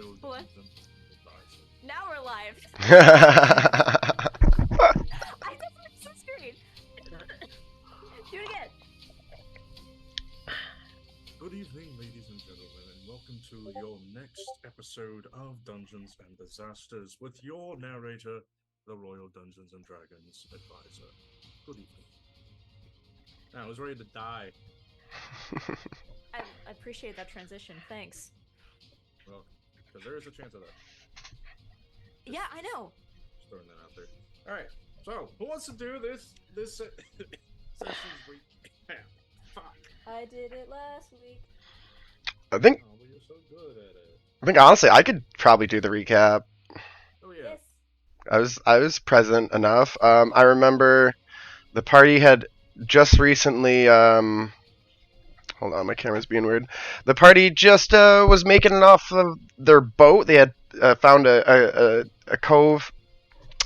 Royal What? Dungeon Advisor. Now we're live. I just missed the screen. Do it again. Good evening, ladies and gentlemen, and welcome to your next episode of Dungeons and Disasters with your narrator, the Royal Dungeons and Dragons Advisor. Good evening. I was ready to die. I appreciate that transition. Thanks. Well, because there is a chance of that. Yeah, I know. Just throwing that out there. All right. So, who wants to do this session's week? Fuck. I did it last week. Oh, but you're so good at it. I think honestly, I could probably do the recap. Oh yeah. Yes. I was present enough. I remember the party had just recently. Hold on, my camera's being weird. The party just was making it off of their boat. They had found a cove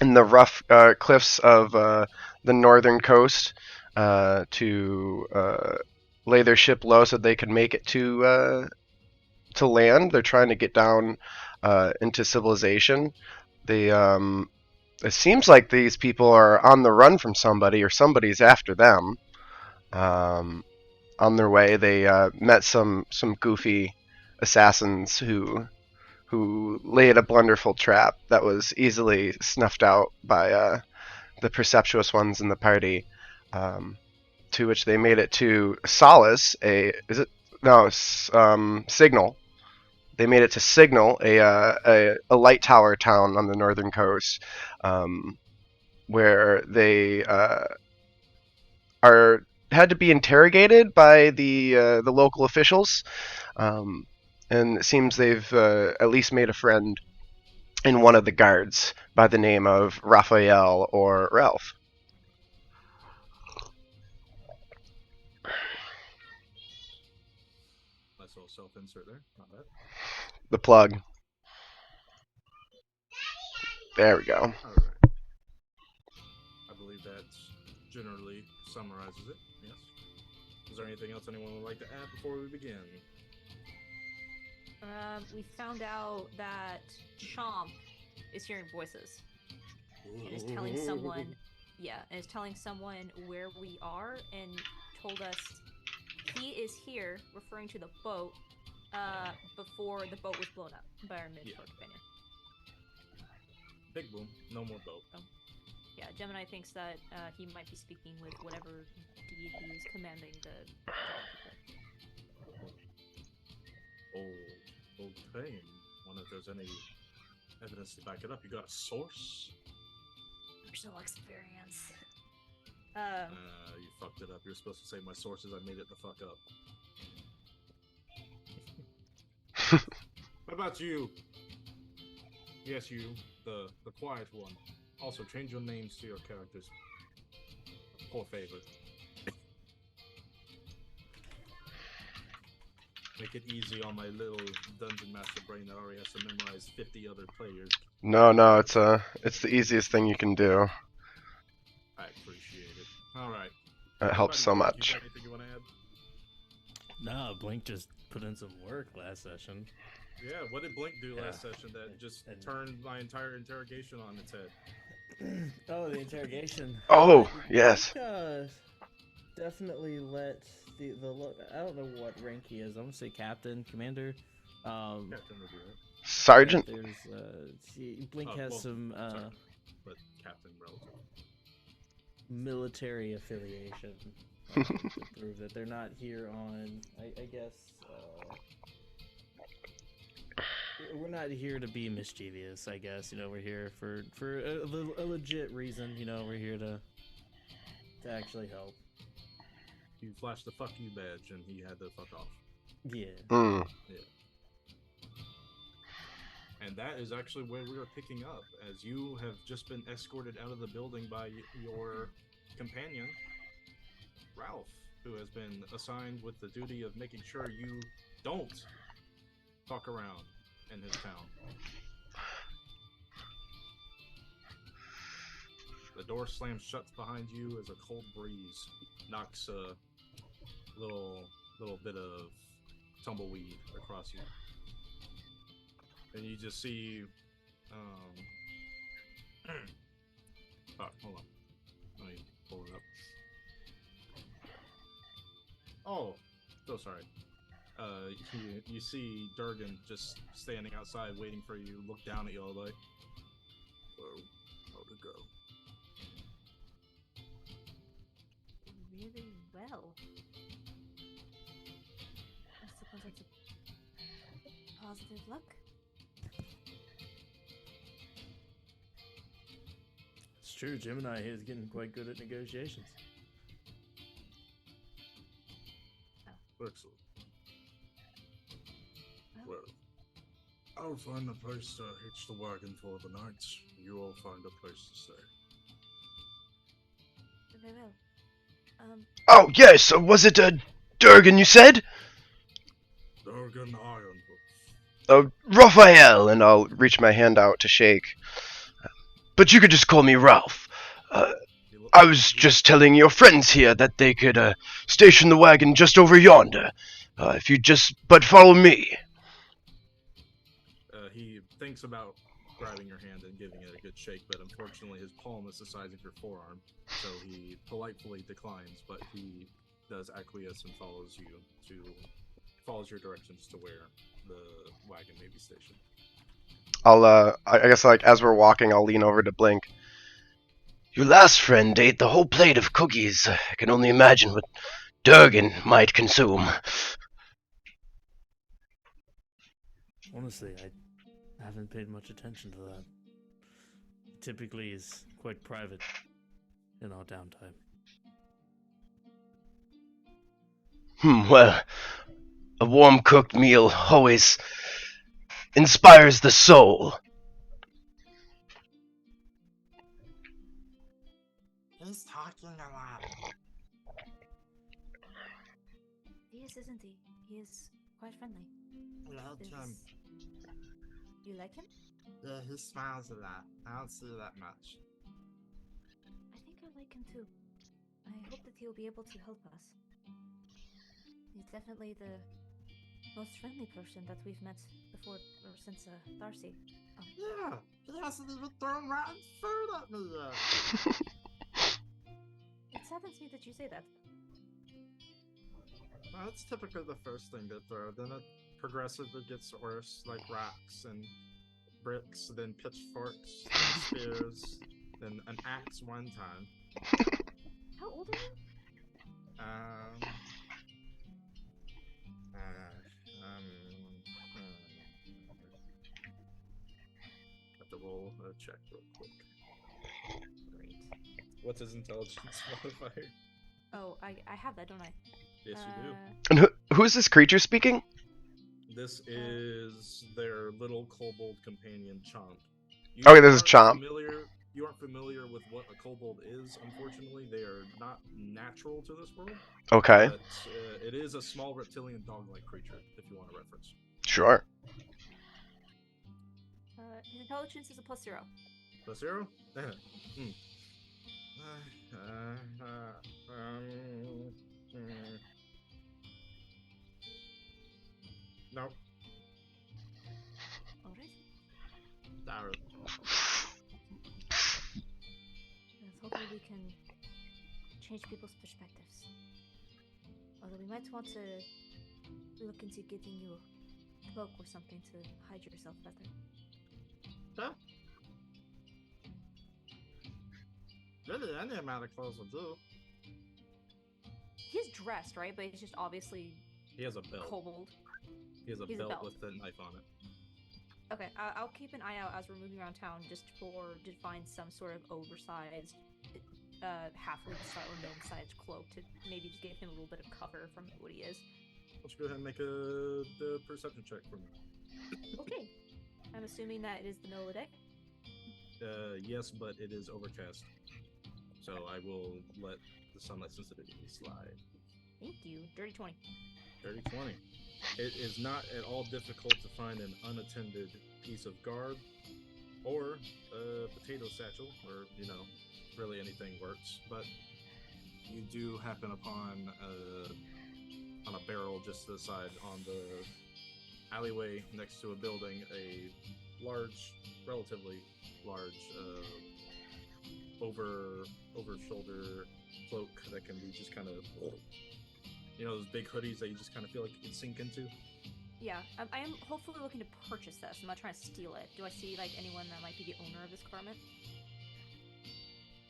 in the rough cliffs of the northern coast to lay their ship low so they could make it to land. They're trying to get down into civilization. They it seems like these people are on the run from somebody, or somebody's after them. On their way, they met some goofy assassins who laid a blunderful trap that was easily snuffed out by the perceptuous ones in the party. To which they made it to Solace, Signal. They made it to Signal, a light tower town on the northern coast, where they had to be interrogated by the local officials, and it seems they've at least made a friend in one of the guards by the name of Raphael or Ralph. Nice little self-insert there. Not bad. The plug. There we go. All right. I believe that generally summarizes it. Yes. Is there anything else anyone would like to add before we begin? We found out that Chomp is hearing voices and is telling someone, where we are, and told us he is here, referring to the boat, before the boat was blown up by our mid-court companion. Big boom. No more boat. Yeah, Gemini thinks that he might be speaking with whatever deity is commanding the Old fame. Wonder if there's any evidence to back it up. You got a source? personal experience. You fucked it up. You're supposed to say my sources. I made it the fuck up. What about you? Yes, you, the quiet one. Also, change your names to your characters. For favor. Make it easy on my little dungeon master brain that already has to memorize 50 other players. No, it's the easiest thing you can do. I appreciate it. All right. It helps so much. You got anything you want to add? No, Blink just put in some work last session. Yeah, what did Blink do last session that just turned my entire interrogation on its head? Oh, the interrogation. Oh, yes. Definitely let the I don't know what rank he is. I'm gonna say captain, commander. Captain would be right. Sergeant. There's Blink has some sorry, but Captain relative. military affiliation to prove that they're not here on. I guess we're not here to be mischievous. I guess we're here for a legit reason. We're here to actually help. You flashed the fuck you badge and he had to fuck off. Yeah. Yeah. And that is actually where we are picking up, as you have just been escorted out of the building by your companion, Ralph, who has been assigned with the duty of making sure you don't fuck around in his town. The door slams shut behind you as a cold breeze knocks a little bit of tumbleweed across you. and you just see, oh, hold on, let me pull it up. Oh, so sorry. You see Durgan just standing outside waiting for you, look down at you all like, well, how'd it go? Really well. I suppose that's a positive luck. It's true, Gemini is getting quite good at negotiations. Excellent. Well, I'll find a place to hitch the wagon for the night. You all find a place to stay. Very well. Oh, yes, was it, Durgan, you said? Durgan Ironhoof. Raphael, and I'll reach my hand out to shake. But you could just call me Ralph. I was just telling your friends here that they could, station the wagon just over yonder. If you just but follow me. He thinks about grabbing your hand and giving it a good shake, but unfortunately his palm is the size of your forearm, so he politely declines, but he does acquiesce and follows your directions to where the wagon may be stationed. I guess, like, as we're walking, I'll lean over to Blink. Your last friend ate the whole plate of cookies. I can only imagine what Durgan might consume. Honestly, I haven't paid much attention to that. It typically is quite private in our downtime. Well, a warm cooked meal always inspires the soul. He's talking a lot. He is, isn't he? He is quite friendly. I like him. You like him? Yeah, he smiles a lot. I don't see that much. I think I like him too. I hope that he'll be able to help us. He's definitely the most friendly person that we've met before, or since Darcy. Yeah, he hasn't even thrown rotten food at me yet. It saddens me that you say that. Well, that's typically the first thing to throw. Then it progressively gets worse, like rocks and bricks, then pitchforks, then spears, then an axe one time. How old are you? Have to roll a check real quick. Great. What's his intelligence modifier? Oh, I have that, don't I? Yes, you do. And who's this creature speaking? This is their little kobold companion, Chomp. Okay, this is Chomp. You aren't familiar with what a kobold is, unfortunately. They are not natural to this world. Okay, But it is a small reptilian dog-like creature, if you want a reference. sure. His intelligence is a +0. +0? No. Alright. Darn. Hopefully we can change people's perspectives. Although we might want to look into getting you a cloak or something to hide yourself better. Yeah. Really, any amount of clothes will do. He's dressed, right? But he's just obviously He has a belt. kobold. He has a He's a belt belt. with a knife on it. Okay, I'll keep an eye out as we're moving around town just to find some sort of oversized halfling style or gnome-sized cloak to maybe just give him a little bit of cover from what he is. Let's go ahead and make the perception check for me. Okay. I'm assuming that it is the middle of the day. Yes, but it is overcast. So I will let the sunlight sensitivity slide. Thank you. Dirty 20. Dirty 20. It is not at all difficult to find an unattended piece of garb or a potato satchel, or, really anything works. But you do happen upon on a barrel just to the side on the alleyway next to a building, a large, relatively large, over shoulder cloak that can be just kind of, those big hoodies that you just kind of feel like you can sink into. Yeah, I am hopefully looking to purchase this. I'm not trying to steal it. Do I see like anyone that might be the owner of this garment,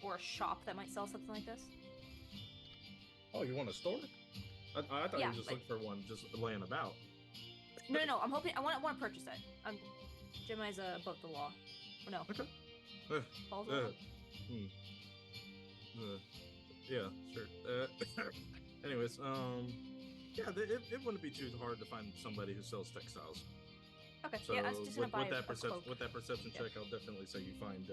or a shop that might sell something like this? Oh, you want a store? I thought Yeah, you just looked for one just laying about. No. I'm hoping I want to purchase it. Gemini's above the law. Or no. Okay. Falls the law? Yeah, sure. Anyways, yeah, it wouldn't be too hard to find somebody who sells textiles. Okay. So Yeah, I was just gonna buy with that a cloak. with that perception Yeah. check, I'll definitely say you find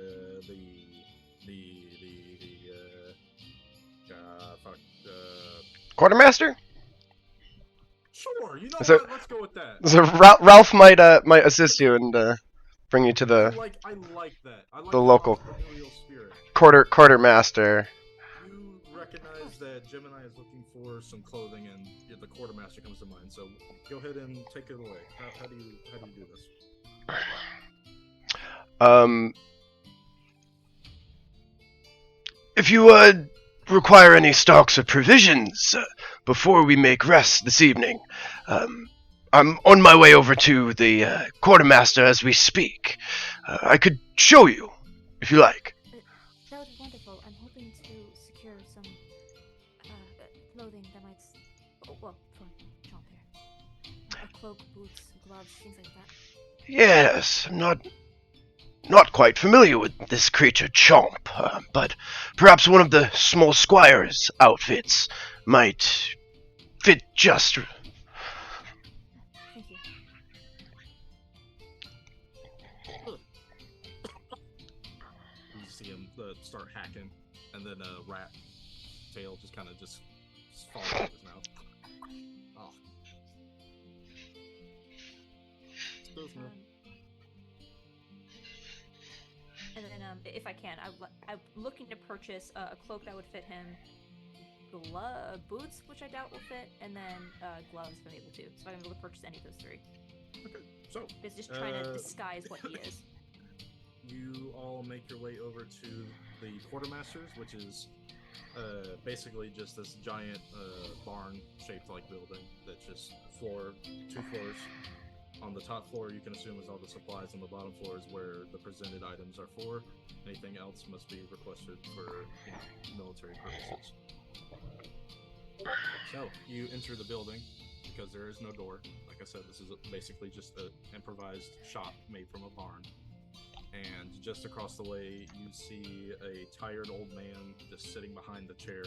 Quartermaster? Sure, you know So- what? Let's go with that. So Ralph might assist you and bring you to the I like that. I like the local entrepreneurial spirit. quartermaster. You recognize that Gemini is looking for some clothing, and the quartermaster comes to mind. So go ahead and take it away. How do you do this? If you require any stocks of provisions before we make rest this evening, I'm on my way over to the quartermaster as we speak. I could show you if you like. That would be wonderful. I'm hoping to secure some clothing that might. Well, for Jean-Pierre. A cloak, boots, gloves, things like that. Yes, I'm not quite familiar with this creature Chomp, but perhaps one of the small squire's outfits might fit just. Thank you. You see him start hacking, and then a rat tail just kind of just falls out of his mouth. Oh. Excuse me. And then, if I can, I'm looking to purchase a cloak that would fit him, boots, which I doubt will fit, and then gloves if I'm able to. So I'm able to purchase any of those three. Okay, so It's just trying to disguise what he is. you all make your way over to the quartermasters, which is basically just this giant barn-shaped like building that's just two floors. On the top floor, you can assume is all the supplies. On the bottom floor is where the presented items are for. Anything else must be requested for military purposes. So you enter the building because there is no door. Like I said, this is basically just an improvised shop made from a barn. And just across the way, you see a tired old man just sitting behind the chair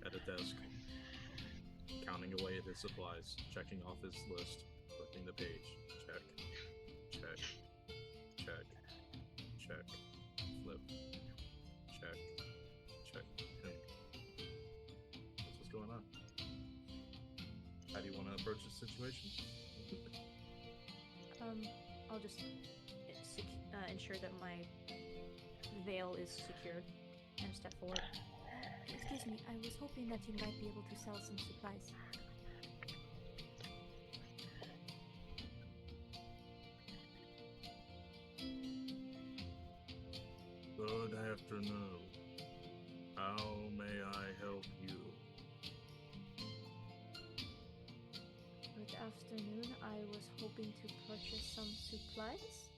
at a desk, counting away at his supplies, checking off his list, flipping the page. Check. Flip. Check. And that's what's going on. How do you want to approach this situation? I'll just ensure that my veil is secured and step forward. Excuse me, I was hoping that you might be able to sell some supplies. Good afternoon. How may I help you? Good afternoon. I was hoping to purchase some supplies.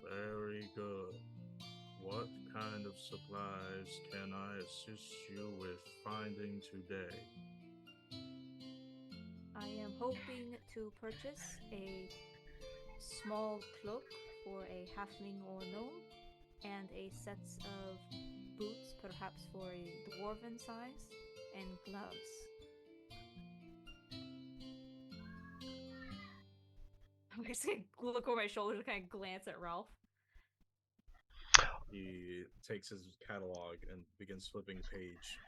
Very good. What kind of supplies can I assist you with finding today? I am hoping to purchase a small cloak for a halfling or gnome, and a set of boots, perhaps for a dwarven size, and gloves. I'm just gonna look over my shoulder and kind of glance at Ralph. He takes his catalog and begins flipping the page.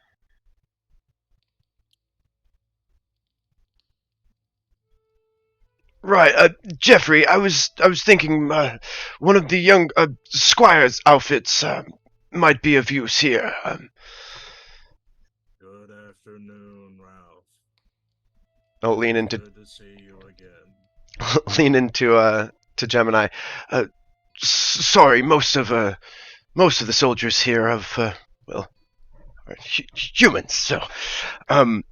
Right, Jeffrey. I was thinking one of the young squire's outfits might be of use here. Good afternoon, Ralph. I'll lean into Good to see you again. lean into to Gemini. Sorry, most of the soldiers here are well, are humans. So, um,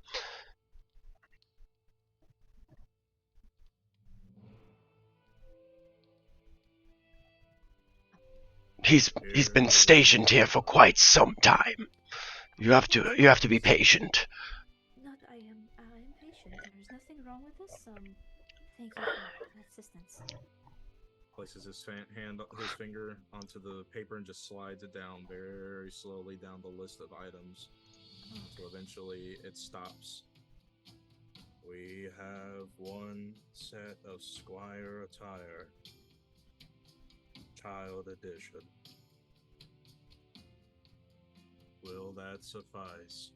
he's been stationed here for quite some time. You have to be patient. Not, I am patient. There's nothing wrong with this. Thank you for the assistance. Places his his finger onto the paper and just slides it down very slowly down the list of items. So eventually it stops. We have one set of Squire attire, child edition. Will that suffice?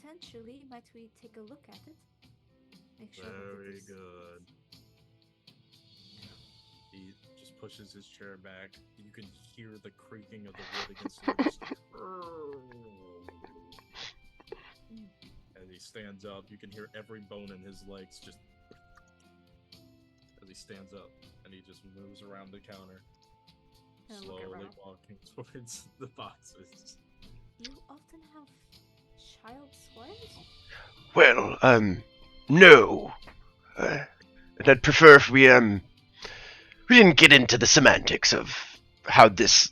Potentially, might we take a look at it? Make sure that it Very is... good. He just pushes his chair back. You can hear the creaking of the wood against the wood. As he stands up, you can hear every bone in his legs just as he stands up, and he just moves around the counter, And look slowly around. walking towards the boxes. You often have child squires? Well, no. I'd prefer if we didn't get into the semantics of how this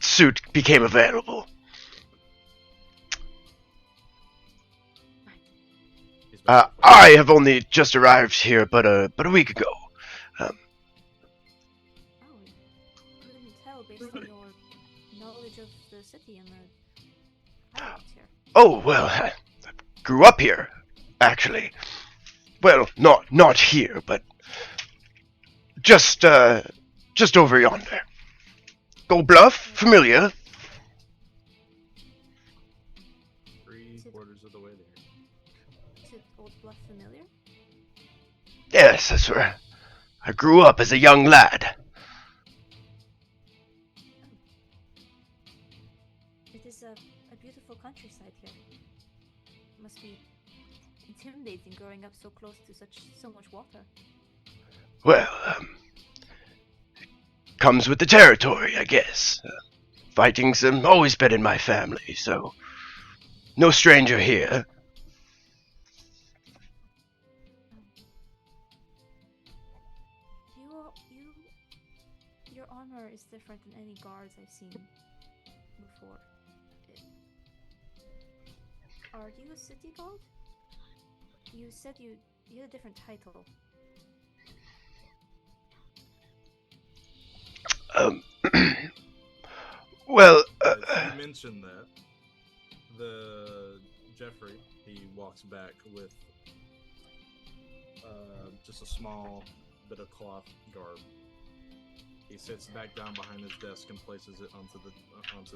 suit became available. He's back. I have only just arrived here, but a week ago. Oh, couldn't tell based on your knowledge of the city and the highways here. Oh well, I grew up here, actually. Well, not here, but just over yonder. Gold Bluff, familiar? 3/4 of the way there. Is it Old Bluff familiar? Yes, that's where I grew up as a young lad. It is a beautiful countryside here. Must be intimidating growing up so close to so much water. Well, comes with the territory, I guess. Fighting's always been in my family, so no stranger here. Your armor is different than any guards I've seen before. Are you a city guard? You said you had a different title. Well, As you mentioned that, the Jeffrey, he walks back with just a small bit of cloth garb. He sits back down behind his desk and places it onto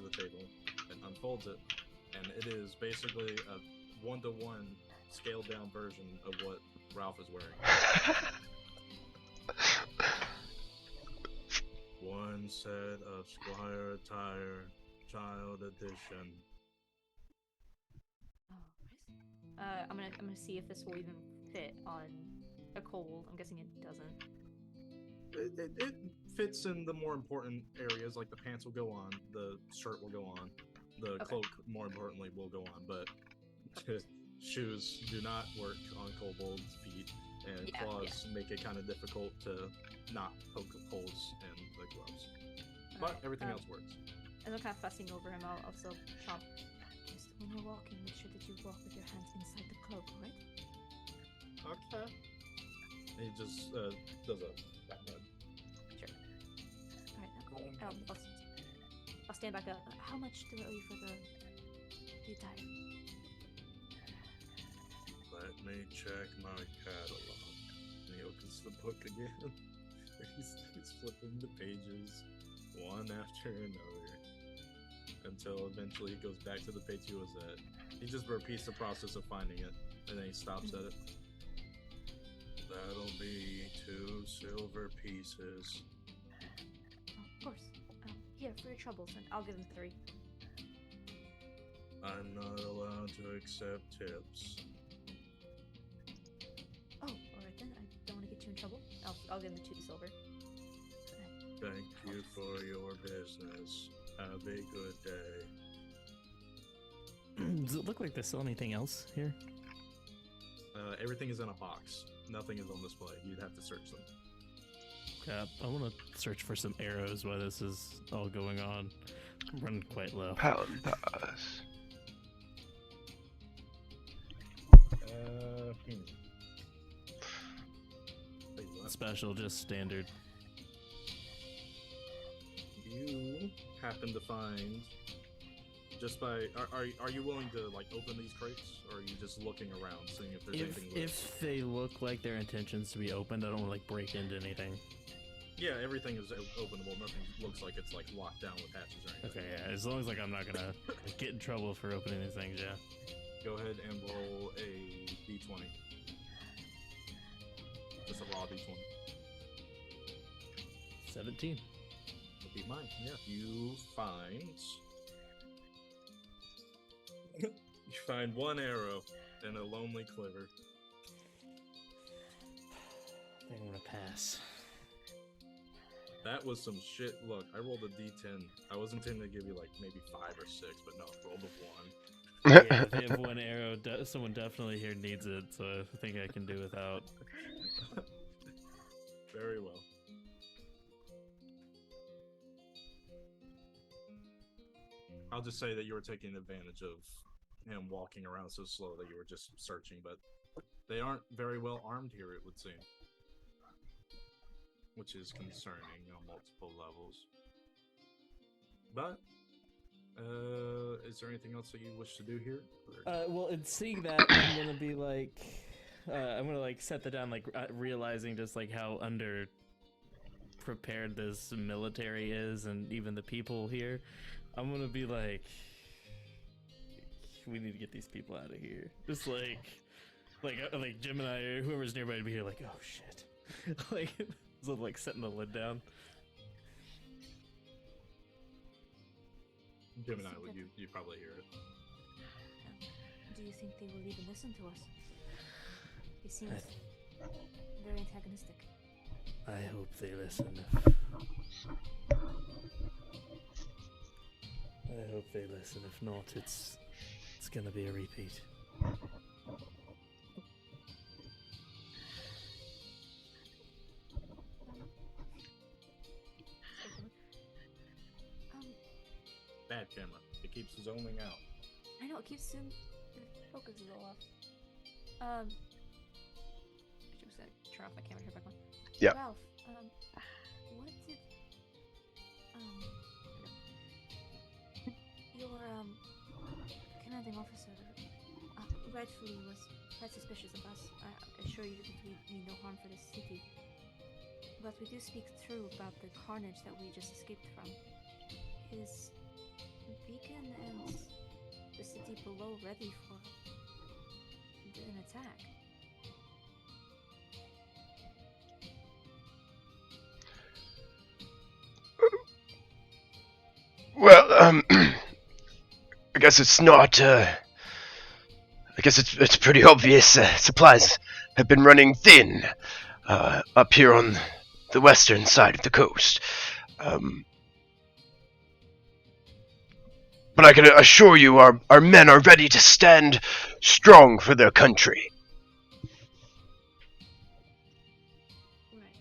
the table and unfolds it, and it is basically a 1-to-1 scaled down version of what Ralph is wearing. One set of Squire attire, child edition. Oh, I'm gonna see if this will even fit on a kobold. I'm guessing it doesn't. It fits in the more important areas, like the pants will go on, the shirt will go on, the cloak, more importantly, will go on, but shoes do not work on kobold feet, and claws make it kind of difficult to not poke holes in the gloves. But everything else works. As I'm kind of fussing over him, I'll still chomp. Just when you're walking, make sure that you walk with your hands inside the cloak, right? Okay. And he just does a back nod. Sure. Alright, I'll stand back up. How much do I owe you for the attire? Let me check my catalog. And he opens the book again. He's flipping the pages one after another until eventually he goes back to the page he was at. He just repeats the process of finding it, and then he stops at it. That'll be 2 silver pieces. Oh, of course. Here, for your troubles, and I'll give him 3. I'm not allowed to accept tips. Oh, alright then. I don't want to get you in trouble. I'll give him the 2 silver. Thank you for your business. Have a good day. Does it look like they sell anything else here? Everything is in a box. Nothing is on display. You'd have to search them. Yeah, I want to search for some arrows while this is all going on. I'm running quite low. Pound pass. Wait, what? Special, just standard. You happen to find just by are you willing to like open these crates, or are you just looking around seeing if there's anything loose? If they look like their intentions to be opened, I don't want to like break into anything. Yeah, everything is openable. Nothing looks like it's like locked down with hatches or anything. Okay, yeah, as long as like I'm not gonna get in trouble for opening these things, yeah. Go ahead and roll a d20. Just a raw d20. 17. Would be mine. Yeah. You find one arrow and a lonely quiver. I think I'm gonna pass. That was some shit. Look, I rolled a d10. I was intending to give you like maybe 5 or 6, but no, I rolled a 1. Yeah, if they have one arrow, someone definitely here needs it, so I think I can do without. Very well. I'll just say that you were taking advantage of him walking around so slow that you were just searching, but they aren't very well armed here, it would seem. Which is concerning on multiple levels. But, is there anything else that you wish to do here? Well, in seeing that, I'm gonna be like, I'm gonna like set that down, like realizing just like how under prepared this military is, and even the people here. I'm gonna be like, we need to get these people out of here. Just like Jim and I, or whoever's nearby, to be here, like, oh shit, like, so like setting the lid down. Gemini, you probably hear it. Do you think they will even listen to us? They seem very antagonistic. I hope they listen. I hope they listen. If not, it's gonna be a repeat. Bad camera. It keeps zoning out. I know, it keeps the focus is all off. I was gonna turn off my camera here, back on. Yeah. Ralph, what did your commanding officer rightfully was quite suspicious of us. I assure you that we mean no harm for this city. But we do speak true about the carnage that we just escaped from. Is Beacon and the city below ready for an attack? Well, I guess it's not, I guess it's pretty obvious. Supplies have been running thin, up here on the western side of the coast. But I can assure you our men are ready to stand strong for their country. Right.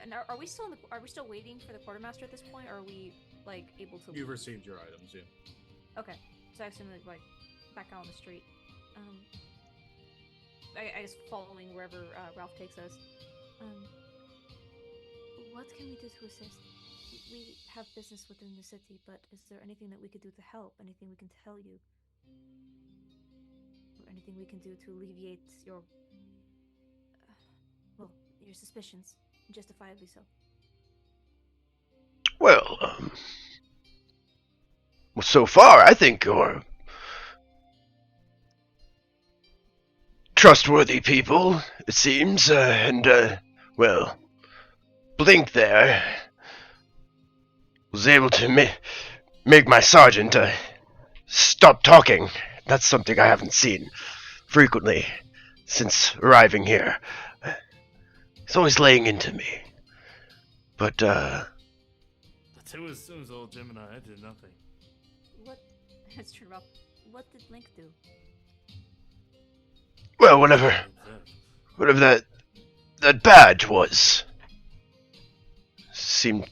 And are we still are we still waiting for the quartermaster at this point, or are we like able to? You've leave? received your items, yeah. Okay, so I assume like back out on the street. I guess following wherever Ralph takes us. What can we do to assist? We have business within the city, but is there anything that we could do to help? Anything we can tell you? Or anything we can do to alleviate your, your suspicions, justifiably so? Well, so far I think you're trustworthy people, it seems, and Well, Blink there was able to make my sergeant stop talking. That's something I haven't seen frequently since arriving here. He's always laying into me. But, It was old Gemini. I did nothing. What? That's true, Rob. What did Link do? well, whatever that badge was, seemed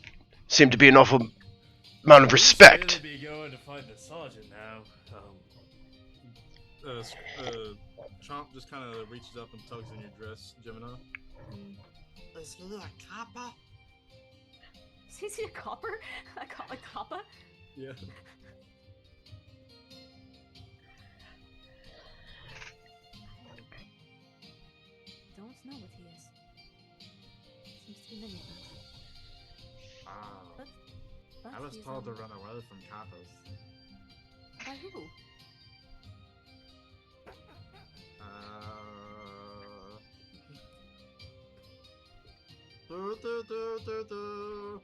to be an awful amount of respect. Be going to find the sergeant now. Chomp just kind of reaches up and tugs in your dress, Gemini. Is he a copper? Is he a copper? A copper? Yeah. Don't know what he is. Seems to be many things. Oh, But I was he's, told to run away from coppers. By who? Do do do do do.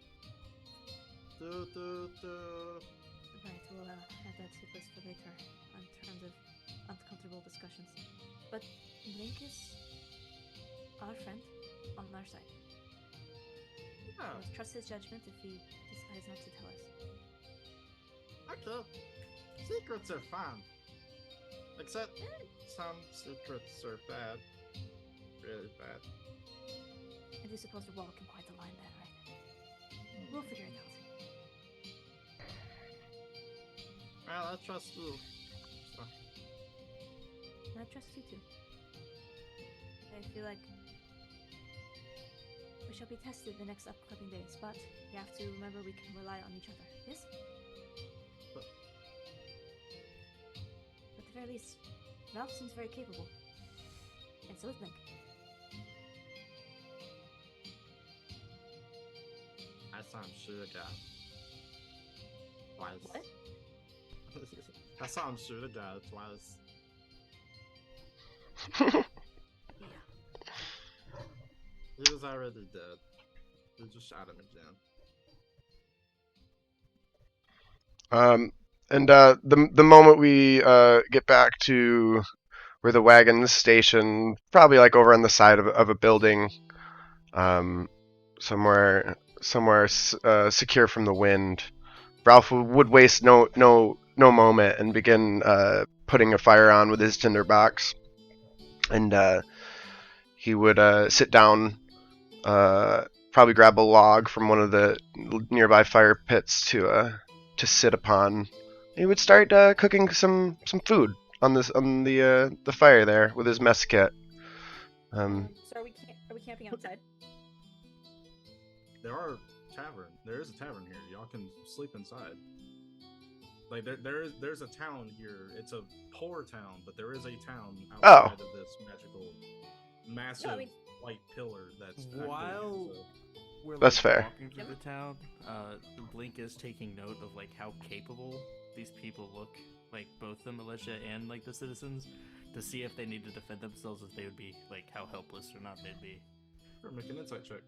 Do do do. Right, we'll add that to list for later in terms of uncomfortable discussions. But Link is our friend on our side. Oh, We'll trust his judgment if he decides not to tell us. okay. Secrets are fun. Except some secrets are bad. Really bad. And we're supposed to walk in quite a line there, right? We'll figure it out. Well, I trust you. So, And I trust you too. I feel like we shall be tested the next upcoming days, but we have to remember we can rely on each other, yes? But- At the very least, Ralph seems very capable. And so is Link. I saw him shoot a guy. Twice. What? I saw him shoot a guy twice. Yeah. He was already dead. We just shot him again. And the moment we get back to where the wagon's stationed, probably like over on the side of a building, somewhere secure from the wind, Ralph would waste no moment and begin putting a fire on with his tinderbox, and he would sit down, probably grab a log from one of the nearby fire pits to sit upon. He would start cooking some food on the fire there with his mess kit. So are we camping outside? There is a tavern here. Y'all can sleep inside. Like there's a town here. It's a poor town, but there is a town outside of this massive No, I mean- white pillar that's While- We're, That's fair. Walking through the town, Blink is taking note of like how capable these people look, like both the militia and like the citizens, to see if they need to defend themselves, if they would be like how helpless or not they'd be. Sure, make an insight check.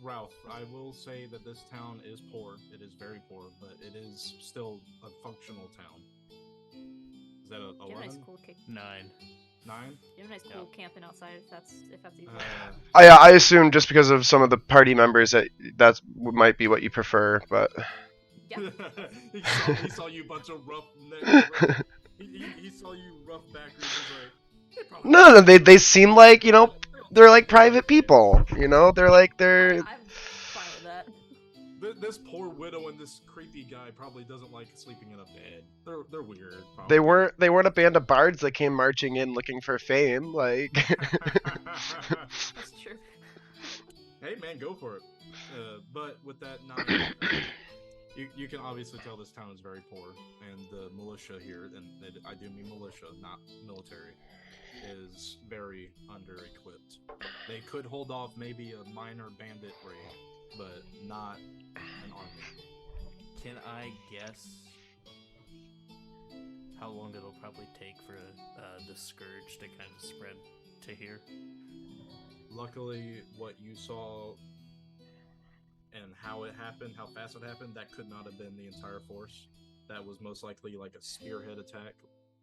Ralph, I will say that this town is poor. It is very poor, but it is still a functional town. Is that a You have a nice 11? cool kick. 9. 9? You have a nice cool camping outside if that's easy. I assume just because of some of the party members that might be what you prefer, but Yeah. he saw you bunch of he saw you rough backers. He's like, "They probably- no, they seem like, they're like private people, they're like I'm fine with that. This poor widow and this creepy guy probably doesn't like sleeping in a bed. They're weird. Probably. they weren't a band of bards that came marching in looking for fame, like. That's true. Hey man, go for it. But with that 9, you can obviously tell this town is very poor, and the militia here, and I do mean militia, not military, is very under-equipped. They could hold off maybe a minor bandit raid, but not an army. Can I guess how long it'll probably take for the scourge to kind of spread to here? Luckily, what you saw and how it happened, how fast it happened, that could not have been the entire force. That was most likely like a spearhead attack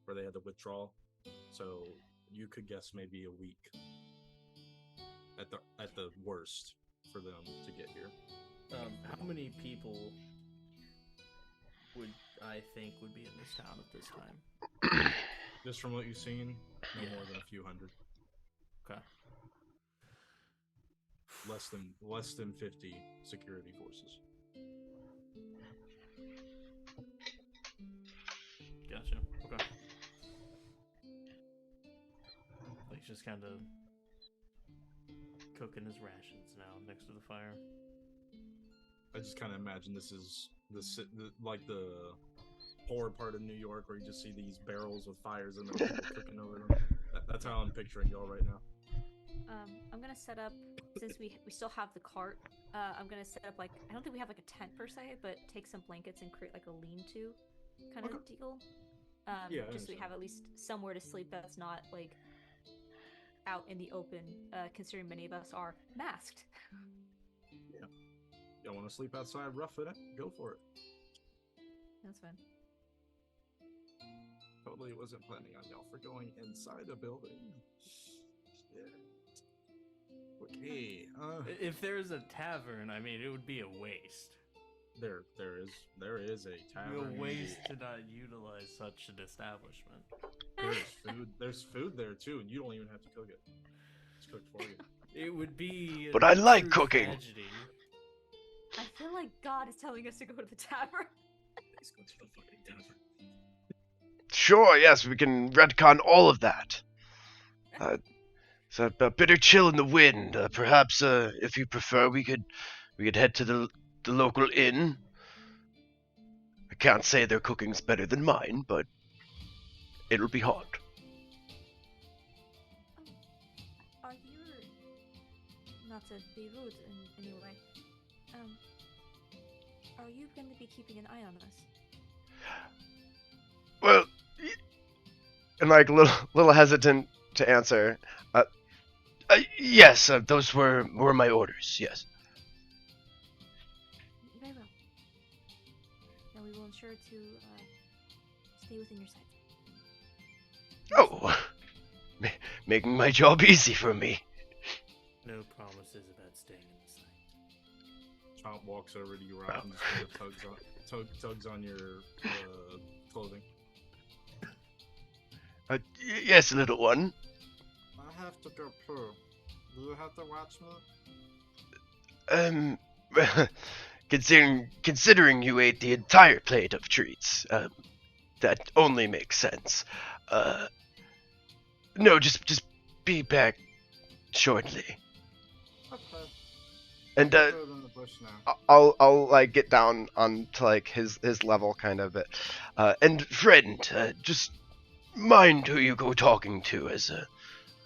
where they had to withdraw. So you could guess maybe a week at the worst for them to get here. How many people would I think would be in this town at this time? Just from what you've seen, no Yeah. more than a few hundred. Okay. Less than 50 security forces. Gotcha. Okay. He's just kind of cooking his rations now next to the fire. I just kind of imagine this is like the poor part of New York where you just see these barrels with fires in them, people cooking over them. That's how I'm picturing y'all right now. I'm gonna set up, since we still have the cart. I'm gonna set up like, I don't think we have like a tent per se, but take some blankets and create like a lean-to kind of deal. Yeah, I just so we understand. have at least somewhere to sleep that's not like out in the open. Considering many of us are masked. Y'all want to sleep outside roughing it? Go for it. That's fine. Totally wasn't planning on y'all for going inside a building. Yeah. Okay. If there's a tavern, I mean, it would be a waste. There is a tavern. A waste to not utilize such an establishment. There's food there too, and you don't even have to cook it. It's cooked for you. It would be. But I like true cooking. tragedy. I feel like God is telling us to go to the tavern. Let's go to the fucking tavern. Sure, yes, we can retcon all of that. So a bitter chill in the wind. Perhaps, if you prefer, we could head to the local inn. I can't say their cooking's better than mine, but it'll be hot. Are you, not to be rude in any way, are you going to be keeping an eye on us? Well, and like little hesitant to answer. Yes, those were my orders. Yes. Very well. Then we will ensure to stay within your sight. Oh, making my job easy for me. No promises about staying in the sight. Chomp walks over to you, Rob, and just kind of tugs on your clothing. Yes, little one. I have to go poo. Do you have to watch me? Considering you ate the entire plate of treats, that only makes sense. No, just be back shortly. Okay. And Food in the bush now. I'll like get down onto like his level kind of bit. And friend, just mind who you go talking to, as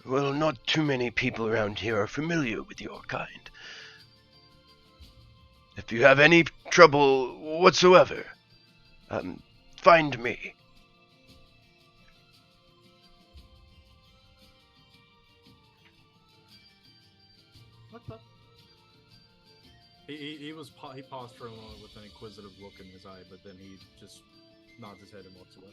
well, not too many people around here are familiar with your kind. If you have any trouble whatsoever, find me. Okay. He paused for a moment with an inquisitive look in his eye, but then he just nods his head and walks away.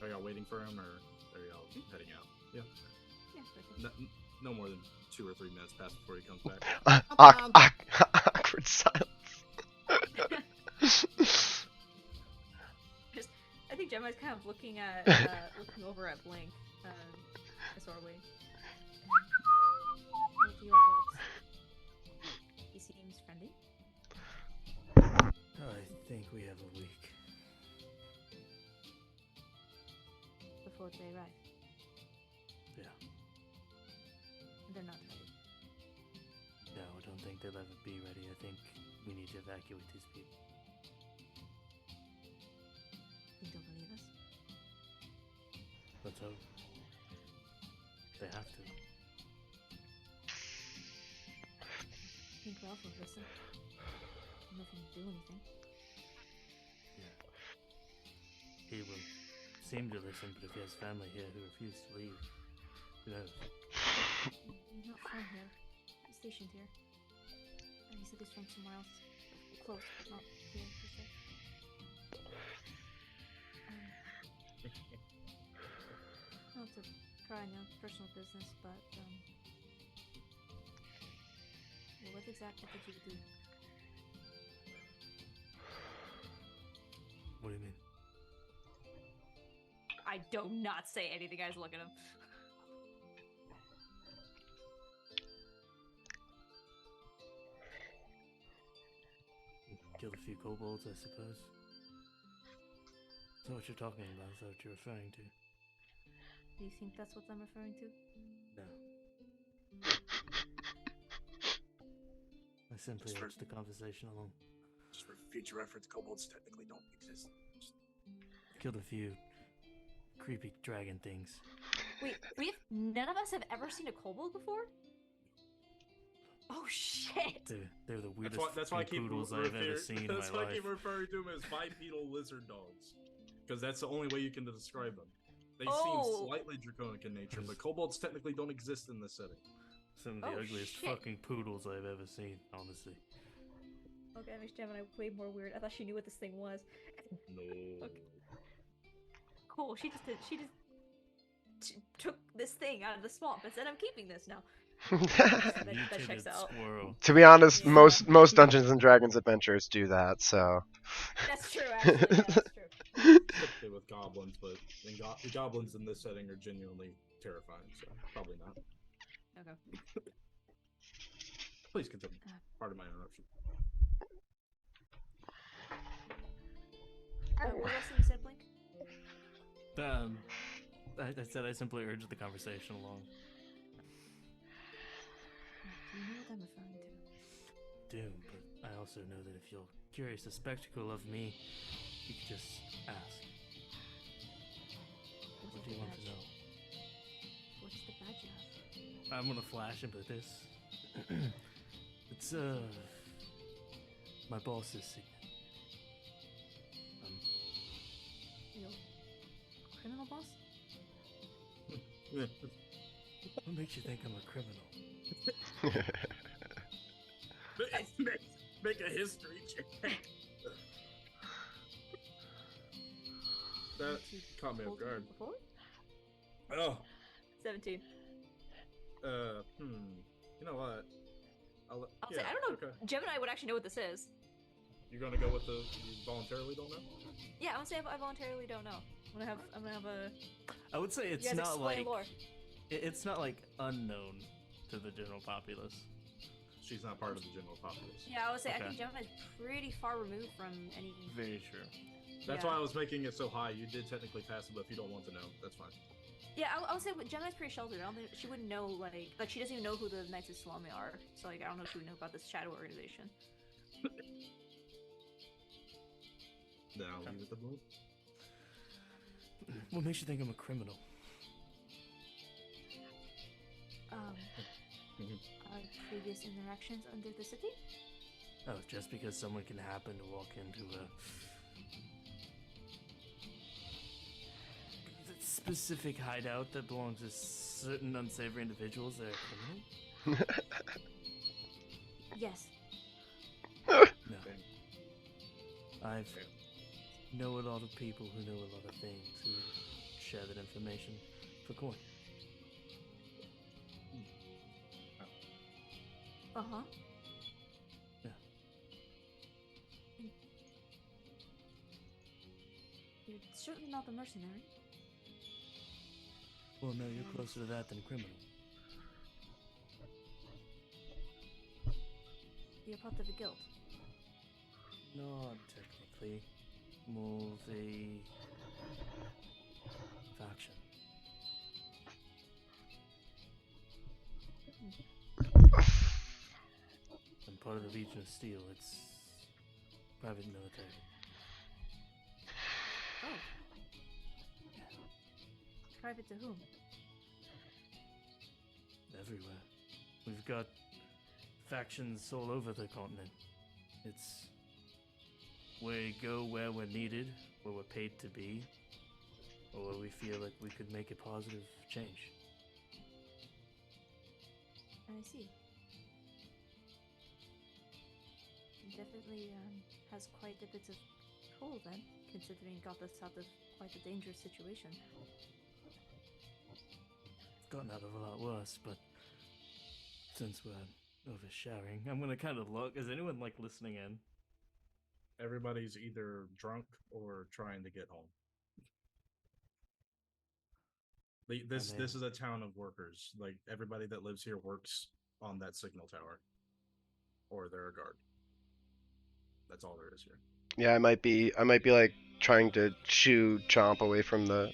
Are y'all waiting for him, or are y'all heading out? Yeah. Yes, okay. No more than 2 or 3 minutes pass before he comes back. Awkward silence. I think Gemma's kind of looking at, looking over at Blink, as we're waiting. What do you thoughts? He seems friendly. I think we have a week. Before they arrive. Yeah. They're not ready. No, I don't think they'll ever be ready. I think we need to evacuate these people. Think they'll believe us? Let's hope. They have to. Think Ralph will listen. Nothing to do anything. Yeah. seemed to listen, but if he has family here who refuse to leave, who knows? He's not from here. He's stationed here. And he said he's from somewhere else. Close, but not here, per se. Not to pry on your personal business, but, well, what exactly did you do? What do you mean? I do not say anything, guys. Look at him. Killed a few kobolds, I suppose. Is that what you're talking about? Is that what you're referring to? Do you think that's what I'm referring to? No. I simply Just for- urged the conversation along. Just for future reference, kobolds technically don't exist. Killed a few creepy dragon things. Wait, none of us have ever seen a kobold before? Oh shit! They're the weirdest That's why I keep poodles I've ever seen in my That's why I life. keep referring to them as bipedal lizard dogs, because that's the only way you can describe them. They Oh. seem slightly draconic in nature, but kobolds technically don't exist in this setting. Some of the Oh, ugliest shit. fucking poodles I've ever seen, honestly. Okay, that makes Gemini way more weird. I thought she knew what this thing was. No. Okay. Cool. She took this thing out of the swamp and said, "I'm keeping this now." That Mutated checks out. squirrel. To be honest, Yeah. most Dungeons and Dragons adventurers do that. So. That's true, actually. Yeah, that's true. Typically with goblins, but the goblins in this setting are genuinely terrifying, so probably not. Okay. Please continue. Pardon my interruption. What else did you said, Blink? I said I simply urged the conversation along. Do you know what I'm referring to? Do, but I also know that if you're curious the spectacle of me, you could just ask. What do you want to know? What's the badge you have? I'm gonna flash him with this. It's my boss's signet. Your criminal boss? What makes you think I'm a criminal? Make a history check. That You caught me off told me guard. Before? Oh, 17. You know what? I'll say, I don't know. Okay. Gemini would actually know what this is. You're gonna go with the you voluntarily don't know? Yeah, I'm gonna say I voluntarily don't know. I'm gonna have a. I would say it's you guys not explain like lore. it's not like unknown to the general populace. She's not part of the general populace. Yeah, I would say I Okay. think Gemini's pretty far removed from any. Very true. That's Yeah. why I was making it so high. You did technically pass it, but if you don't want to know, that's fine. Yeah, I would say Gemini's pretty sheltered. I don't think she wouldn't know like she doesn't even know who the Knights of Salome are. So like I don't know if she would know about this shadow organization. Then I'll leave it the move. What makes you think I'm a criminal? Our previous interactions under the city. Oh, just because someone can happen to walk into a specific hideout that belongs to certain unsavory individuals, they're a criminal? Yes. No. I know a lot of people who know a lot of things who share that information for coin. Uh huh. Yeah. You're certainly not a mercenary. Well, no, you're closer to that than criminal. You're part of a guild. Not technically. More of a faction. I'm part of the Legion of Steel. It's private military. Oh. Private to whom? Everywhere. We've got factions all over the continent. It's we go where we're needed, where we're paid to be, or where we feel like we could make a positive change. I see. Definitely has quite a bit of pull then, considering it got us out of quite a dangerous situation. It's gotten out of a lot worse, but since we're oversharing, I'm gonna kind of look. Is anyone like listening in? Everybody's either drunk or trying to get home. This mean- is a town of workers. Like everybody that lives here works on that signal tower, or they're a guard. That's all there is here. Yeah, I might be like trying to shoo Chomp away from the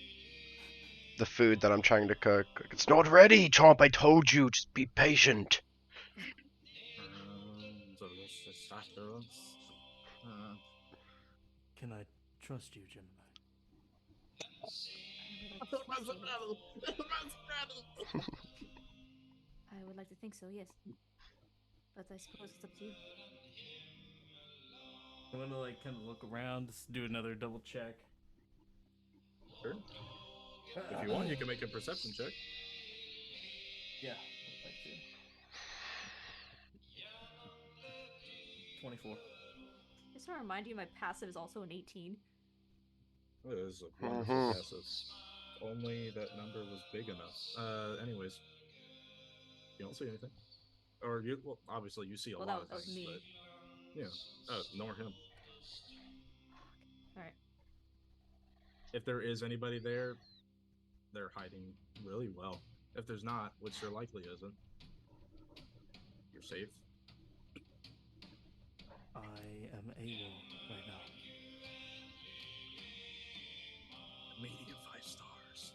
food that I'm trying to cook. Like, it's not ready, Chomp. I told you. Just be patient. So this is after us. Can I trust you, Gemini? I would like to think so, yes. But I suppose it's up to you. I'm gonna like kind of look around, just do another double check. Sure. If you want, you can make a perception check. Yeah, I'd like to. 24. Just to remind you, my passive is also an 18. Oh, it is a wonderful Mhm. passive. Only that number was big enough. Anyways, you don't see anything, or you? Well, obviously you see a Well, lot that of was things, me. but yeah. Nor him. Alright. If there is anybody there, they're hiding really well. If there's not, which there likely isn't, you're safe. I am able right now. Medium 5 stars.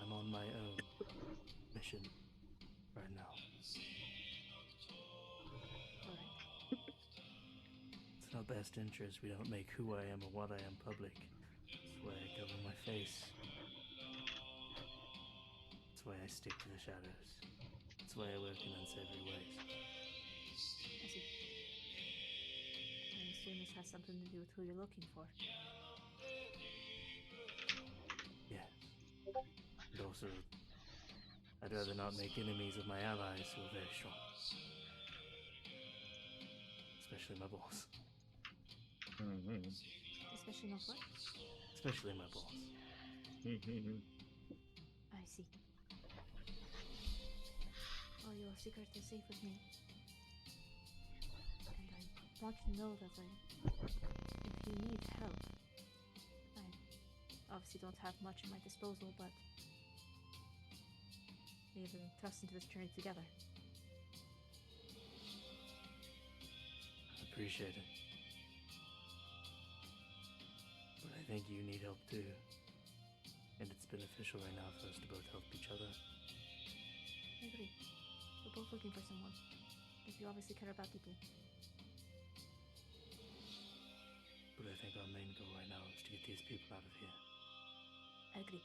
I'm on my own mission right now. Alright. It's in our best interest we don't make who I am or what I am public. That's why I cover my face. That's why I stick to the shadows. That's why I work in unsavory ways. I see. I assume this has something to do with who you're looking for. Yes. And also, I'd rather not make enemies of my allies who are very strong. Especially my boss. Mm-hmm. Especially not what? Especially my boss. I see. Oh, your secret is safe with me. And I want you to know that if you need help, I obviously don't have much at my disposal, but we have been thrust into this journey together. I appreciate it. But I think you need help too. And it's beneficial right now for us to both help each other. I agree. We're both looking for someone. But you obviously care about people. But I think our main goal right now is to get these people out of here. I agree.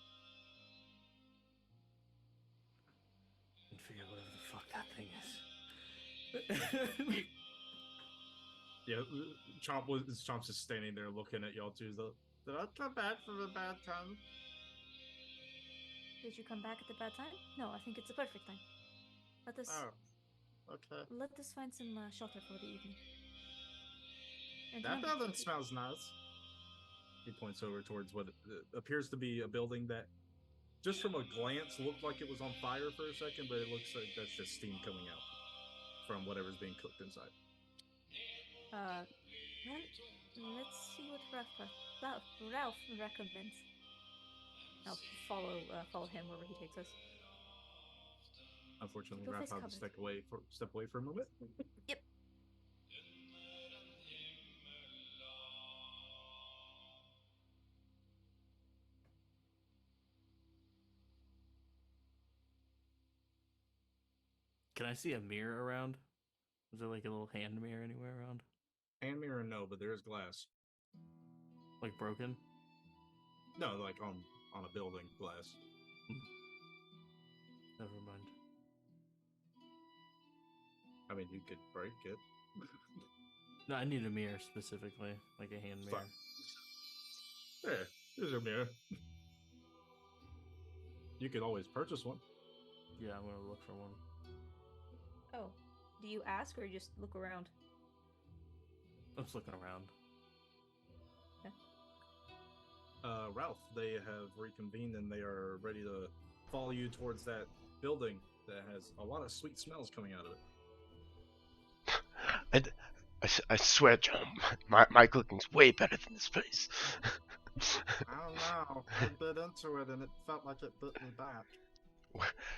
And figure out whatever the fuck that thing is. Yeah, Chomp's just standing there looking at y'all two. Did I come back from a bad time? Did you come back at the bad time? No, I think it's a perfect time. Let us Okay. find some shelter for the evening. And That remember, building smells nice. He points over towards what appears to be a building that, just from a glance, looked like it was on fire for a second, but it looks like that's just steam coming out from whatever's being cooked inside. well, let's see what Ralph recommends. I'll follow him wherever he takes us. Unfortunately, Your Raph face had to covered. step away for a moment. Yep. Can I see a mirror around? Is there like a little hand mirror anywhere around? Hand mirror, no, but there is glass. Like broken? No, like on a building glass. Never mind. I mean, you could break it. No, I need a mirror specifically, like a hand mirror. Fine. There, here's your mirror. You can always purchase one. Yeah, I'm gonna look for one. Oh, do you ask or just look around? I'm just looking around. Ralph, they have reconvened and they are ready to follow you towards that building that has a lot of sweet smells coming out of it. I swear, John, my cooking's way better than this place. I don't know. I bit into it and it felt like it bit me back.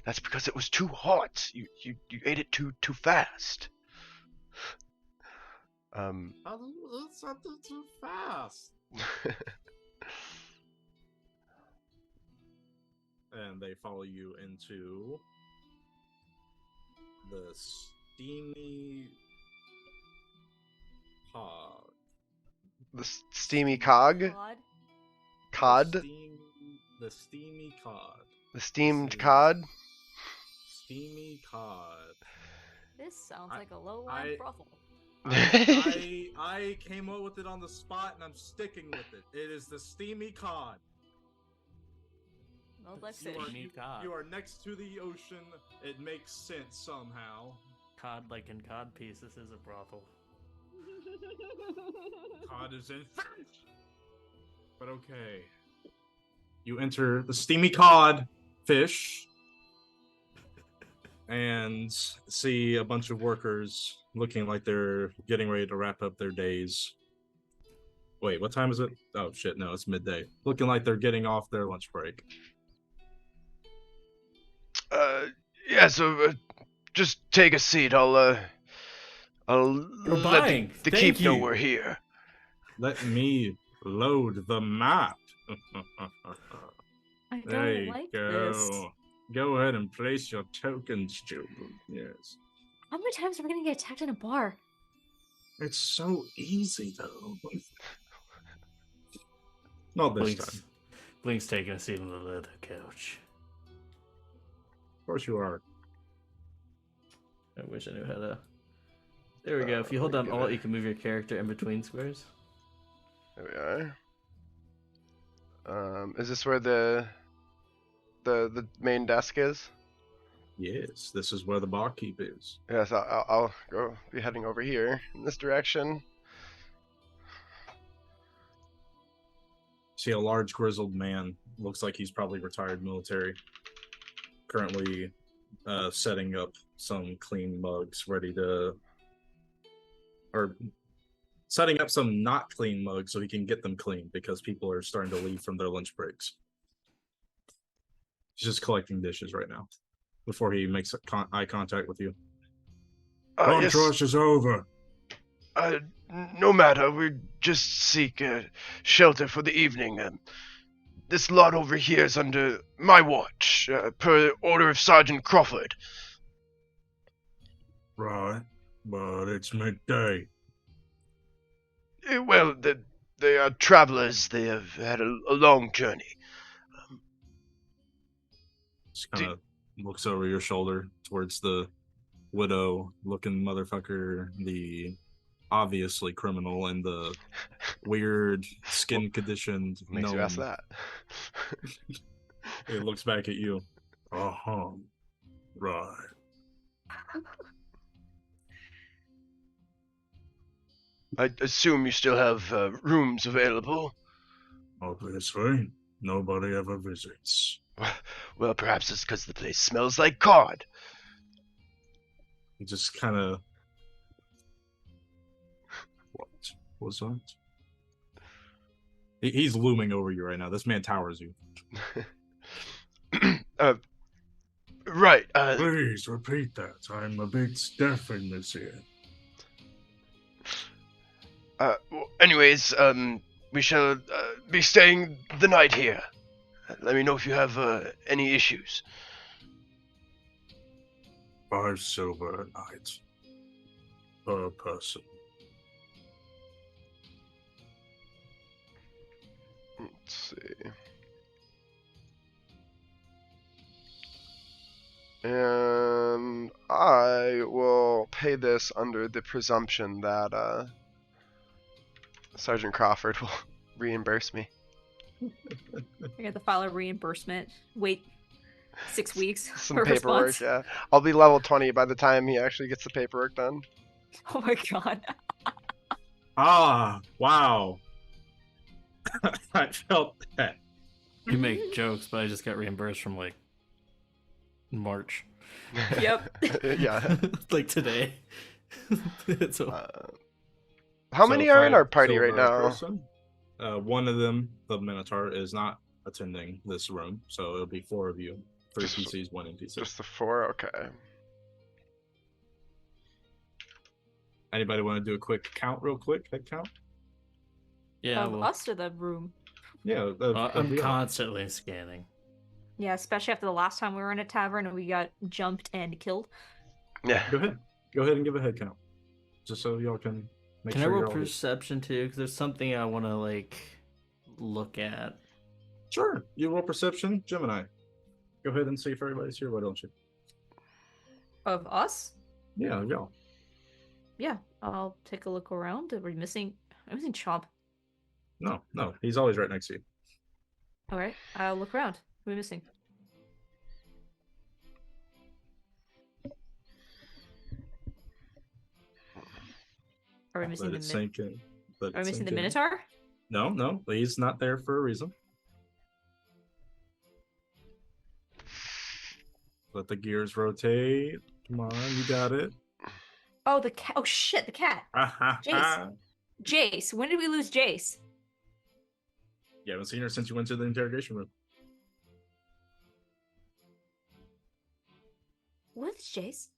That's because it was too hot. You ate it too fast. How do you eat something too fast? And they follow you into the steamy hog. The steamy cog? Cod? Cod? The steamy cod. The steamed Steamy. cod? Steamy cod. This sounds I- like a low-end I- brothel. I came up with it on the spot and I'm sticking with it. It is the steamy cod. Smells like You are, fish. Steamy cod. you are next to the ocean. It makes sense somehow. Cod like in cod piece. This is a brothel. Cod is in fish. But okay. You enter the steamy cod fish and see a bunch of workers looking like they're getting ready to wrap up their days. Wait, what time is it? Oh shit, no, it's midday. Looking like they're getting off their lunch break. Yeah, so just take a seat. I'll let buying. the Thank keep know you. we're here. Let me load the map. I There don't you like go. this. Go ahead and place your tokens, children. Yes. How many times are we gonna get attacked in a bar? It's so easy, though. Not this time. Blink's taking a seat on the leather couch. Of course you are. I wish I knew how to. There we go. If you hold down Alt, you can move your character in between squares. There we are. Is this where the main desk is? Yes, this is where the barkeep is. Yes, I'll go be heading over here in this direction. See a large grizzled man. Looks like he's probably retired military. Currently setting up some clean mugs ready to... Or setting up some not clean mugs so he can get them clean because people are starting to leave from their lunch breaks. He's just collecting dishes right now before he makes eye contact with you. Yes, is over. no matter. We just seek shelter for the evening. This lot over here is under my watch, per order of Sergeant Crawford. Right, but it's midday. Well, they are travelers. They have had a long journey. Just kind of looks over your shoulder towards the widow-looking motherfucker, the obviously criminal, and the weird skin-conditioned Makes you ask gnome. that. It looks back at you. Uh-huh. Right. I assume you still have rooms available. Obviously, nobody ever visits. Well, perhaps it's because the place smells like cod. He just kind of... What was that? He's looming over you right now. This man towers you. Right. Please repeat that. I'm a bit deaf in this ear. Anyways, we shall be staying the night here. Let me know if you have any issues. 5 silver a night per person. Let's see. And I will pay this under the presumption that Sergeant Crawford will reimburse me. I got to file a reimbursement. Wait 6 weeks Some for a paperwork, response. yeah. I'll be level 20 by the time he actually gets the paperwork done. Oh my god. Ah, wow. I felt that. You make jokes, but I just got reimbursed from like March. Yep. Yeah. Like today. So How So many are in our 5 party right silver now? person. One of them, the Minotaur, is not attending this room, so it'll be 4 of you. 3 Just- PCs, 1 NPC. Just the 4? Okay. Anybody want to do a quick count, real quick? Head count? yeah, Of well, us or the room? Yeah. I'm constantly scanning. Yeah, especially after the last time we were in a tavern and we got jumped and killed. Yeah. Go ahead. Go ahead and give a head count, just so y'all can make Can I sure roll you're all here. perception too? Because there's something I want to like look at. Sure. You roll perception, Gemini. Go ahead and see if everybody's here. Why don't you? Of us? Yeah, y'all. Yeah, I'll take a look around. Are we missing? I'm missing Chomp. No, he's always right next to you. All right, I'll look around. Who are we missing? Are we missing Let the it sink in. Let Are we it missing sink the in. Minotaur? No, he's not there for a reason. Let the gears rotate. Come on, you got it. Oh, the cat. Oh shit, the cat. Jace. Jace. When did we lose Jace? You haven't seen her since you went to the interrogation room. What is Jace?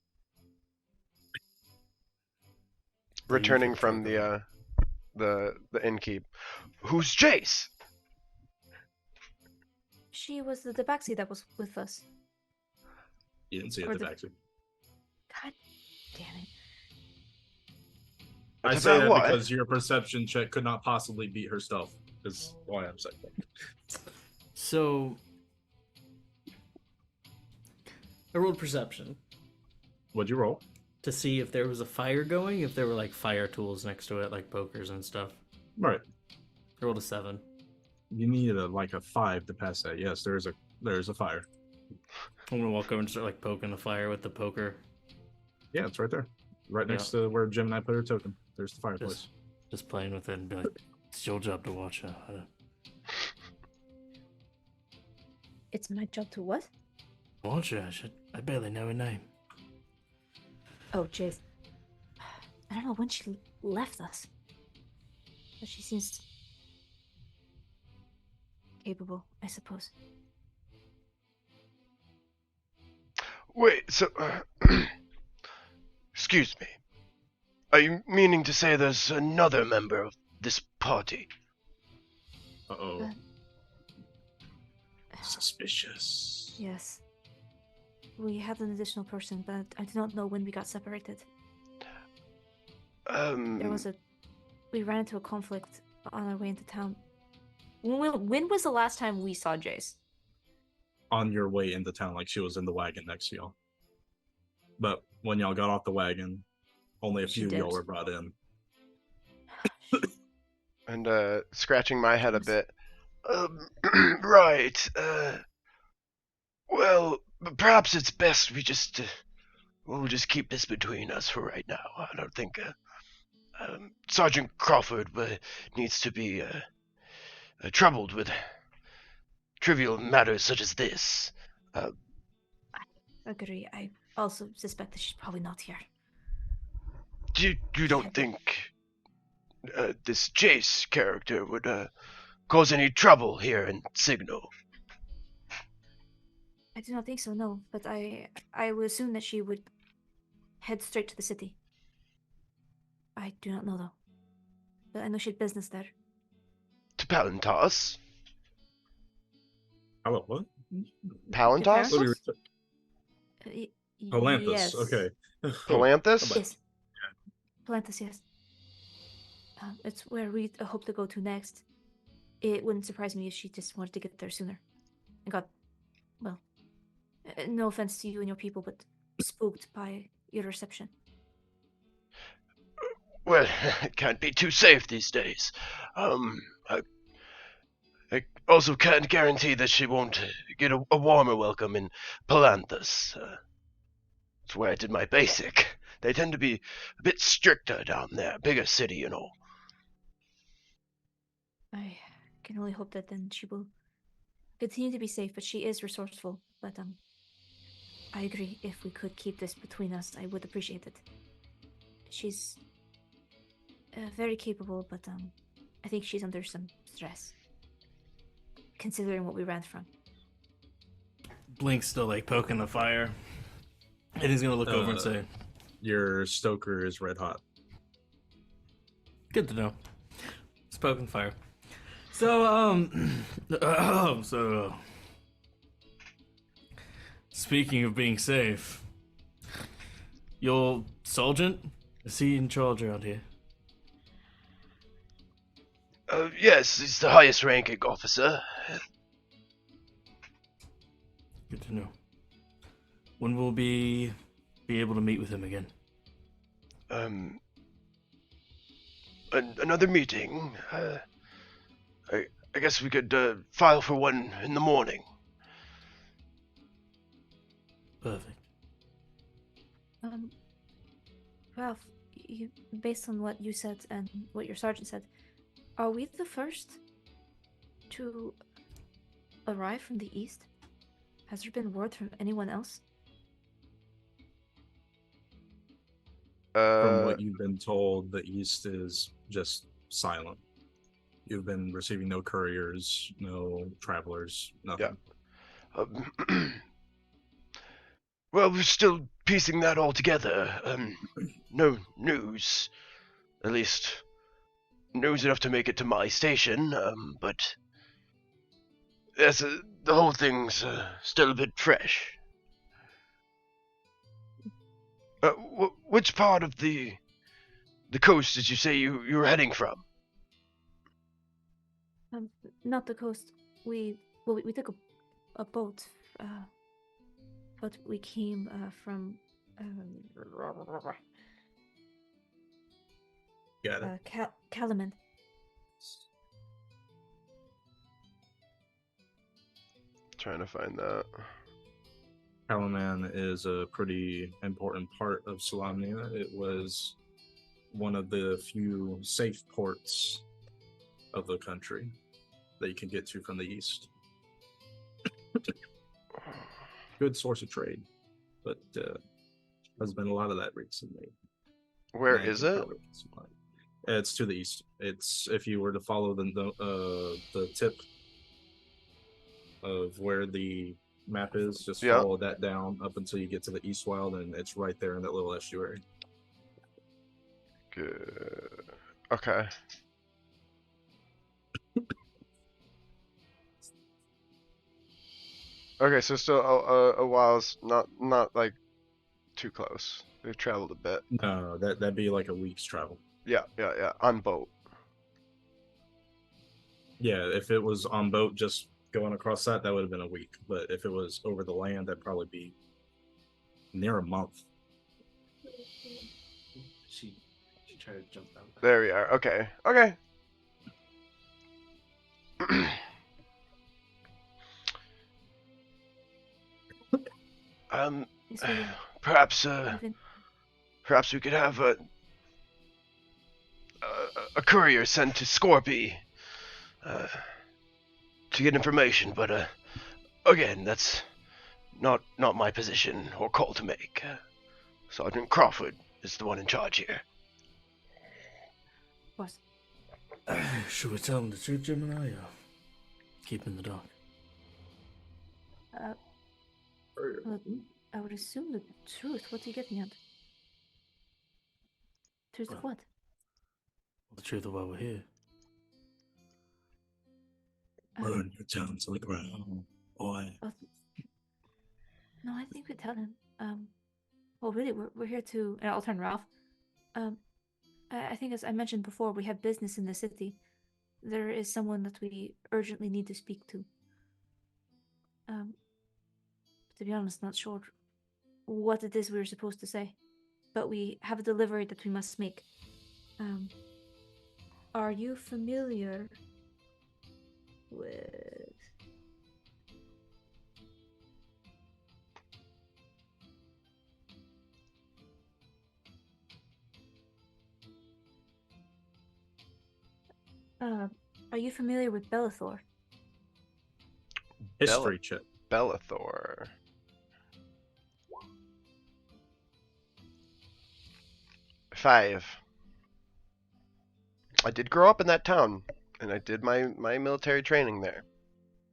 Returning from the innkeep. Who's Jace? She was the tabaxi that was with us. You didn't see it Or at the the- back. God damn it. I It's say about that what? because your perception check could not possibly beat her stealth. Is why I'm saying that. So I rolled perception What'd you roll? to see if there was a fire going, if there were like fire tools next to it, like pokers and stuff. Right. I rolled a 7. You need a 5 to pass that. Yes, there's a fire. I'm gonna walk over and start like poking the fire with the poker. Yeah, it's right there. Right next to where Jim and I put her token. There's the fireplace. Just playing with it and be like, it's your job to watch her. It's my job to what? Watch her. I barely know her name. Oh, Jace. I don't know when she left us. But she seems capable, I suppose. Wait, so... excuse me. Are you meaning to say there's another member of this party? Uh-oh. Uh, Suspicious. Yes. We had an additional person, but I do not know when we got separated. There was we ran into a conflict on our way into town. When was the last time we saw Jace? On your way into town, like she was in the wagon next to y'all. But when y'all got off the wagon, only a She few of y'all dipped. were brought in. And scratching my head a bit. Right. Well, perhaps it's best we just we'll just keep this between us for right now. I don't think Sergeant Crawford needs to be troubled with trivial matters such as this. Agree. I also suspect that she's probably not here. You don't think this Jace character would cause any trouble here in Signal? I do not think so, no. But I would assume that she would head straight to the city. I do not know, though. But I know she had business there. To Palantas? Hello, what? Palantas? Let me Palantas? re- Y- Palanthus. yes. Okay. Palanthus? Yes. Palanthus, yes. It's where we hope to go to next. It wouldn't surprise me if she just wanted to get there sooner. And got, well, no offense to you and your people, but spooked by your reception. Well, it can't be too safe these days. I also can't guarantee that she won't get a warmer welcome in Palanthas. It's where I did my basic. They tend to be a bit stricter down there, bigger city, you know. I can only hope that then she will continue to be safe, but she is resourceful. But I agree. If we could keep this between us, I would appreciate it. She's very capable, but I think she's under some stress, considering what we ran from. Blink's still like poking the fire, and he's gonna look over and say, Your stoker is red hot. "Good to know." It's poking fire. So speaking of being safe, your sergeant, is he in charge around here? Yes, he's the highest ranking officer. Good to know. When will we be able to meet with him again? Another meeting. I guess we could file for one in the morning. Perfect. Ralph, based on what you said and what your sergeant said, are we the first to arrive from the east? Has there been word from anyone else? From what you've been told, the East is just silent. You've been receiving no couriers, no travelers, nothing. Yeah. Well, we're still piecing that all together. No news. At least, news enough to make it to my station, but... Yes, the whole thing's still a bit fresh. Which part of the coast did you say you were heading from? Not the coast. We took a boat, but we came from Got it. Kalaman. Trying to find that. Kalaman is a pretty important part of Solamnia. It was one of the few safe ports of the country that you can get to from the east. Good source of trade, but there's been a lot of that recently. Where And is you it? probably get some money. It's to the east. It's if you were to follow the tip of where the map is, just Yeah. follow that down up until you get to the East Wild, and it's right there in that little estuary. Good. Okay. Okay, so still a while's not like too close. We've traveled a bit. No, that'd be like a week's travel. Yeah, on boat. Yeah, if it was on boat just going across that would have been a week. But if it was over the land, that'd probably be near a month. She tried to jump out. There we are. Okay. Perhaps perhaps we could have a courier sent to Scorpy to get information, but again, that's not my position or call to make. Sergeant Crawford is the one in charge here. What? Should we tell him the truth, Gemini, or keep him in the dark? Well, I would assume the truth. What are you getting at? Truth of what? The truth of why we're here. Burn your tongue to the ground, boy. No, I think we tell him. Well, really, we're here to. And I'll turn to Ralph. I think, as I mentioned before, we have business in the city. There is someone that we urgently need to speak to. To be honest, not sure what it is we were supposed to say, but we have a delivery that we must make. Are you familiar with are you familiar with Bellathor? History check. Bellathor. Five. I did grow up in that town, and I did my military training there.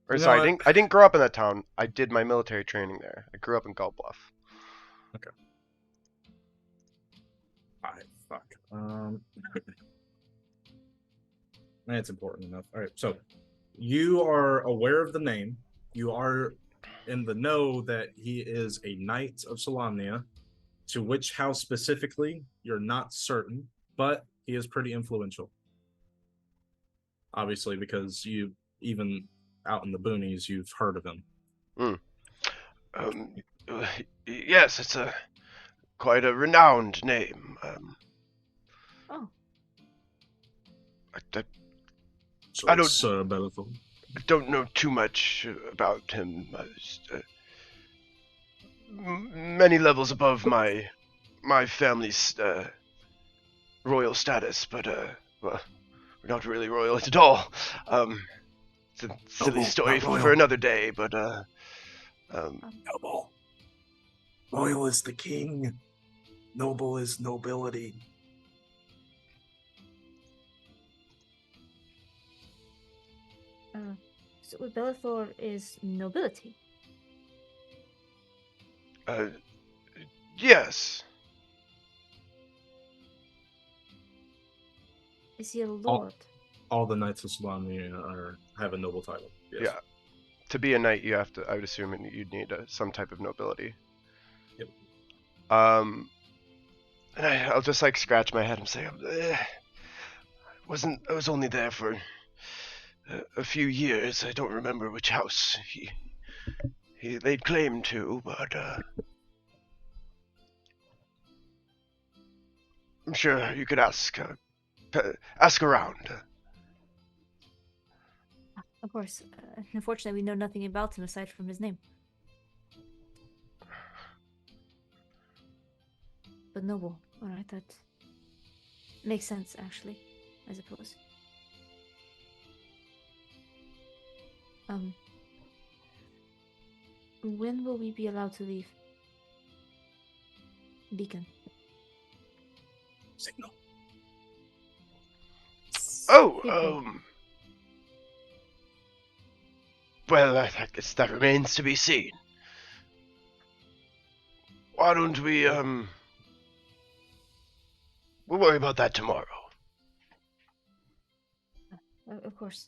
Or You know sorry, what? I didn't grow up in that town. I did my military training there. I grew up in Gull Bluff. Fuck. That's important enough. All right, so you are aware of the name. You are in the know that he is a knight of Solamnia. To which house specifically, you're not certain, but he is pretty influential. Obviously, because you, even out in the boonies, you've heard of him. Yes, it's quite a renowned name. Oh, So I don't- Sir Bellathor. I don't know too much about him. I was, many levels above my family's royal status, but well, we're not really royal at all. It's a silly Noble, story not royal. for another day, but Noble. Royal is the king. Noble is nobility. so Bellathor is nobility. yes. Is he a lord? All the knights of Solamnia have a noble title. Yes. Yeah. To be a knight, you have to. I would assume you'd need some type of nobility. Yep. And I'll just like scratch my head and say, I was only there for a few years. I don't remember which house he laid claim to, but I'm sure you could ask around. Of course. Unfortunately, we know nothing about him aside from his name. But noble. Alright, that makes sense, actually, I suppose. When will we be allowed to leave? Beacon. Signal. Oh, People. well, I guess that remains to be seen. Why don't we, we'll worry about that tomorrow. Of course.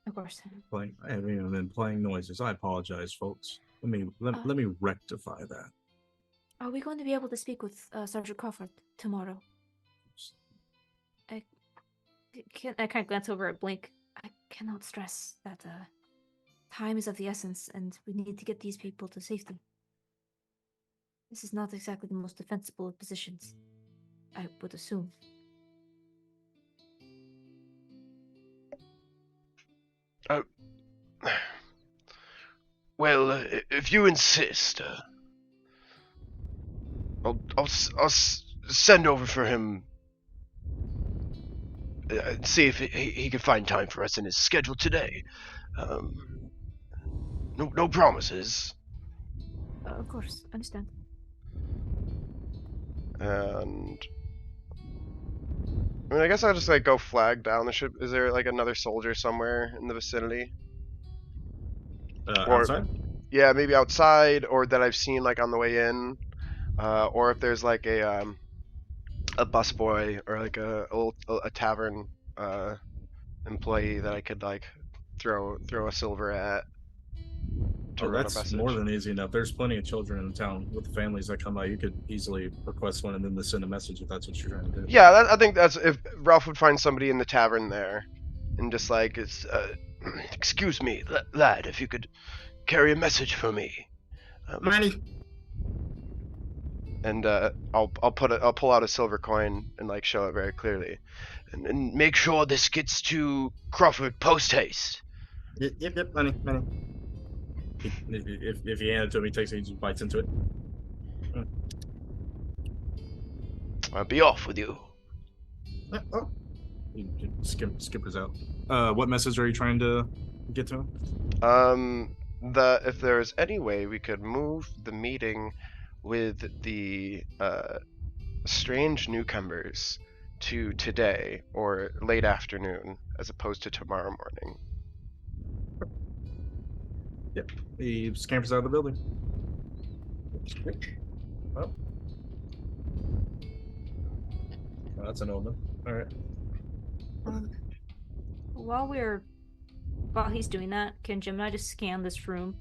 Of course. I've been playing noises. I apologize, folks. Let me rectify that. Are we going to be able to speak with Sergeant Crawford tomorrow? I kind of glance over at Blink. I cannot stress that time is of the essence, and we need to get these people to safety. This is not exactly the most defensible of positions, I would assume. Well, if you insist, I'll send over for him. See if he can find time for us in his schedule today. No promises. Of course, understand. And I mean, I guess I'll just like go flag down the ship. Is there like another soldier somewhere in the vicinity? Or- Outside? Yeah, maybe outside, or that I've seen like on the way in, or if there's like a busboy or like a tavern employee that I could like throw a silver at. to Oh, run a that's message. more than easy enough. There's plenty of children in town with families that come by. You could easily request one and then send a message if that's what you're trying to do. Yeah, I think that's if Ralph would find somebody in the tavern there, and just like it's, excuse me, lad, if you could carry a message for me. Ready? And I'll pull out a silver coin and like show it very clearly, and make sure this gets to Crawford post haste. Yep, money. If you hand it to him, he takes it, he just bites into it. I'll be off with you. Oh. He skippers out. What message are you trying to get to him? If there's any way we could move the meeting with the strange newcomers to today or late afternoon as opposed to tomorrow morning. Yep. He scampers out of the building. Oh. Oh, that's an omen. Alright. While he's doing that, can Gemini just scan this room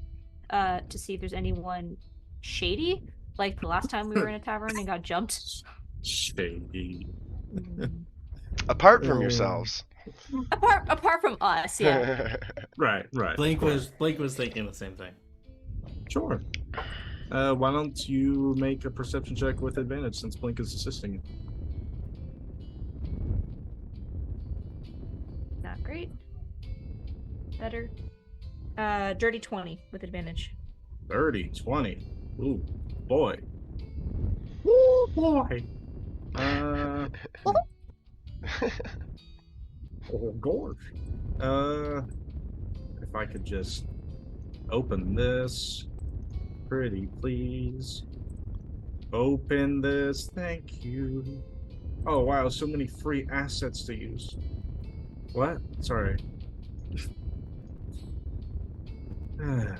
to see if there's anyone shady? Like the last time we were in a tavern and got jumped? Shady. Apart from yourselves. Apart from us, yeah. Right. Blink was thinking the same thing. Sure. Why don't you make a perception check with advantage since Blink is assisting you? Not great. Better. Dirty 20 with advantage. 30, 20. Ooh, boy. Ooh, boy. Oh, gorge. If I could just open this. Pretty please. Open this. Thank you. Oh, wow. So many free assets to use. What? Sorry. Let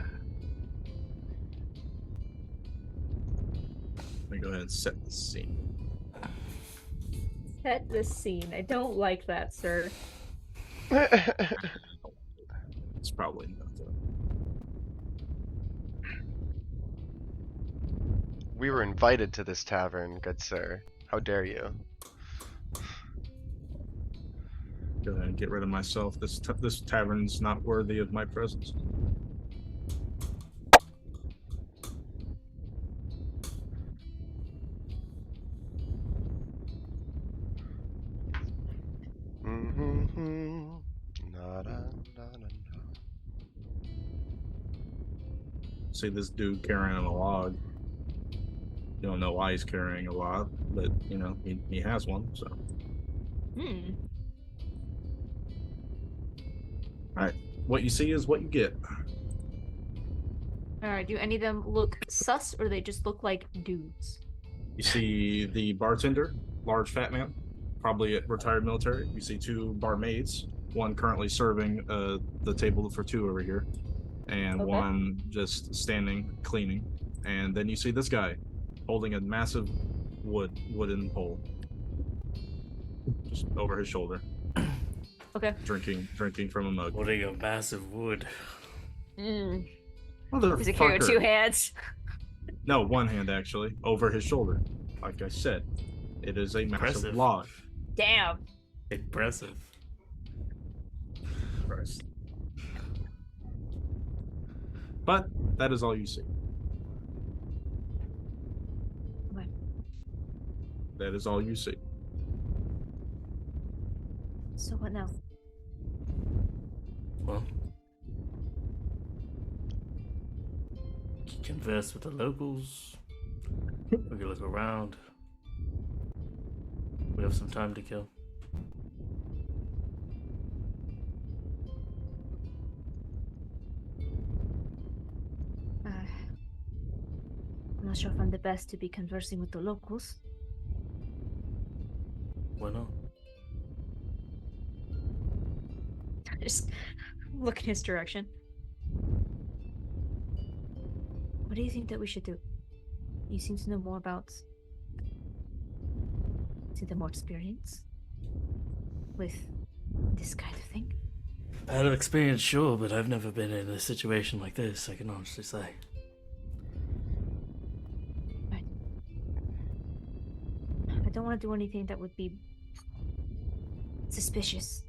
me go ahead and set the scene. Set the scene. I don't like that, sir. It's probably not though. We were invited to this tavern, good sir. How dare you? Go ahead and get rid of myself. This tavern's not worthy of my presence. See this dude carrying a log. You don't know why he's carrying a log, but you know he has one. So. Alright, what you see is what you get. Alright, do any of them look sus or they just look like dudes? You see the bartender, large fat man, probably a retired military. You see two barmaids, one currently serving the table for two over here, and Okay. one just standing cleaning. And then you see this guy holding a massive wooden pole just over his shoulder. Okay. Drinking from a mug. Holding a massive wood. Does it Motherfucker. carry with two hands? No, one hand actually, over his shoulder. Like I said, it is a massive Impressive. log. Damn. Impressive. Christ. But that is all you see. Okay. That is all you see. So what now? Well, converse with the locals. We can look around. We have some time to kill. I'm not sure if I'm the best to be conversing with the locals. Why not? Just look in his direction. What do you think that we should do? You seem to know more about... Is it more experience? With this kind of thing? Out of experience, sure, but I've never been in a situation like this, I can honestly say. I don't want to do anything that would be suspicious.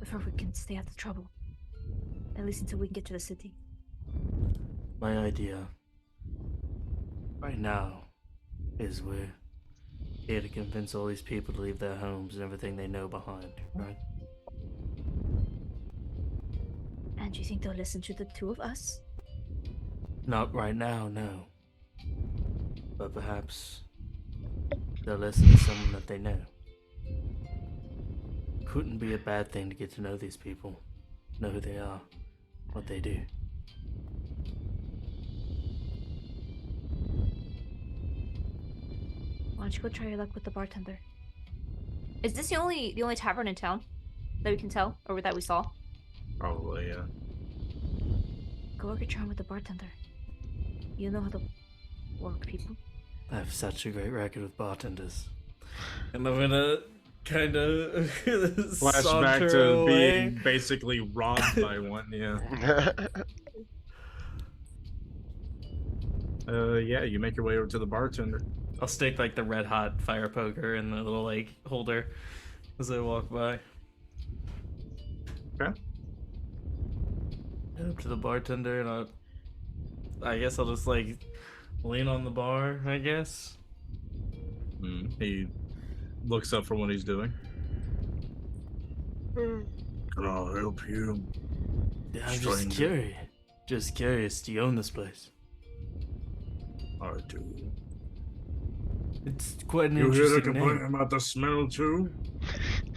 Before we can stay out of trouble. At least until we can get to the city. My idea right now is we're here to convince all these people to leave their homes and everything they know behind, right? And you think they'll listen to the two of us? Not right now, no. But perhaps they'll listen to someone that they know. Couldn't be a bad thing to get to know these people, know who they are, what they do. Why don't you go try your luck with the bartender? Is this the only tavern in town that we can tell, or that we saw? Probably, yeah. Go work a charm with the bartender. You know how to work people. I have such a great record with bartenders. And I'm gonna kind of Flashback to being basically robbed by one, yeah. Yeah, you make your way over to the bartender. I'll stick like the red hot fire poker in the little like holder as I walk by. Okay. Head up to the bartender and I guess I'll just like lean on the bar, I guess. He looks up from what he's doing. Can I help you? Yeah, I'm Stranger. just curious. Just curious, do you own this place? I do. It's quite an You hear the interesting complaint name. about the smell too?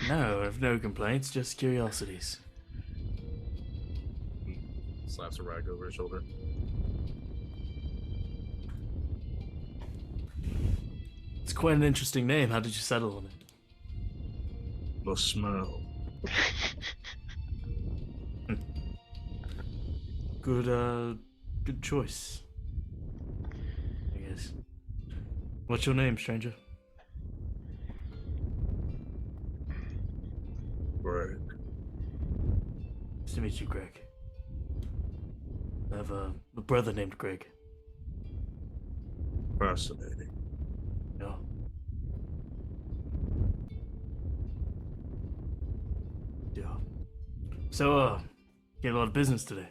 No, I have no complaints, just curiosities. Slaps a rag over his shoulder. It's quite an interesting name. How did you settle on it? The smell. Good choice. I guess. What's your name, stranger? Greg. Nice to meet you, Greg. I have a brother named Greg. Fascinating. Yeah. Yeah. So, get a lot of business today.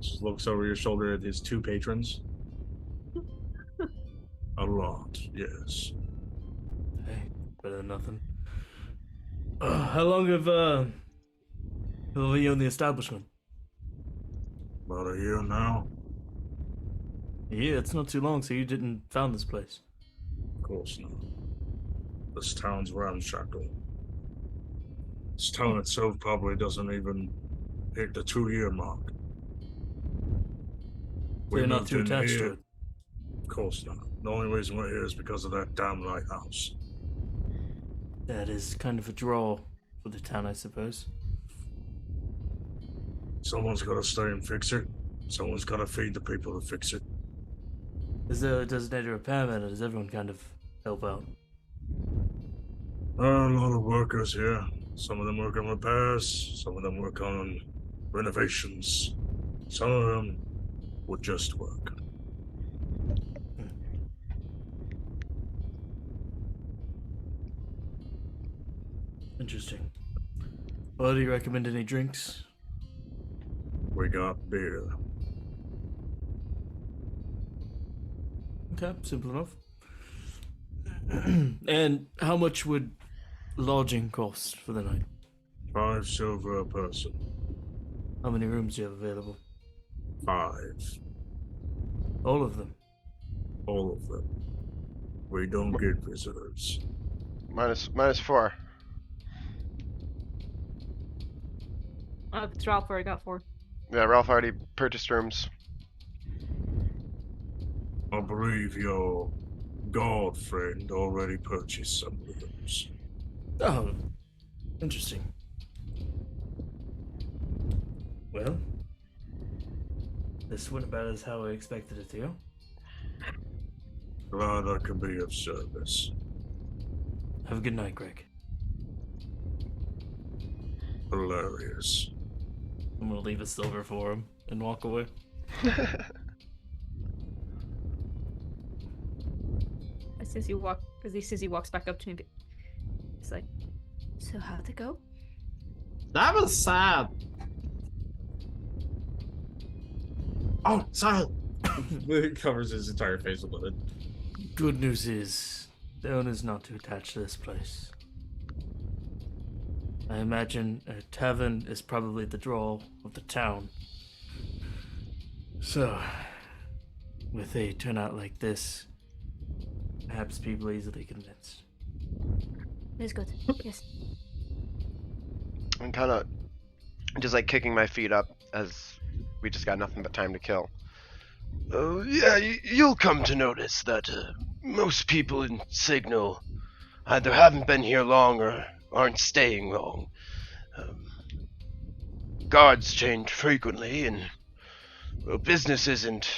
Just looks over your shoulder at his two patrons. A lot, yes. Hey, better than nothing. How long have you owned the establishment? About a year now. Yeah, it's not too long, so you didn't found this place. Of course not. This town's ramshackle. This town itself probably doesn't even hit the 2-year mark. So you're not moved too in attached here- to it. Of course not. The only reason we're here is because of that damn lighthouse. That is kind of a draw for the town, I suppose. Someone's got to stay and fix it. Someone's got to feed the people to fix it. Is there a designated repairman, or does everyone kind of help out? A lot of workers here. Some of them work on repairs. Some of them work on renovations. Some of them would just work. Interesting. Well, do you recommend any drinks? We got beer. Okay, simple enough. And how much would lodging cost for the night? 5 silver a person. How many rooms do you have available? 5. All of them. All of them. We don't get visitors. minus 4. It's Ralph where I got 4. Yeah, Ralph already purchased rooms. I believe your god friend already purchased some rooms. Oh, interesting. Well, this went about as how I expected it to go. Glad I could be of service. Have a good night, Greg. Hilarious. I'm gonna leave a silver for him and walk away. As soon as he walks back up to me, he's like, "So how'd it go?" That was sad. Oh, sorry. It covers his entire face with the hood. Good news is, the owner's not too attached to this place. I imagine a tavern is probably the draw of the town. So, with a turnout like this, perhaps people are easily convinced. It is good. Yes. I'm kind of just like kicking my feet up as we just got nothing but time to kill. Oh, yeah, you'll come to notice that most people in Signal either haven't been here long or aren't staying long. Guards change frequently, and, well, business isn't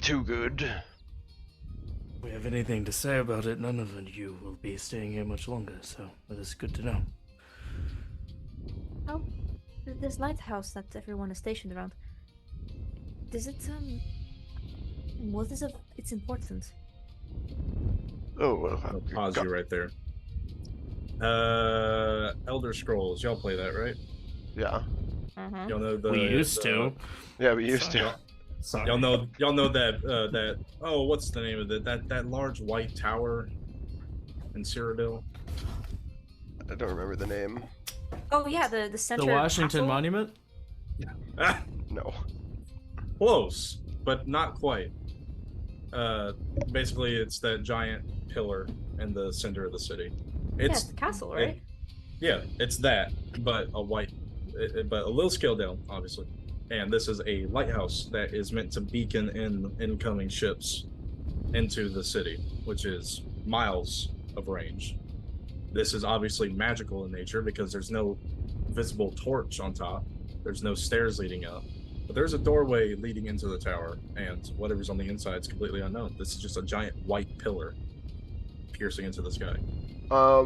too good. If we have anything to say about it, none of you will be staying here much longer, so that is good to know. Oh, this lighthouse that everyone is stationed around. Does it, what is of its importance? Oh, well, I'll pause go- you right there. Elder Scrolls, y'all play that, right? yeah. Uh-huh. Y'all know the. We used to. Yeah, we used to. Y'all, Sorry. y'all know that. Oh, what's the name of it? That large white tower in Cyrodiil. I don't remember the name. Oh yeah, the center The Washington castle? Monument? Ah, No. close, but not quite. Basically, it's that giant pillar in the center of the city. Yeah, It's it's the castle, right? Yeah, it's that, but a white, but a little scaled down, obviously. And this is a lighthouse that is meant to beacon in incoming ships into the city, which is miles of range. This is obviously magical in nature because there's no visible torch on top. There's no stairs leading up. But there's a doorway leading into the tower, and whatever's on the inside is completely unknown. This is just a giant white pillar piercing into the sky.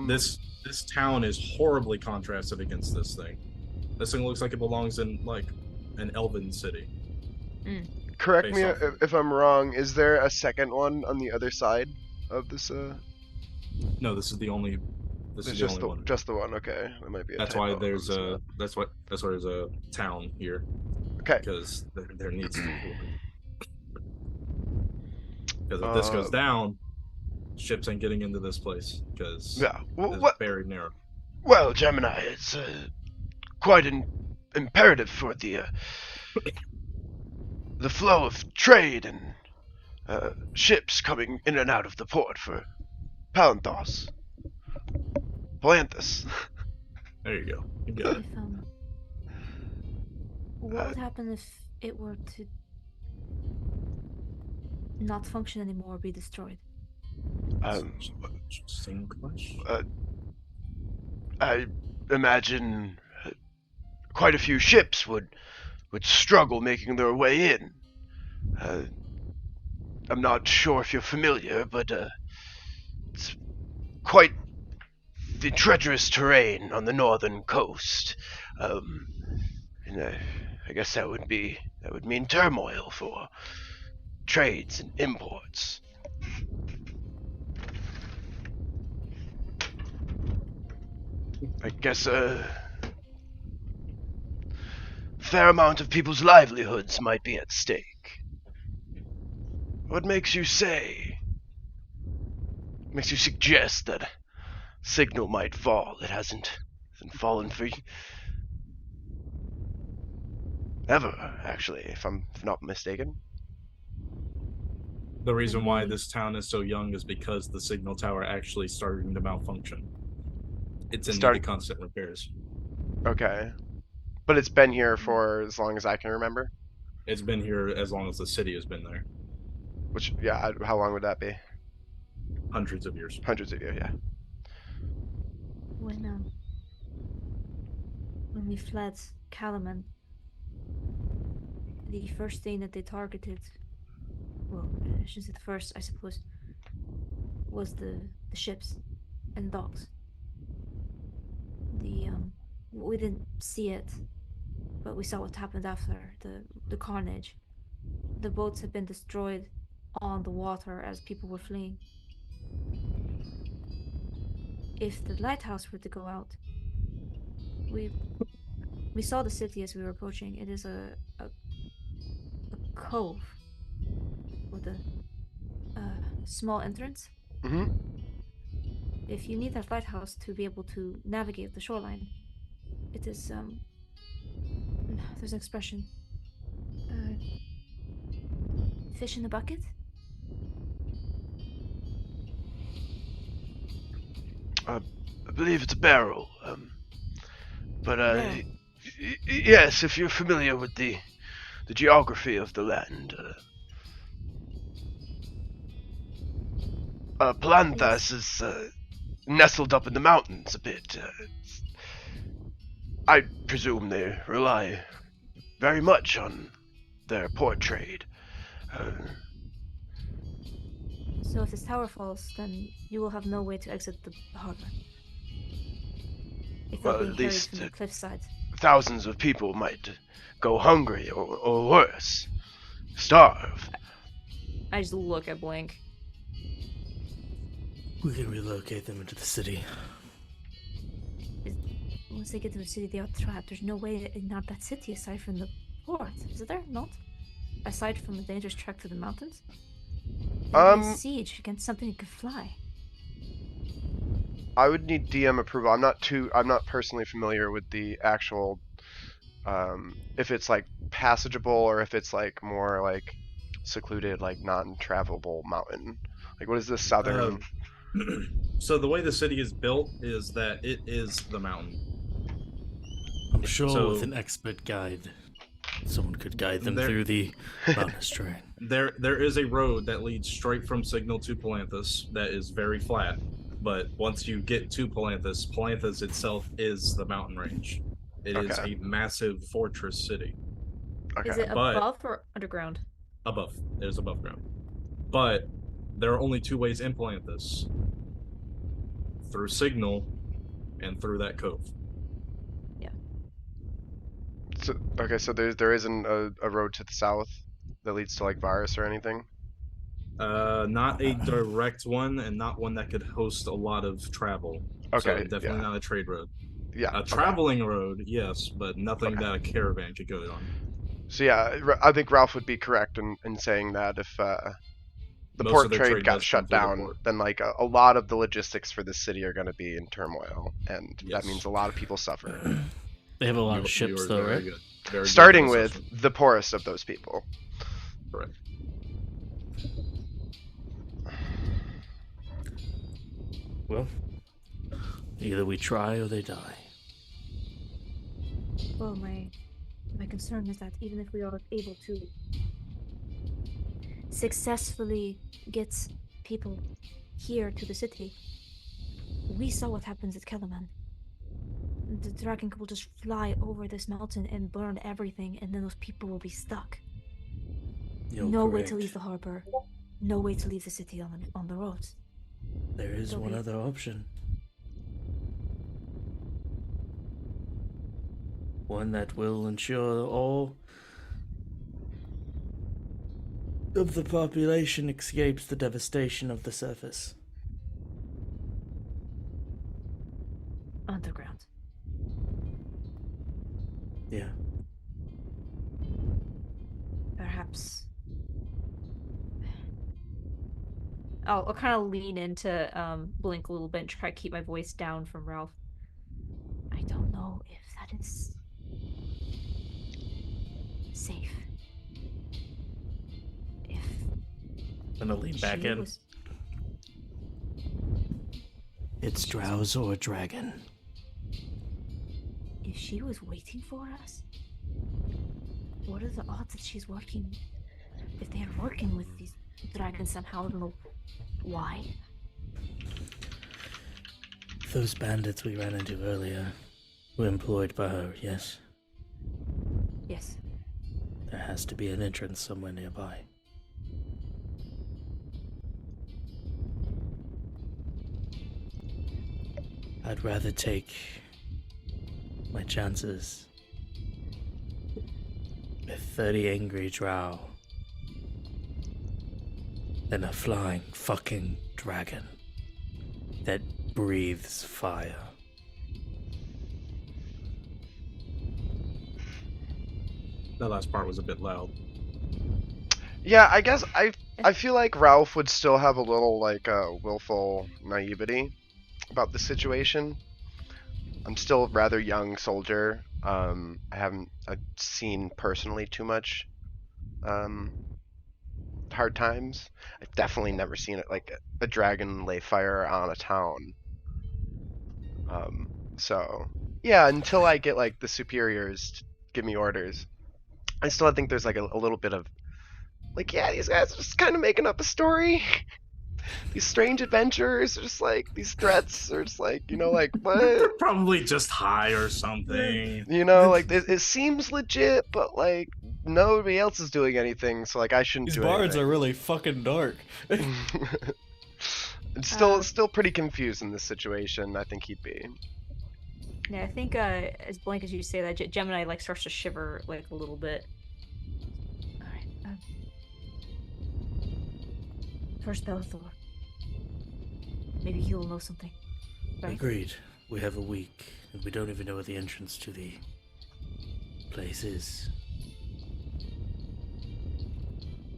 This town is horribly contrasted against this thing. This thing looks like it belongs in like an elven city. Correct me based off if I'm wrong. Is there a second one on the other side of this? No, this is the only. This There's is just the only one. just the one. Okay, that might be. That's typo why on there's this a. map. That's why there's a town here Okay. because there needs to be one. Because if this goes down, ships ain't getting into this place because Yeah. it's What? very narrow. Well, Gemini, it's quite imperative for the flow of trade and ships coming in and out of the port for Palanthos. Palanthus. There you go. You got it. If, what would happen if it were to not function anymore or be destroyed? Same question. I imagine quite a few ships would struggle making their way in. I'm not sure if you're familiar, but it's quite the treacherous terrain on the northern coast. And I guess that would mean turmoil for trades and imports. I guess a fair amount of people's livelihoods might be at stake. What makes you suggest that Signal might fall? It hasn't fallen for ever, actually, if I'm not mistaken. The reason why this town is so young is because the signal tower actually starting to malfunction. It's in need of constant repairs. Okay. But it's been here for as long as I can remember? It's been here as long as the city has been there. Which, yeah, how long would that be? Hundreds of years. Hundreds of years, yeah. When we fled Kalaman, the first thing that they targeted, well, I shouldn't say the first, I suppose, was the ships and docks. We didn't see it, but we saw what happened after the carnage. The boats had been destroyed on the water as people were fleeing. If the lighthouse were to go out, we saw the city as we were approaching. It is a cove with a small entrance. Mm-hmm. If you need that lighthouse to be able to navigate the shoreline, it is there's an expression. Fish in a bucket? I believe it's a barrel. But Barrel. yes, if you're familiar with the geography of the land, Palanthas is nestled up in the mountains a bit. I presume they rely very much on their port trade. So if this tower falls, then you will have no way to exit the harbor. If Well, you're being at carried least from the cliffside. Thousands of people might go hungry or worse, starve. I just look at Blink. We can relocate them into the city. Once they get to the city, they are trapped. There's no way in not that city aside from the port. Is there not? Aside from the dangerous trek through the mountains? There'd be a siege against something that could fly. I would need DM approval. I'm not personally familiar with the actual, if it's like passageable or if it's like more like secluded, like non-travelable mountain. Like what is this southern? So the way the city is built is that it is the mountain. I'm sure So- with an expert guide, someone could guide them There- through the mountainous terrain. There is a road that leads straight from Signal to Palanthas that is very flat. But once you get to Palanthas, Palanthas itself is the mountain range. It is Okay. a massive fortress city. Okay. Is it but- above or underground? Above. It is above ground. But there are only two ways in Palanthas. Through Signal and through that cove. So, okay, so there isn't a road to the south that leads to like Varus or anything. Not a direct one, and not one that could host a lot of travel. So Okay, definitely yeah. not a trade road. Yeah. A okay. traveling road, yes, but nothing Okay. that a caravan could go on. So yeah, I think Ralph would be correct in saying that if the Most port of their trade trade got does shut come through the down, port. then like a lot of the logistics for the city are going to be in turmoil, and that Yes. means a lot of people suffer. They have a lot You- of you ships, are though, very right? good. Very good Starting with assessment. the poorest of those people. Correct. Well, either we try or they die. Well, my concern is that even if we are able to successfully get people here to the city, we saw what happens at Kellerman. The dragon will just fly over this mountain and burn everything, and then those people will be stuck. You're no way correct. to leave the harbor. No way to leave the city on the roads. There is They'll one be- other option. One that will ensure all of the population escapes the devastation of the surface. Underground. Yeah. Perhaps. I'll kind of lean into Blink a little bit and try to keep my voice down from Ralph. I don't know if that is safe. If I'm gonna lean back she in. was- It's Drows or a dragon. if she was waiting for us, what are the odds that she's working? If they are working with these dragons somehow, I don't know why. Those bandits we ran into earlier were employed by her, yes? Yes. There has to be an entrance somewhere nearby. I'd rather take my chances with 30 angry drow than a flying fucking dragon that breathes fire. That last part was a bit loud. Yeah, I guess I feel like Ralph would still have a little like willful naivety about the situation. I'm still a rather young soldier. I haven't seen personally too much hard times. I've definitely never seen it like a dragon lay fire on a town. So yeah, until I get like the superiors to give me orders, I still think there's like a little bit of like, yeah, these guys are just kind of making up a story. These strange adventures, are just like these threats, are just like, you know, like They're what? probably just high or something. You know, like it seems legit, but like nobody else is doing anything, so like I shouldn't These do bards anything. are really fucking dark. It's still pretty confused in this situation. I think he'd be. Yeah, I think as blank as you say that, Gemini like starts to shiver like a little bit. All right. First Bellathor. Maybe he'll know something. Right? Agreed. We have a week, and we don't even know where the entrance to the place is.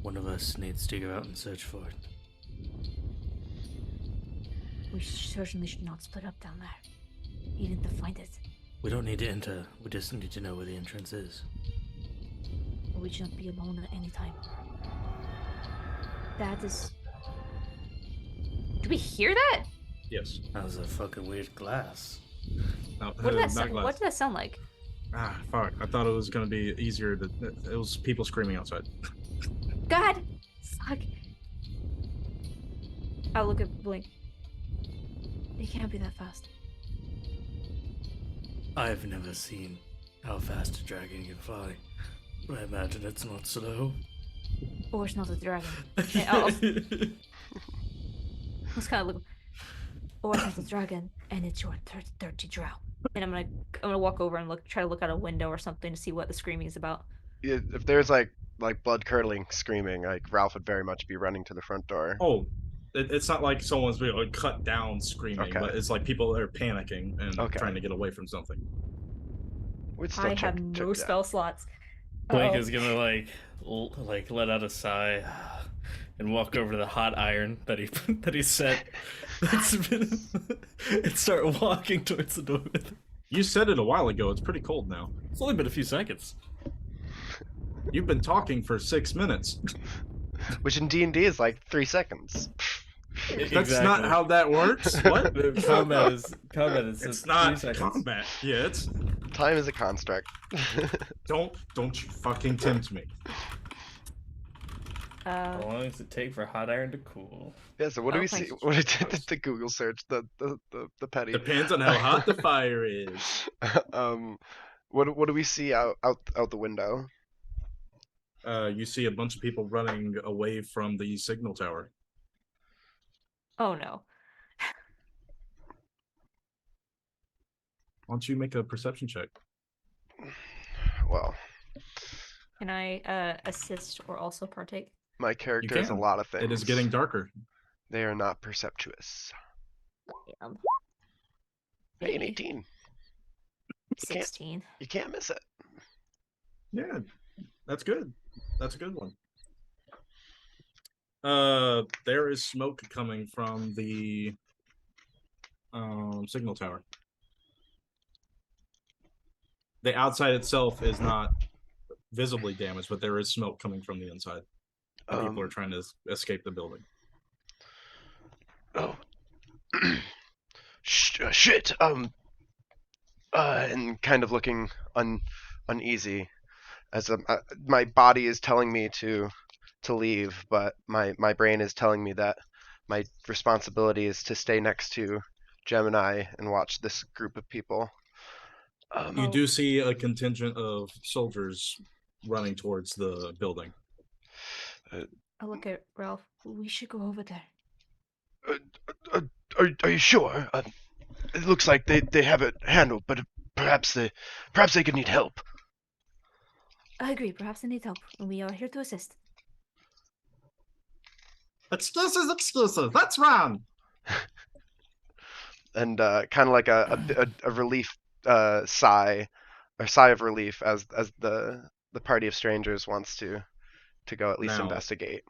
One of us needs to go out and search for it. We certainly should not split up down there, even to find it. We don't need to enter, we just need to know where the entrance is. We should not be alone at any time. That is. Do we hear that? Yes. That was a fucking weird glass. No, What did that not sound? glass. What did that sound like? Ah, fuck. I thought it was gonna be easier to. It was people screaming outside. God, fuck. I'll look at Blink. It can't be that fast. I've never seen how fast a dragon can fly, but I imagine it's not slow. Or it's not a dragon. Let's kind of look. Or it's not a dragon, and it's your dirty drow. And I'm gonna walk over and try to look out a window or something to see what the screaming is about. If there's like blood curdling screaming, like Ralph would very much be running to the front door. Oh, it's not like someone's being like cut down screaming, Okay. but it's like people are panicking and Okay. trying to get away from something. We'd still I check, have no check that. spell slots. Blake Uh-oh. is gonna like let out a sigh and walk over to the hot iron that he set. That's been, and start walking towards the door. You said it a while ago. It's pretty cold now. It's only been a few seconds. You've been talking for 6 minutes. Which in D&D is like 3 seconds. That's not how that works. What? Combat is It's 3 not seconds. combat. Yeah, it's. Time is a construct. Don't you fucking tempt me. How long does it take for hot iron to cool? Yeah, so what do we thanks. see? What did the Google search? The petty. Depends on how hot the fire is. What do we see out the window? You see a bunch of people running away from the signal tower. Oh no. Why don't you make a perception check? Well, Can I assist or also partake? my character is a can. lot of things. It is getting darker. They are not perceptuous. Hey, an 18. 16. You can't miss it. Yeah, that's good. That's a good one. There is smoke coming from the signal tower. The outside itself is not visibly damaged, but there is smoke coming from the inside. And people are trying to escape the building. Oh. Shit. And kind of looking uneasy as my body is telling me to leave, but my brain is telling me that my responsibility is to stay next to Gemini and watch this group of people. You do see a contingent of soldiers running towards the building. I look at Ralph. We should go over there. Are you sure? It looks like they have it handled, but perhaps they could need help. I agree. Perhaps they need help, and we are here to assist. Excuses. Let's run. And kind of like a relief sigh of relief as the party of strangers wants to to go at least Now- investigate.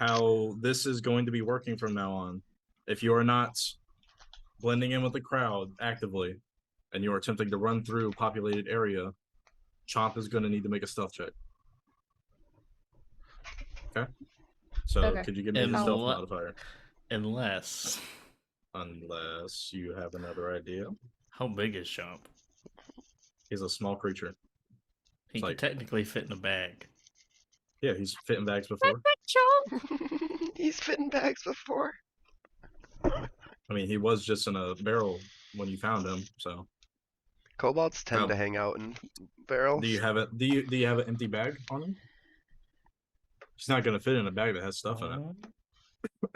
How this is going to be working from now on. If you are not blending in with the crowd actively, and you are attempting to run through populated area, Chomp is going to need to make a stealth check. Okay. So Okay. could you give me And the stealth what- modifier? Unless, Unless you have another idea. how big is Chomp? He's a small creature. He Like- could technically fit in a bag. Yeah, he's fit in bags before. He's fit in bags before. I mean, he was just in a barrel when you found him. So, Kobolds tend Oh. to hang out in barrels. do you have it? Do you have an empty bag on him? He's not gonna fit in a bag that has stuff in it.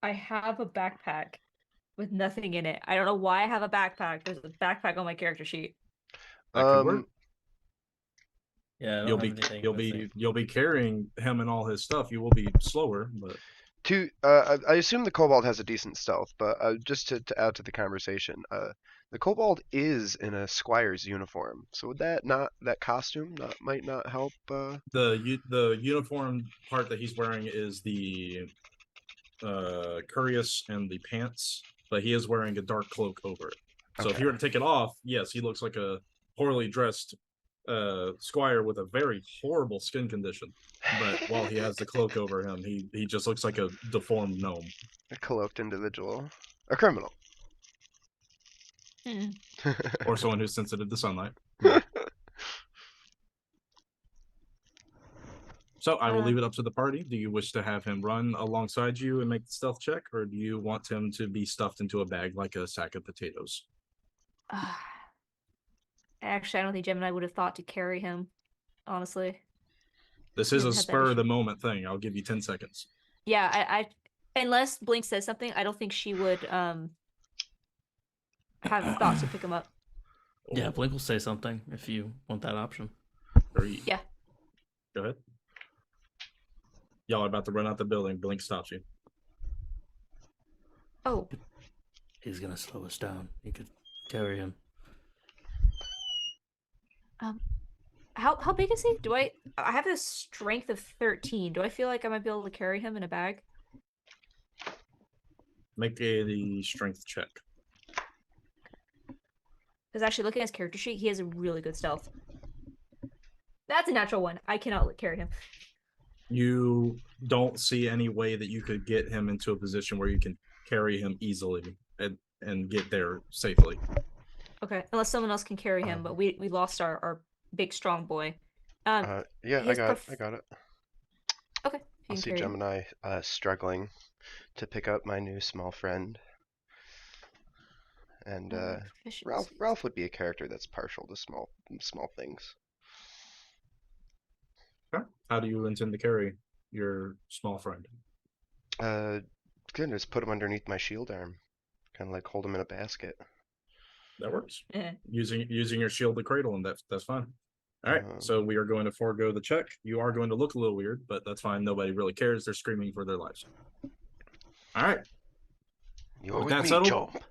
I have a backpack with nothing in it. I don't know why I have a backpack. There's a backpack on my character sheet. That could work. Yeah, I don't You'll have be anything you'll with be it. you'll be carrying him and all his stuff. You will be slower, but I assume the kobold has a decent stealth, but just to add to the conversation, the kobold is in a squire's uniform, so would that costume might not help? the uniform part that he's wearing is the cuirass and the pants, but he is wearing a dark cloak over it. So if Okay. you were to take it off, yes, he looks like a poorly dressed squire with a very horrible skin condition. But while he has the cloak over him, he just looks like a deformed gnome. A cloaked individual, a criminal. Hmm. Or someone who's sensitive to sunlight. So I will leave it up to the party. Do you wish to have him run alongside you and make the stealth check, or do you want him to be stuffed into a bag like a sack of potatoes? Actually, I don't think Gemini would have thought to carry him. Honestly, This is a haven't had that spur of the issue. moment thing. I'll give you 10 seconds. yeah. I unless Blink says something, I don't think she would have thought to pick him up. Yeah, Blink will say something if you want that option. 3. Yeah. Go ahead. Y'all are about to run out the building. Blink stops you. Oh, He's gonna slow us down. You could carry him. how big is he? I have a strength of 13. Do I feel like I might be able to carry him in a bag? Make the strength check. Because actually, looking at his character sheet, he has a really good stealth. That's a natural one. I cannot carry him. You don't see any way that you could get him into a position where you can carry him easily and get there safely. Okay, unless someone else can carry him, but we lost our big strong boy. Yeah, I his got prof- it. Okay, if I'll you can see carry him. Gemini struggling to pick up my new small friend. And Proficiency. Ralph would be a character that's partial to small things. Okay. How do you intend to carry your small friend? Goodness, put him underneath my shield arm, kind of like hold him in a basket. That works. Eh. Using your shield to cradle him, that's fine. All right, so we are going to forego the check. You are going to look a little weird, but that's fine. Nobody really cares. They're screaming for their lives. All right. You're With with that me, settled- Chomp.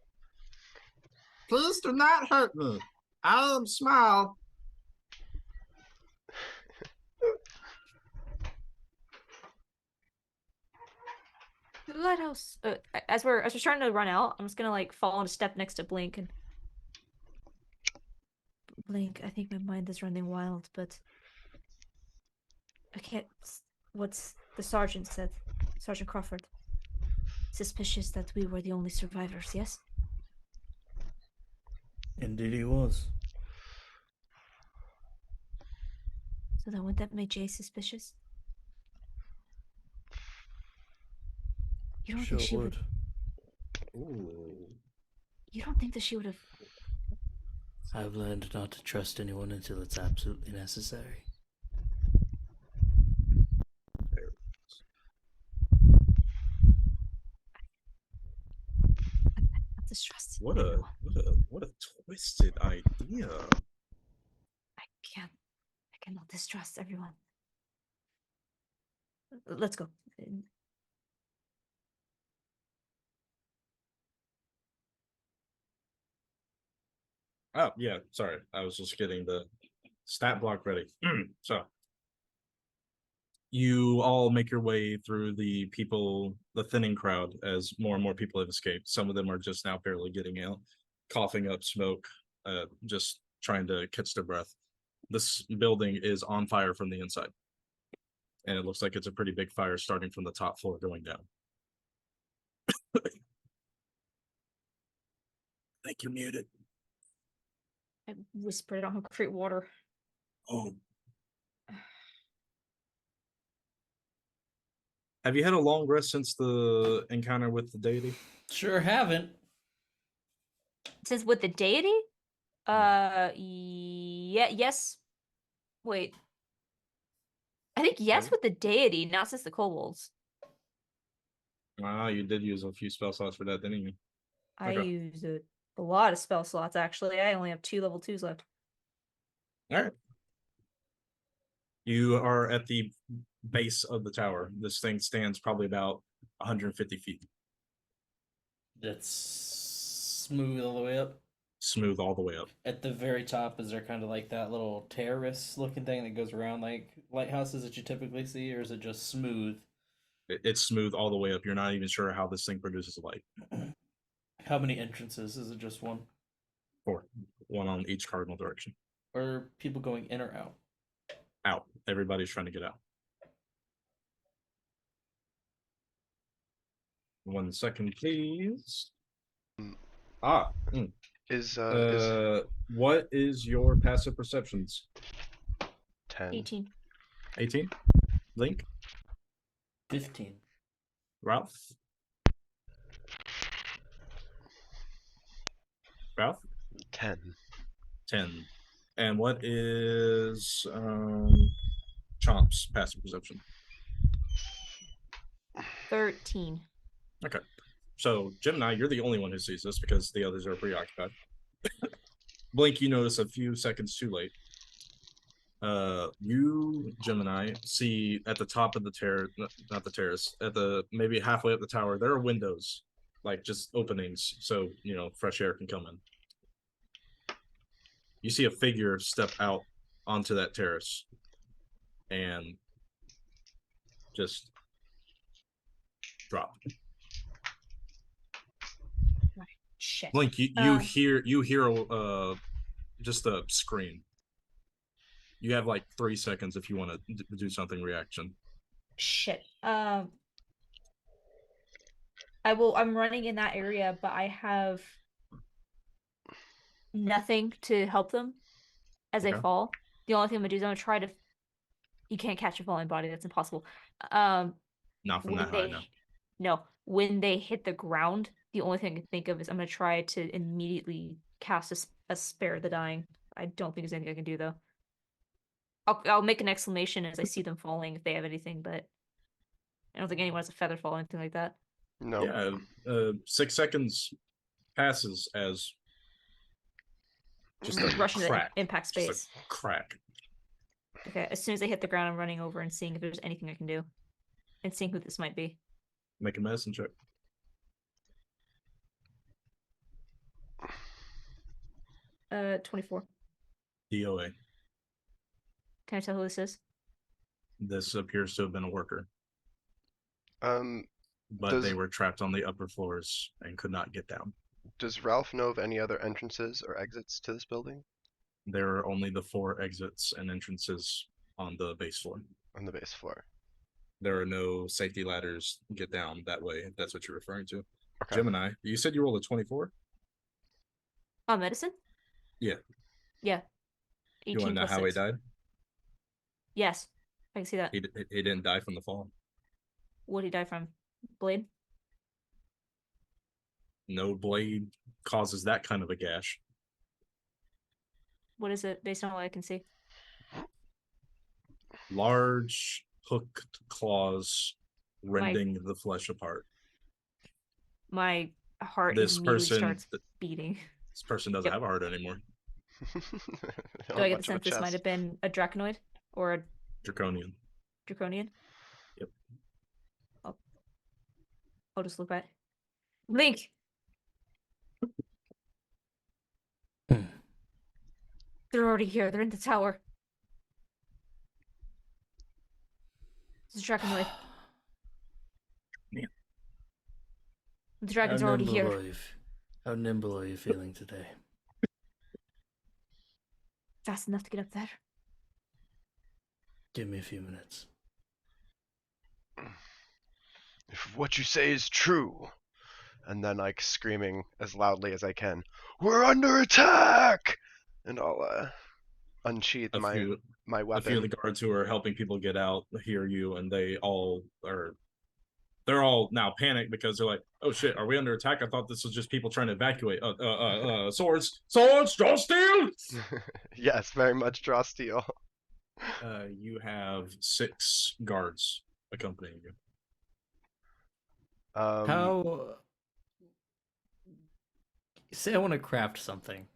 Please do not hurt me. I am small. The lighthouse. As we're starting to run out, I'm just gonna like fall on a step next to Blink and Blink. I think my mind is running wild, but I can't. What's the sergeant said? Sergeant Crawford. Suspicious that we were the only survivors. Yes. Indeed, he was. So then, would that make Jay suspicious? You don't Sure think she would? Ooh. You don't think that she would have? I've learned not to trust anyone until it's absolutely necessary. Not distrusted. What a twisted idea. I can't. I cannot distrust everyone. Let's go. Oh, yeah, sorry. I was just getting the stat block ready. So, you all make your way through the people, the thinning crowd, as more and more people have escaped. Some of them are just now barely getting out, coughing up smoke, just trying to catch their breath. This building is on fire from the inside, and it looks like it's a pretty big fire starting from the top floor going down. I think you're muted. I whispered, I don't have great water. Oh. Have you had a long rest since the encounter with the deity? Sure haven't. Since with the deity? Yes. Wait. I think yes Okay. with the deity, not since the kobolds. Wow, you did use a few spell slots for that, didn't you? I Okay. used a lot of spell slots, actually. I only have 2 level 2s left. All right. You are at the base of the tower. This thing stands probably about 150 feet, That's smooth all the way up. smooth all the way up. At the very top, is there kind of like that little terrace-looking thing that goes around like lighthouses that you typically see, or is it just smooth? It's smooth all the way up. You're not even sure how this thing produces light. How many entrances? Is it just one? 4, one on each cardinal direction. Or are people going in or out? Out. Everybody's trying to get out. 1 second, please. Ah. Is What is your passive perceptions? 10. 18. 18. Link. 15. Ralph. Ralph. 10. 10. And what is Chomp's passive perception? 13. Okay. So, Gemini, you're the only one who sees this because the others are preoccupied. Blink, you notice a few seconds too late. You, Gemini, see at the top of the terrace, not the terrace, at the maybe halfway up the tower, there are windows, like just openings, so fresh air can come in. You see a figure step out onto that terrace and just drop. Shit. Blink, you hear just a scream. You have like 3 seconds if you want to do something reaction. Shit. I'm running in that area, but I have nothing to help them as they Okay. fall. The only thing I'm gonna do is I'm gonna try to. You can't catch a falling body. That's impossible. Not Not from that high, no. No, when they hit the ground, the only thing I can think of is I'm gonna try to immediately cast a spare the dying. I don't think there's anything I can do though. I'll make an exclamation as I see them falling if they have anything, but I don't think anyone has a feather fall or anything like that. No. Yeah, 6 seconds passes as just a Rush into the crack. impact Just space. a crack. Okay, as soon as they hit the ground, I'm running over and seeing if there's anything I can do, and seeing who this might be. Make a medicine check. 24. DOA. Can I tell who this is? This appears to have been a worker, Um, but they were trapped on the upper floors and could not get down. does Ralph know of any other entrances or exits to this building? There are only the 4 exits and entrances on the base floor. On the base floor. There are no safety ladders to get down that way, if that's what you're referring to. Okay. Gemini, you said you rolled a 24? Oh, medicine? Yeah. Yeah. 18 You want to know plus how 6. he died? Yes, I can see that. He didn't die from the fall. What did he die from? Blade? No blade causes that kind of a gash. What is it based on what I can see? Large hooked claws rending the flesh apart. My heart This immediately person, starts beating. this person doesn't have a heart anymore. Do I get the sense this might have been a Draconoid or a Draconian. Draconian? Yep. I'll just look back. Link! They're already here. They're in the tower. Distract them away. Man. The dragons are already here. How nimble are you feeling today? Fast enough to get up there. Give me a few minutes. If what you say is true, and then like screaming as loudly as I can, we're under attack, and I'll unsheath A my few, my a weapon. few of the guards who are helping people get out hear you, and they're all now panicked because they're like, "Oh shit, are we under attack? I thought this was just people trying to evacuate." Swords, draw steel. Yes, very much draw steel. You have 6 guards accompanying you. How? Say I want to craft something.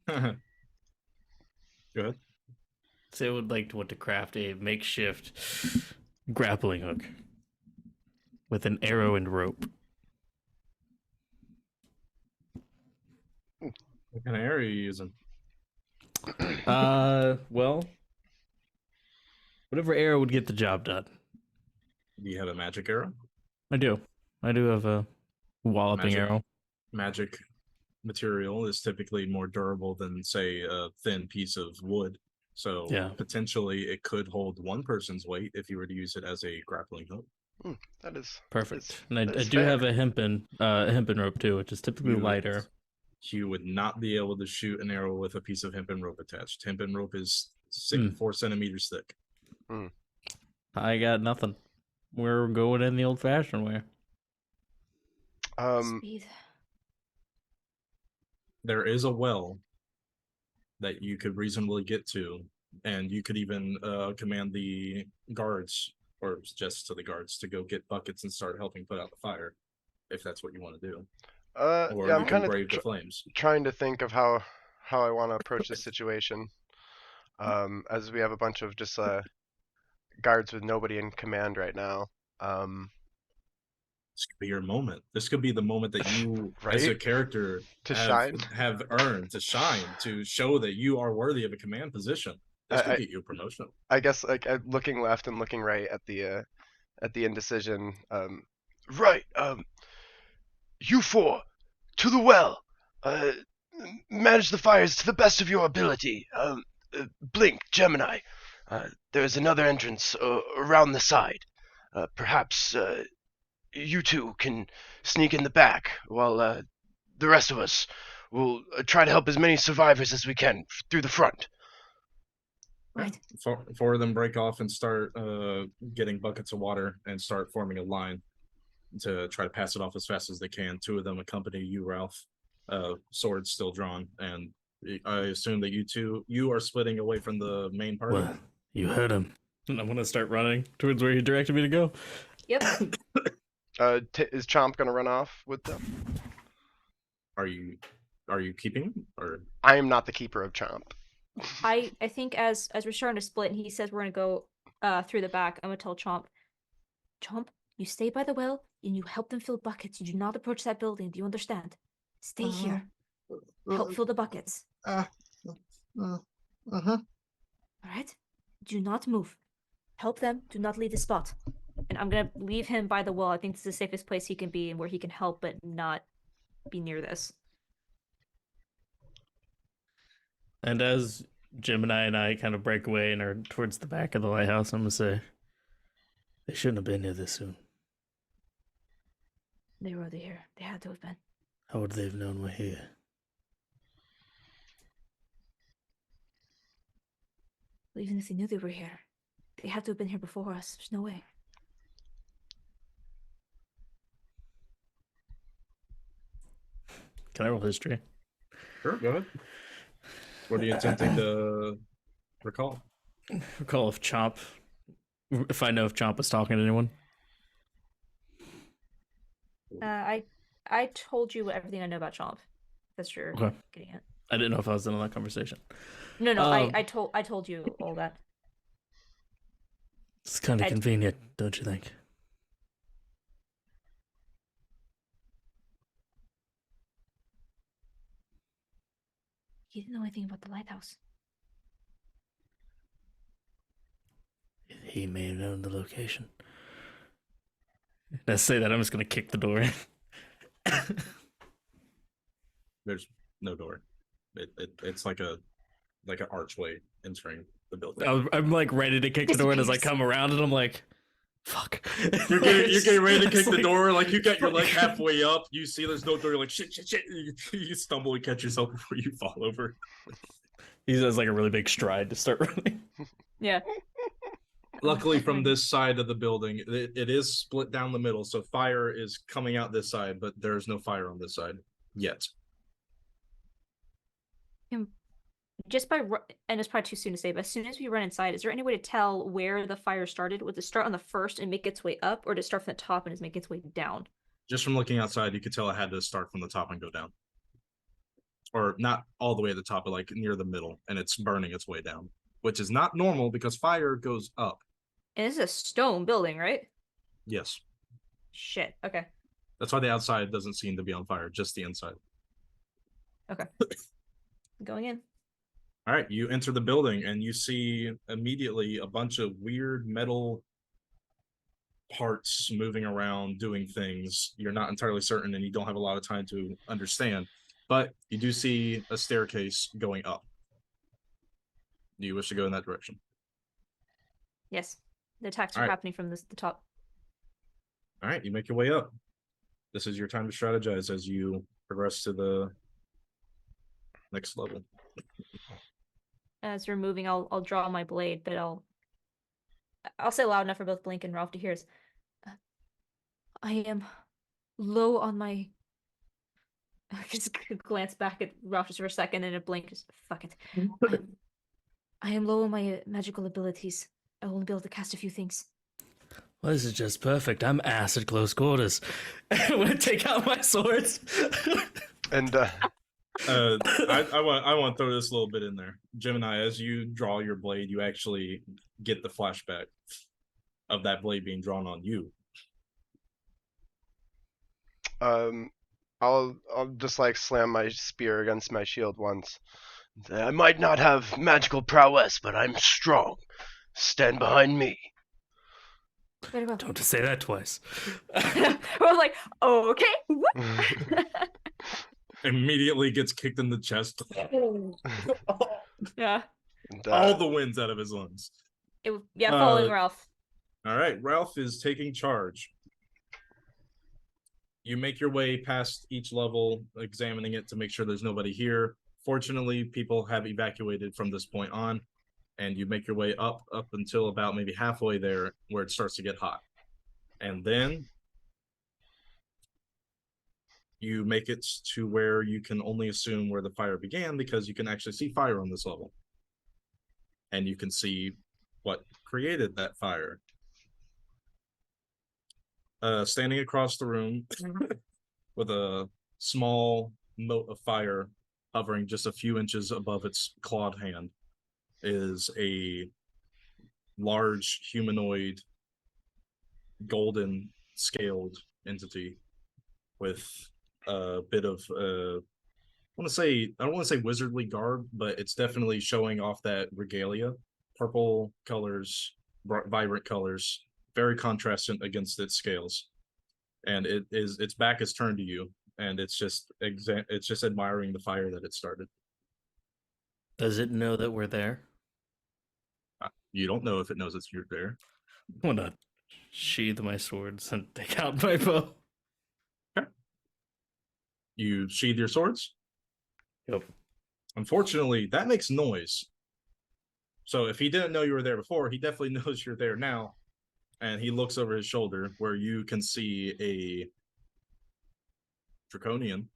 Go ahead. Say I would want to craft a makeshift grappling hook with an arrow and rope. What kind of arrow are you using? Well, whatever arrow would get the job done. Do you have a magic arrow? I do. I do have a walloping Magic. arrow. Magic material is typically more durable than, say, a thin piece of wood. So Yeah. potentially it could hold one person's weight if you were to use it as a grappling hook. That is Perfect. And I is do fair. have a hempen rope too, which is typically You- lighter. You would not be able to shoot an arrow with a piece of hempen rope attached. Hempen rope is Hmm. 4 centimeters thick. I got nothing. We're going in the old-fashioned way. Speed. There is a well that you could reasonably get to, and you could even command the guards, or suggest to the guards, to go get buckets and start helping put out the fire, if that's what you want to do. Or yeah, you I'm can kind of brave the flames. trying to think of how I want to approach this situation. As we have a bunch of just guards with nobody in command right now. This could be your moment. This could be the moment that you, as a Right? character, To have, shine. have earned to shine, to show that you are worthy of a command position. This could get you a promotion. I guess looking left and looking right at the indecision. Right. You 4 to the well. Manage the fires to the best of your ability. Blink, Gemini. There's another entrance around the side. Perhaps you 2 can sneak in the back while the rest of us will try to help as many survivors as we can through the front. Right. 4 of them break off and start getting buckets of water and start forming a line to try to pass it off as fast as they can. 2 of them accompany you, Ralph, swords still drawn, and I assume that you are splitting away from the main party. Well, you heard him. And I'm gonna start running towards where he directed me to go. Yep. Is Chomp gonna run off with them? Are you keeping him, or I am not the keeper of Chomp. I think as we're starting to split and he says we're gonna go through the back, I'm gonna tell Chomp, you stay by the well and you help them fill buckets. You do not approach that building. Do you understand? Stay here. Help fill the buckets. Uh-huh. Alright? Do not move. Help them. Do not leave the spot. And I'm gonna leave him by the well. I think this is the safest place he can be and where he can help but not be near this. And as Gemini and I kind of break away and are towards the back of the lighthouse, I'm gonna say, they shouldn't have been here this soon. They were already here. They had to have been. How would they have known we're here? Well, even if they knew they were here, they had to have been here before us. There's no way. Can I roll history? sure, go ahead. What are you attempting to recall? Recall if Chomp, if I know if Chomp was talking to anyone. I told you everything I know about Chomp. That's you're Okay. getting at. I didn't know if I was in on that conversation. No, Um, I told you all that. It's kind of I- convenient, don't you think? He didn't know anything about the lighthouse. He may have known the location. Let's say that I'm just gonna kick the door in. There's no door. It's like an archway entering the building. I'm like ready to kick the door, and as I come around, and I'm like, "Fuck!" You're getting ready to kick the door. Like you got your leg halfway up. You see there's no door. You're like shit. You stumble and catch yourself before you fall over. He does like a really big stride to start running. Yeah. Luckily, from this side of the building, it is split down the middle, so fire is coming out this side, but there's no fire on this side yet. Just by and it's probably too soon to say, but as soon as we run inside, is there any way to tell where the fire started? Would it start on the first and make its way up, or did it start from the top and is making its way down? Just from looking outside, you could tell it had to start from the top and go down. Or not all the way at the top, but like near the middle, and it's burning its way down, which is not normal because fire goes up. And this is a stone building, right? Yes. Shit. Okay. That's why the outside doesn't seem to be on fire, just the inside. Okay. Going in. All right, you enter the building and you see immediately a bunch of weird metal parts moving around, doing things. You're not entirely certain and you don't have a lot of time to understand, but you do see a staircase going up. Do you wish to go in that direction? Yes. The attacks are Alright. happening from the top. All right, you make your way up. This is your time to strategize as you progress to the next level. As we're moving, I'll draw my blade, but I'll say loud enough for both Blink and Ralph to hear. I am low on my. I just glance back at Ralph just for a second, and a Blink just fuck it. I am low on my magical abilities. I will only be able to cast a few things. Well, this is just perfect. I'm ass at close quarters. I'm gonna take out my swords. And I want to throw this a little bit in there. Gemini, as you draw your blade, you actually get the flashback of that blade being drawn on you. I'll just like slam my spear against my shield once. I might not have magical prowess, but I'm strong. Stand behind me. Very well. Don't say that twice. We're like, oh, okay. Immediately gets kicked in the chest. Yeah. And, All the winds out of his lungs. Following Ralph. All right, Ralph is taking charge. You make your way past each level, examining it to make sure there's nobody here. Fortunately, people have evacuated from this point on, and you make your way up until about maybe halfway there, where it starts to get hot. And then you make it to where you can only assume where the fire began, because you can actually see fire on this level. And you can see what created that fire. Standing across the room with a small mote of fire hovering just a few inches above its clawed hand is a large humanoid golden scaled entity with a bit of I don't want to say wizardly garb, but it's definitely showing off that regalia, purple colors, vibrant colors, very contrasting against its scales, and its back is turned to you, and it's just admiring the fire that it started. Does it know that we're there? You don't know if it knows it's you're there. I want to sheathe my swords and take out my bow. Okay. You sheathe your swords? Yep. Unfortunately, that makes noise. So if he didn't know you were there before, he definitely knows you're there now. And he looks over his shoulder where you can see a draconian.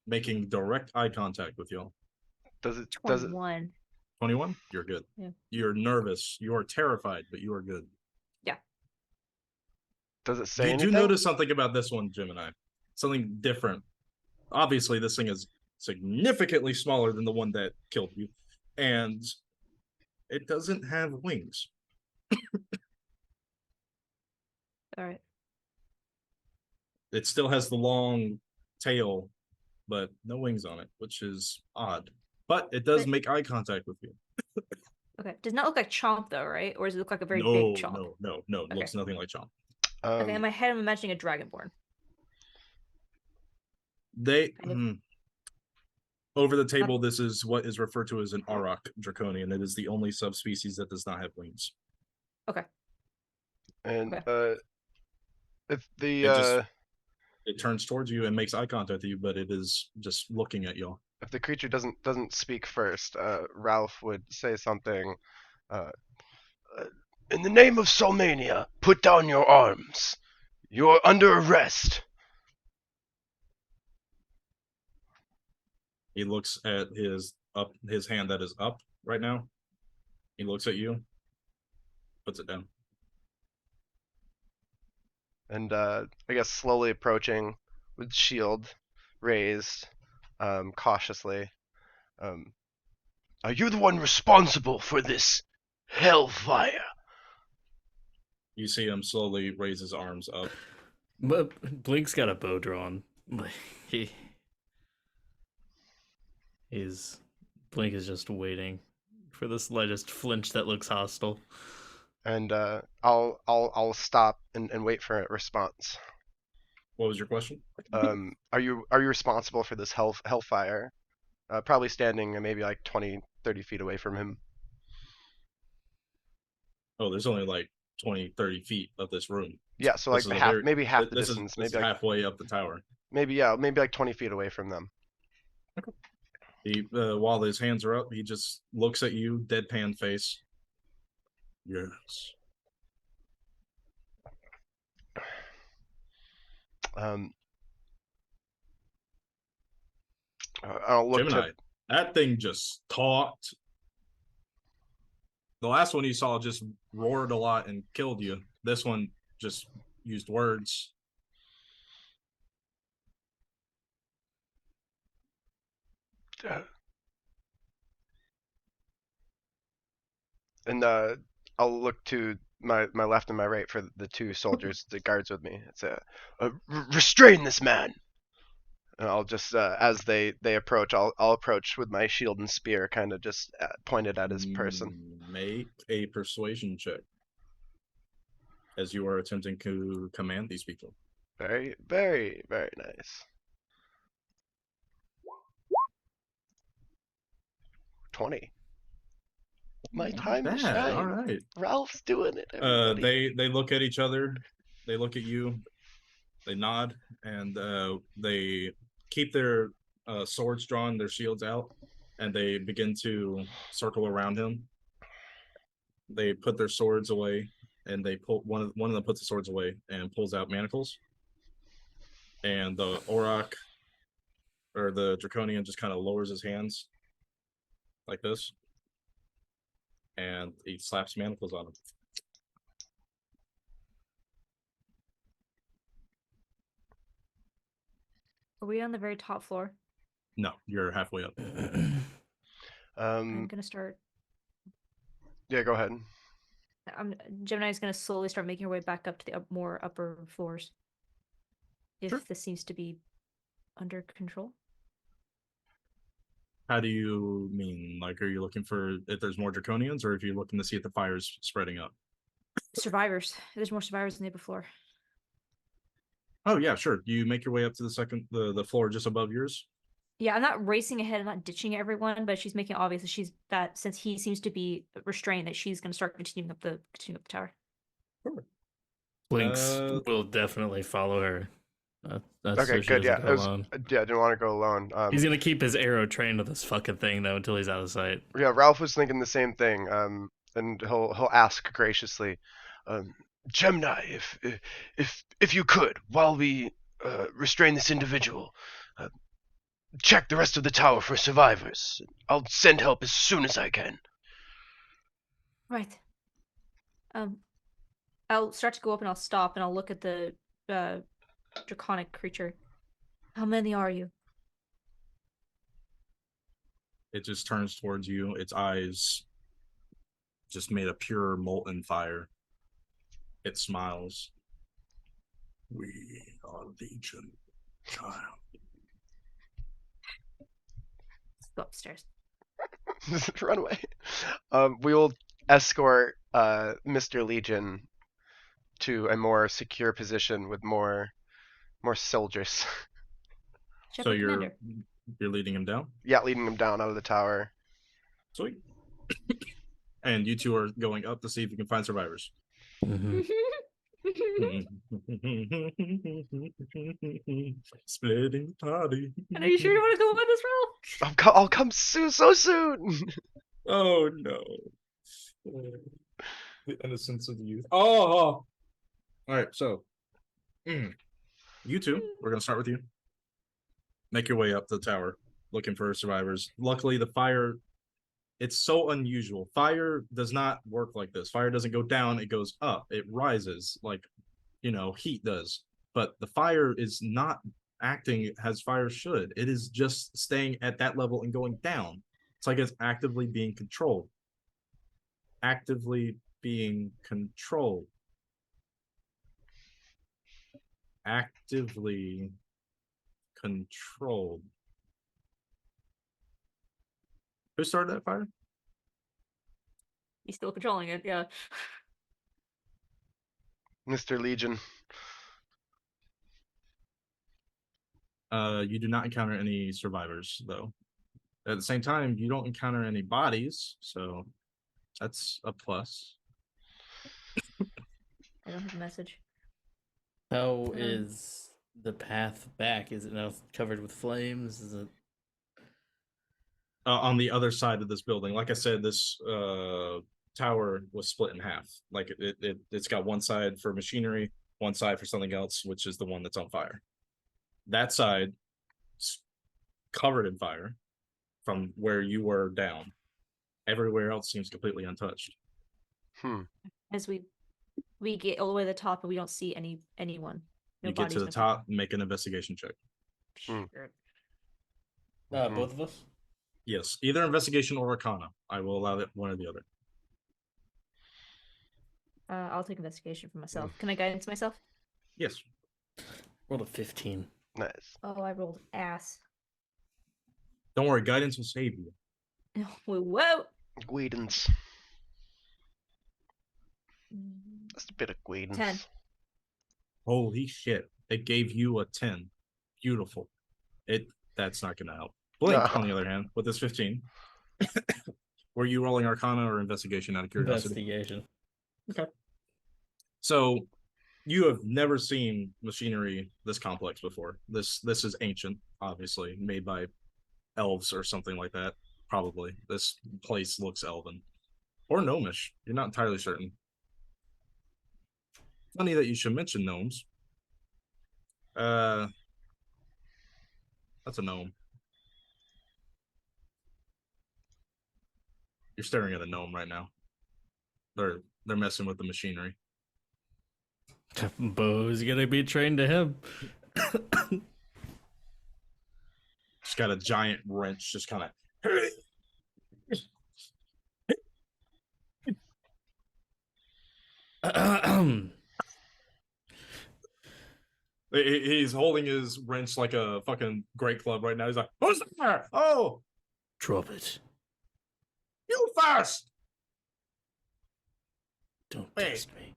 Making direct eye contact with y'all. Does it 21. 21? You're good. Yeah. You're nervous. You are terrified, but you are good. does it say You anything? do notice something about this one, Gemini. Something different. Obviously, this thing is significantly smaller than the one that killed you. And it doesn't have wings. All right. It still has the long tail, but no wings on it, which is odd. But it does But- make eye contact with you. Okay. Does not look like Chomp though, right? Or does it look like a very no, big Chomp? no. It Okay. looks nothing like Chomp. Okay, in my head, I'm imagining a Dragonborn. They Kind of. over the table. This is what is referred to as an Auroch draconian. It is the only subspecies that does not have wings. Okay. And Okay. if the It turns towards you and makes eye contact with you, but it is just looking at y'all. if the creature doesn't speak first, Ralph would say something. In the name of Solmania, put down your arms. You are under arrest. He looks at his hand that is up right now. He looks at you, puts it down. And I guess slowly approaching with shield raised, cautiously. Are you the one responsible for this hellfire? You see him slowly raise his arms up. But Blink's got a bow drawn. Like Blink is just waiting for the slightest flinch that looks hostile. And I'll stop and wait for a response. What was your question? Are you responsible for this hellfire? Probably standing maybe like 20, 30 feet away from him. Oh, there's only like 20, 30 feet of this room. Yeah, so like maybe half the distance, This maybe is like halfway up the tower. maybe like 20 feet away from them. He, while his hands are up, he just looks at you, deadpan face. Yes. I'll look Gemini, to. that thing just talked. The last one you saw just roared a lot and killed you. This one just used words. And I'll look to my left and my right for the two soldiers, the guards with me. It's restrain this man. And I'll just as they approach, I'll approach with my shield and spear, kind of just pointed at his person. Make a persuasion check as you are attempting to command these people. Very, very, very nice. 20. My time to shine. All right. Ralph's doing it. Everybody. They look at each other. They look at you. They nod, and they keep their swords drawn, their shields out, and they begin to circle around him. They put their swords away, and they pull one of them puts the swords away and pulls out manacles. And the Auroch or the Draconian just kind of lowers his hands like this, and he slaps manacles on him. Are we on the very top floor? No, you're halfway up. I'm gonna start. Yeah, go ahead. Gemini's gonna slowly start making her way back up to the more upper floors. If Sure. this seems to be under control. How do you mean? Like, are you looking for if there's more Draconians, or if you're looking to see if the fire's spreading up? Survivors. There's more survivors on the upper floor. Oh yeah, sure. You make your way up to the floor just above yours. Yeah, I'm not racing ahead. I'm not ditching everyone, but she's making it obvious that since he seems to be restrained, that she's going to start continuing up the tower. Blinks will definitely follow her. That's Okay, so she good. doesn't Yeah, go alone. I didn't want to go alone. He's gonna keep his arrow trained to this fucking thing though until he's out of sight. Yeah, Ralph was thinking the same thing. And he'll ask graciously, Gemini, if you could, while we restrain this individual, check the rest of the tower for survivors. I'll send help as soon as I can. Right. I'll start to go up and I'll stop and I'll look at the draconic creature. How many are you? It just turns towards you. Its eyes just made of pure molten fire. It smiles. We are Legion, child. Let's go upstairs. Run away. We will escort Mr. Legion to a more secure position with more soldiers. So Shepard Commander. you're leading him down. Yeah, leading him down out of the tower. Sweet. And you two are going up to see if you can find survivors. Mhm. Splitting the party. And are you sure you want to go on this route? I'll come so soon. Oh no. The innocence of youth. Oh. Alright, so you two, we're gonna start with you. Make your way up the tower, looking for survivors. Luckily, the fire, it's so unusual. Fire does not work like this. Fire doesn't go down, it goes up. It rises like, heat does. But the fire is not acting as fire should. It is just staying at that level and going down. It's like it's actively being controlled. Actively being controlled. Actively controlled. Who started that fire? He's still controlling it, yeah. Mr. Legion. You do not encounter any survivors, though. At the same time, you don't encounter any bodies, so that's a plus. I don't have a message. How is the path back? Is it now covered with flames? Is it? On the other side of this building, like I said, this tower was split in half. Like it's got one side for machinery, one side for something else, which is the one that's on fire. That side covered in fire from where you were down. Everywhere else seems completely untouched. As we get all the way to the top and we don't see anyone. No You get to bodies, the no top, make an investigation check. Sure. Both of us. Yes, either investigation or arcana. I will allow it one or the other. I'll take investigation for myself. Can I guidance myself? Yes. Rolled a 15. Nice. Oh, I rolled ass. Don't worry, guidance will save you. Whoa! Guidance. Mm, Just a bit of guidance. 10. Holy shit. It gave you a 10. Beautiful. That's not gonna help. Blink, on the other hand, with this 15. Were you rolling arcana or investigation out of curiosity? Investigation. Okay. So you have never seen machinery this complex before. This is ancient, obviously, made by elves or something like that. Probably. This place looks elven. Or gnomish. You're not entirely certain. Funny that you should mention gnomes. That's a gnome. You're staring at a gnome right now. They're messing with the machinery. Bo's gonna be trained to him. Just got a giant wrench, just kind of. He's holding his wrench like a fucking great club right now. He's like, "Who's there? Oh, Drop it. you first! Don't Wait. test me.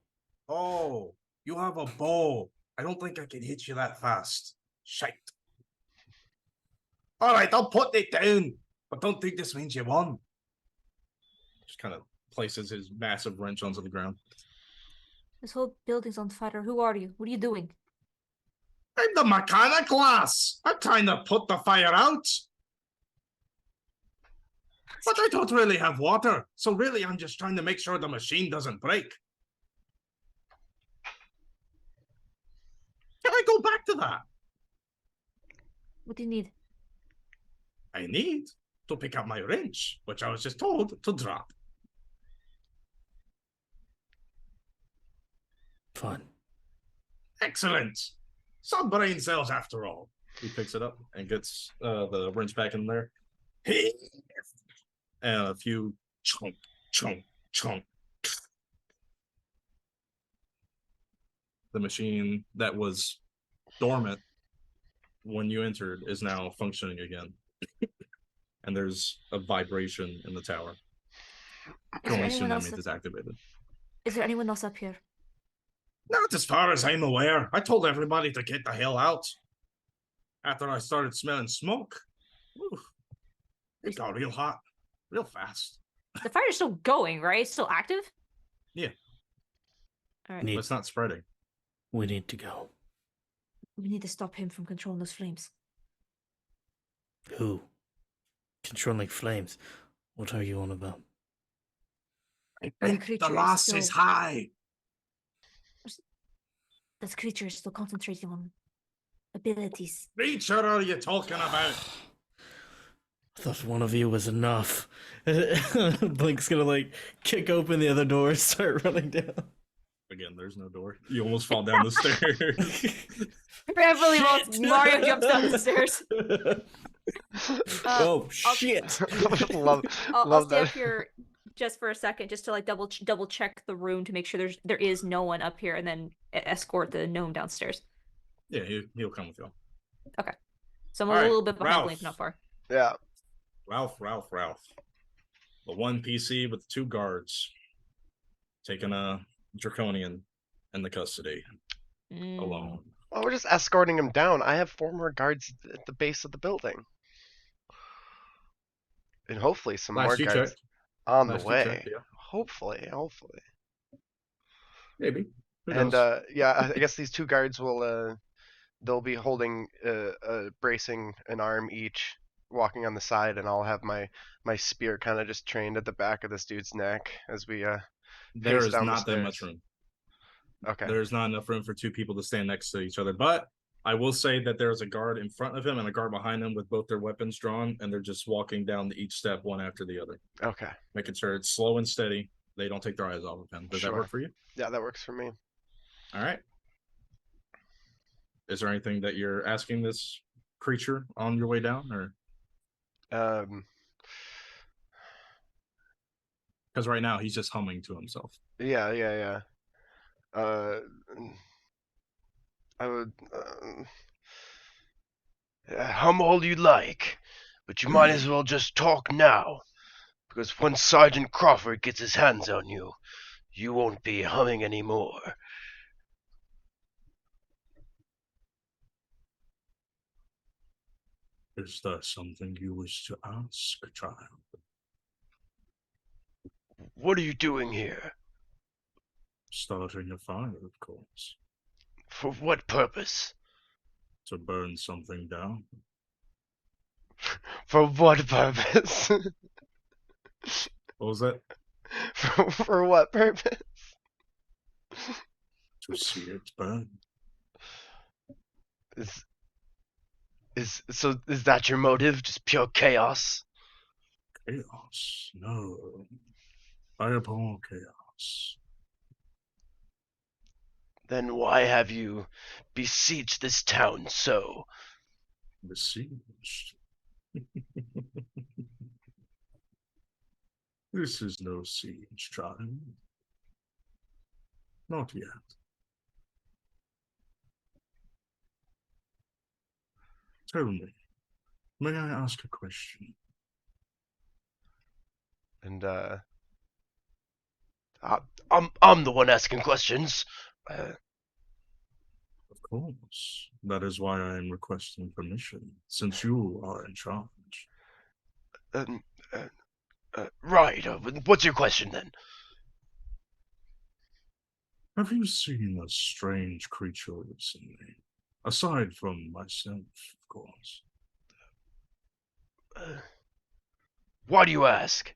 Oh, you have a bow. I don't think I can hit you that fast. Shite. All right, I'll put it down, but don't think this means you won." Just kind of places his massive wrench onto the ground. This whole building's on fire. Who are you? What are you doing? I'm the mechanic class. I'm trying to put the fire out. But I don't really have water, so really I'm just trying to make sure the machine doesn't break. Can I go back to that? What do you need? I need to pick up my wrench, which I was just told to drop. Fun. Excellent. Some brain cells after all. He picks it up and gets the wrench back in there. And a few chunk, chunk, chunk. The machine that was dormant when you entered is now functioning again. And there's a vibration in the tower. You Is can there only anyone assume that else? means it's activated. Is there anyone else up here? Not as far as I'm aware. I told everybody to get the hell out. After I started smelling smoke, oof, it got real hot, real fast. The fire's still going, right? It's still active? Yeah. Alright. But it's not spreading. We need to go. We need to stop him from controlling those flames. Who? Controlling flames. What are you on about? I The think creature the is loss is still- high. This creature is still concentrating on abilities. Creature are you talking about? I thought one of you was enough. Blink's gonna like kick open the other door and start running down. Again, there's no door. You almost fall down the stairs. Beverly Wells, Mario jumps down the stairs. Oh shit! love I'll love stay that. up here just for a second, just to like double check the room to make sure there is no one up here, and then escort the gnome downstairs. Yeah, he'll come with you. So I'm All a right, little bit behind Ralph. Blink, not far. Yeah. Ralph. The one PC with the 2 guards taking a draconian in the custody alone. Well, we're just escorting him down. I have 4 more guards at the base of the building. And hopefully some more Last you guards checked. on the Last you way. checked, yeah. Hopefully. Maybe. Who And knows? yeah, I guess these 2 guards will they'll be holding bracing an arm each, walking on the side, and I'll have my spear kind of just trained at the back of this dude's neck as we There pace is down the not that much stairs. room. Okay. There's not enough room for 2 people to stand next to each other. But I will say that there's a guard in front of him and a guard behind him with both their weapons drawn, and they're just walking down each step one after the other, Okay. making sure it's slow and steady. They don't take their eyes off of him. Does that Sure. work for you? Yeah, that works for me. All right. Is there anything that you're asking this creature on your way down, or Um because right now he's just humming to himself? yeah. I would hum all you like, but you might as well just talk now, because once Sergeant Crawford gets his hands on you, you won't be humming anymore. Is there something you wish to ask, child? What are you doing here? Starting a fire, of course. For what purpose? To burn something down. For what purpose? What was that? for what purpose? To see it burn. Is that your motive? Just pure chaos? Chaos. No. Fireball chaos. Then why have you besieged this town so? Besieged. This is no siege, child. Not yet. Tell me, may I ask a question? And I'm the one asking questions. Of course. That is why I am requesting permission, since you are in charge. Right. What's your question then? Have you seen a strange creature recently? Aside from myself, of course. Why do you ask?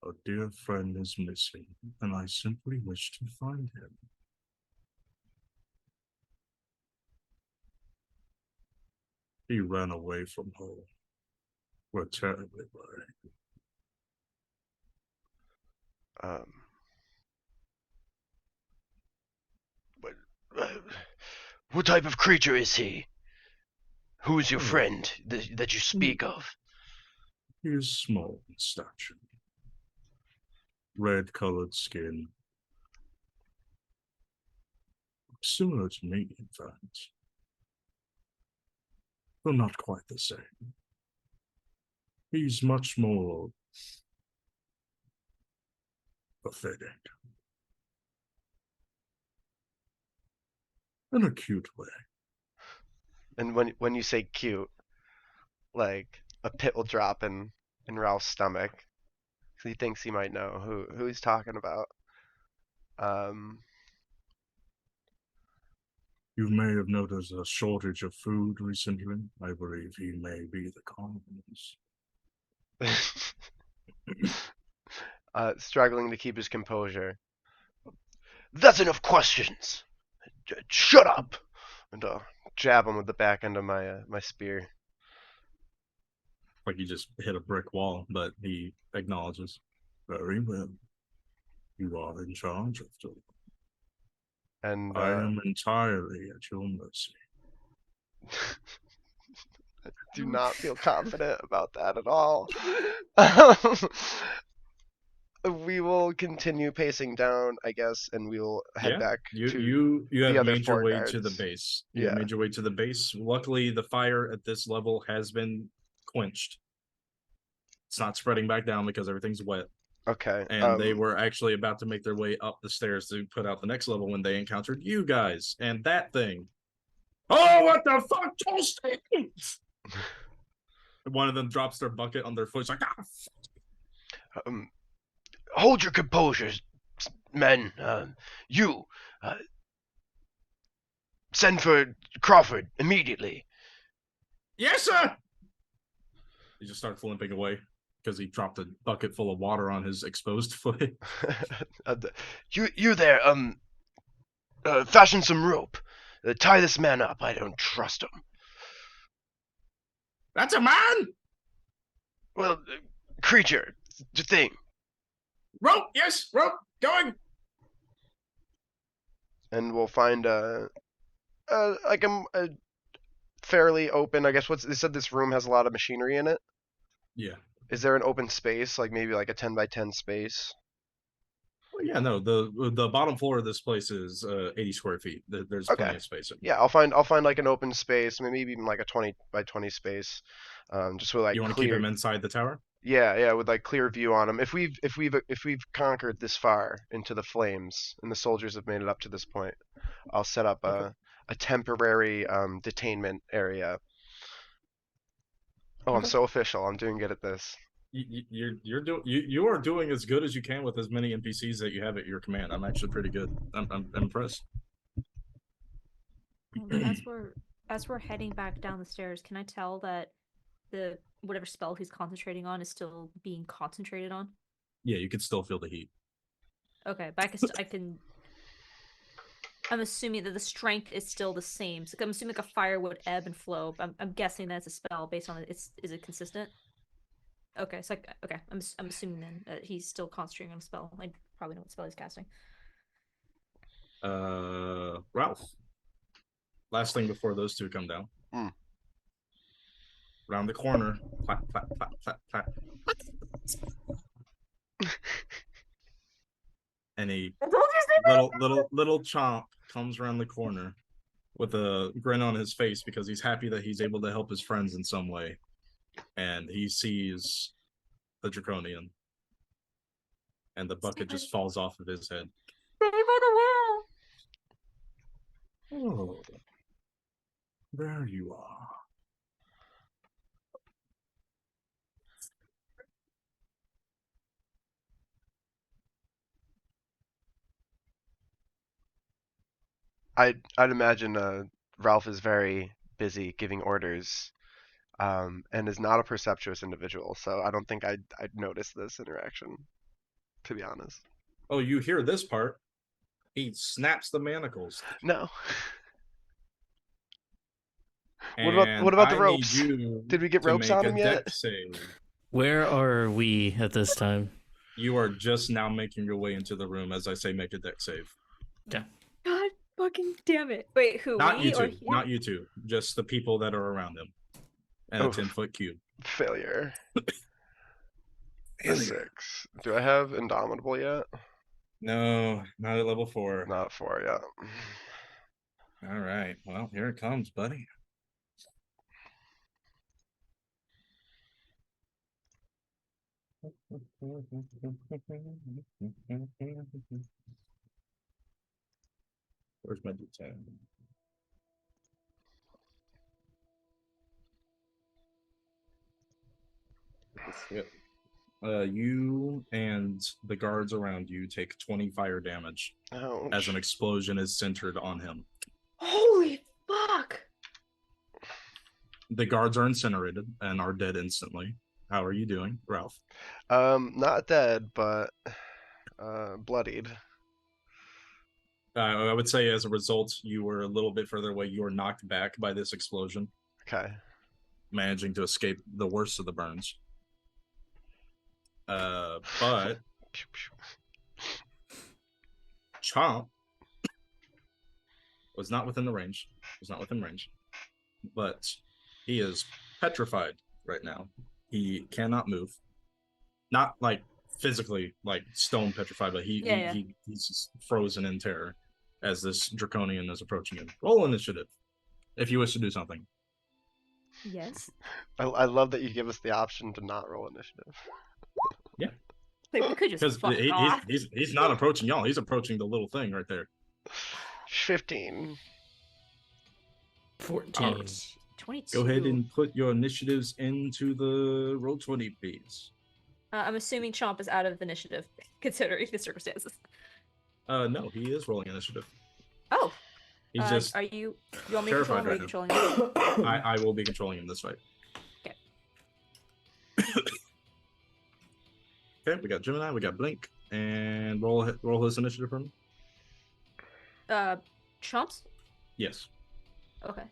A dear friend is missing, and I simply wish to find him. He ran away from home. We're terribly worried. What type of creature is he? Who is your friend that you speak of? He is small in stature. Red-colored skin. Similar to me, in fact. But not quite the same. He's much more pathetic. In a cute way. And when you say cute, like a pit will drop in Ralph's stomach. He thinks he might know who he's talking about. You may have noticed a shortage of food recently. I believe he may be the cause. Struggling to keep his composure. That's enough questions. Shut up! And jab him with the back end of my spear. Like you just hit a brick wall, but he acknowledges. Very well. You are in charge of the. And I am entirely at your mercy. I do not feel confident about that at all. We will continue pacing down, I guess, and we'll head back to you the have other made your four way to the guards. base. You have Yeah. made your way to the base. Luckily, the fire at this level has been quenched. It's not spreading back down because everything's wet. Okay. And they were actually about to make their way up the stairs to put out the next level when they encountered you guys and that thing. Oh, what the fuck, Toasty? One of them drops their bucket on their foot. It's like, hold your composures, men. You send for Crawford immediately. Yes, sir. He just starts limping away because he dropped a bucket full of water on his exposed foot. You there, fashion some rope. Tie this man up. I don't trust him. That's a man? Well, creature, the thing. Rope, yes, rope, going. And we'll find a fairly open, I guess. They said this room has a lot of machinery in it. Yeah. Is there an open space, like maybe like a 10 by 10 space? Well, yeah, no. The bottom floor of this place is 80 square feet. There's plenty of space. Yeah, I'll find like an open space, maybe even like a 20 by 20 space, just with like you want to clear. keep him inside the tower? Yeah, with like clear view on them. If we've conquered this far into the flames and the soldiers have made it up to this point, I'll set up a temporary detainment area. Oh, I'm so official. I'm doing good at this. You are doing as good as you can with as many NPCs that you have at your command. I'm actually pretty good. I'm impressed. As we're heading back down the stairs, can I tell that the whatever spell he's concentrating on is still being concentrated on? Yeah, you can still feel the heat. Okay, but I can. I'm assuming that the strength is still the same. So I'm assuming like a fire would ebb and flow. I'm guessing that's a spell based on it. Is it consistent? Okay, so okay, I'm assuming then that he's still concentrating on a spell. I probably know what spell he's casting. Ralph. Last thing before those two come down. Around the corner. Clap, clap, clap, clap, clap. And a little chomp comes around the corner with a grin on his face because he's happy that he's able to help his friends in some way. And he sees the Draconian. And the bucket just falls off of his head. Stay by the well! Oh, there you are. I'd imagine Ralph is very busy giving orders, and is not a perceptuous individual, so I don't think I'd notice this interaction, to be honest. Oh, you hear this part? He snaps the manacles. No. What about the ropes? Did we get ropes on him yet? Where are we at this time? You are just now making your way into the room as I say make a deck save. Yeah. God fucking damn it. Wait, who? Not me you two. or he? Not you two. Just the people that are around him. And a 10-foot cube. Failure. A 6. Do I have Indomitable yet? No, not at level 4. Not 4 yet. All right. Well, here it comes, buddy. Where's my D10? You and the guards around you take 20 fire damage Ouch. as an explosion is centered on him. Holy fuck! The guards are incinerated and are dead instantly. How are you doing, Ralph? Not dead, but bloodied. I would say as a result, you were a little bit further away. You were knocked back by this explosion, Okay. managing to escape the worst of the burns. But Chomp was not within the range. Was not within range. But he is petrified right now. He cannot move. Not like physically, like stone petrified, but he's just frozen in terror as this draconian is approaching him. Roll initiative if you wish to do something. Yes. I love that you give us the option to not roll initiative. Like, we could just Because fuck off. he's not approaching y'all. He's approaching the little thing right there. 15. 14. Alright. 22. Go ahead and put your initiatives into the roll 20, please. I'm assuming Chomp is out of initiative, considering the circumstances. No, he is rolling initiative. Oh. He's just. Are you? You want me to control terrified him or are right you controlling him? I will be controlling him this fight. Okay. Okay, we got Gemini, we got Blink, and roll his initiative for me. Chomp's? Yes. Okay.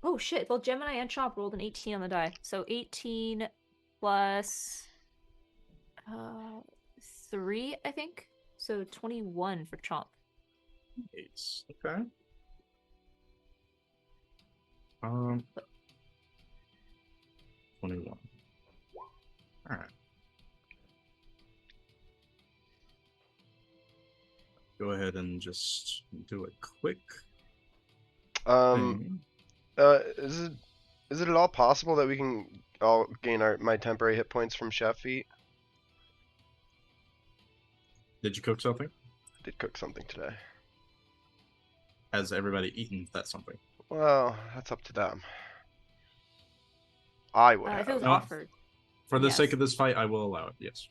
Oh shit! Well, Gemini and Chomp rolled an 18 on the die, so 18 plus 3, I think. So 21 for Chomp. Nice. Okay. 21. All right. Go ahead and just do a quick thing. Is it at all possible that we can all gain my temporary hit points from chef feet? Did you cook something? I did cook something today. Has everybody eaten that something? Well, that's up to them. I would If it have. was No. offered. For the Yes. sake of this fight, I will allow it. Yes.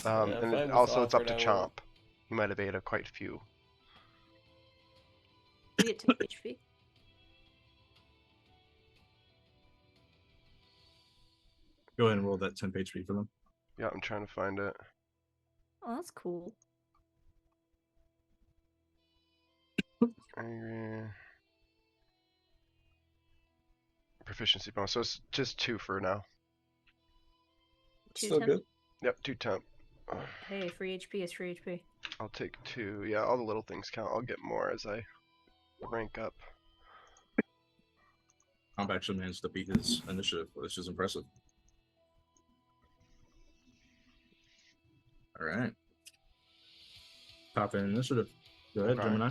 Yeah, And if I was also it's up offered, to I will. Chomp. He might have ate quite a few. We get 2 HP. Go ahead and roll that 10 HP for them. Yeah, I'm trying to find it. Oh, that's cool. Proficiency bonus. So it's just 2 for now. Two Still temp? good. Yep, 2 temp. Hey, free HP is free HP. I'll take 2. Yeah, all the little things count. I'll get more as I rank up. Comp actually managed to beat his initiative, which is impressive. All right. Top in initiative. Go ahead, Okay. Gemini.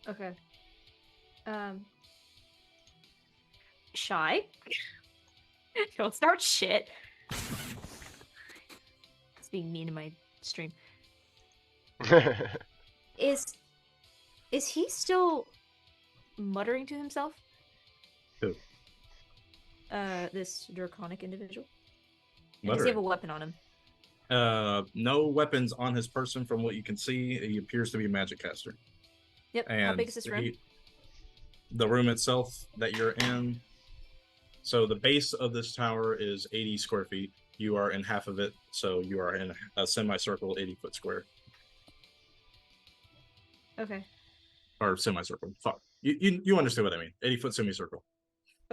Okay. Shy. Don't start shit. It's being mean in my stream. Is he still muttering to himself? Who? This draconic individual. And does he have a weapon on him? No weapons on his person from what you can see. He appears to be a magic caster. Yep. And How big is this room? The room itself that you're in. So the base of this tower is 80 square feet. You are in half of it, so you are in a semicircle, 80-foot square. Okay. Or semicircle. Fuck. You understand what I mean. 80-foot semicircle.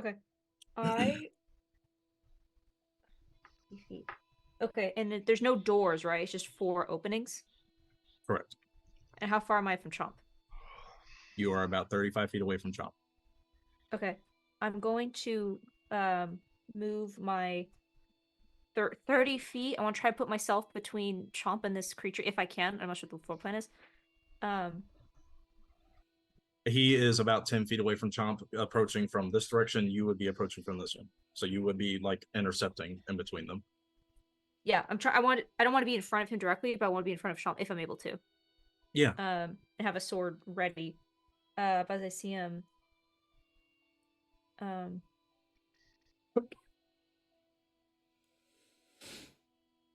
Okay. Okay, and there's no doors, right? It's just 4 openings. Correct. And how far am I from Chomp? You are about 35 feet away from Chomp. Okay. I'm going to move my 30 feet. I want to try to put myself between Chomp and this creature if I can. I'm not sure what the floor plan is. He is about 10 feet away from Chomp, approaching from this direction. You would be approaching from this one. So you would be like intercepting in between them. Yeah, I'm trying. I don't want to be in front of him directly, but I want to be in front of Chomp if I'm able to. Yeah. And have a sword ready. But as I see him,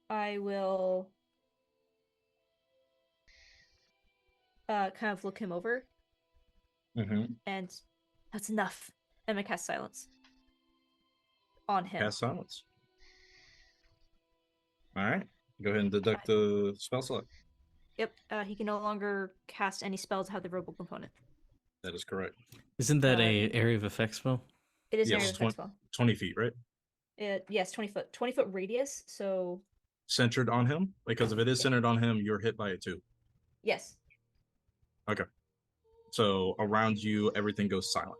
I will kind of look him over, and that's enough. I'm gonna cast silence on him. Cast silence. All right. Go ahead and deduct the spell select. Yep. He can no longer cast any spells that have the verbal component. That is correct. Isn't that a area of effect spell? It is an Yes, area of effect spell. 20 feet, right? Yes, 20 foot. 20-foot radius. So Centered on him? Because if it is centered on him, you're hit by it too. yes. Okay. So around you, everything goes silent.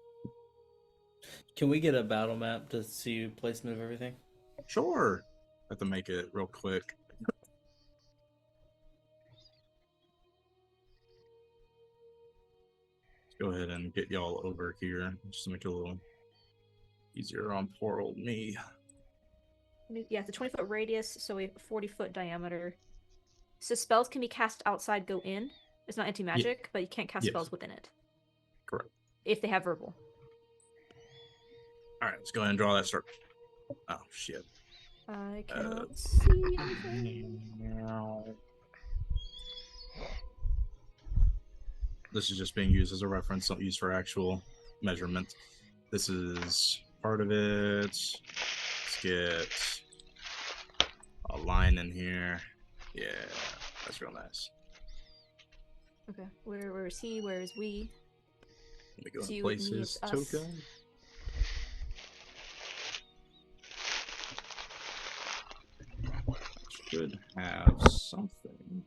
Can we get a battle map to see placement of everything? Sure. Have to make it real quick. Let's go ahead and get y'all over here just to make it a little easier on poor old me. Yeah, it's a 20-foot radius, so a 40-foot diameter. So spells can be cast outside, go in. It's not anti-magic, but you can't cast Yes. spells within it. Correct. If they have verbal. All right, let's go ahead and draw that circle. Oh, shit. I cannot see anything. This is just being used as a reference, not used for actual measurement. This is part of it. Let's get a line in here. Yeah, that's real nice. Okay, where is he? Where is we? Let me go So and you place need his us. token. Should have something.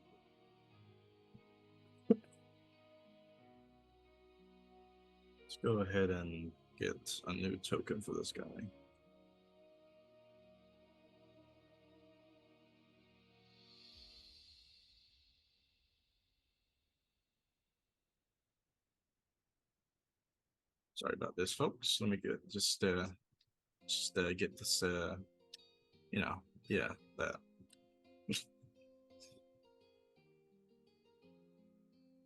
Let's go ahead and get a new token for this guy. Sorry about this, folks. Let me get just get this yeah, that.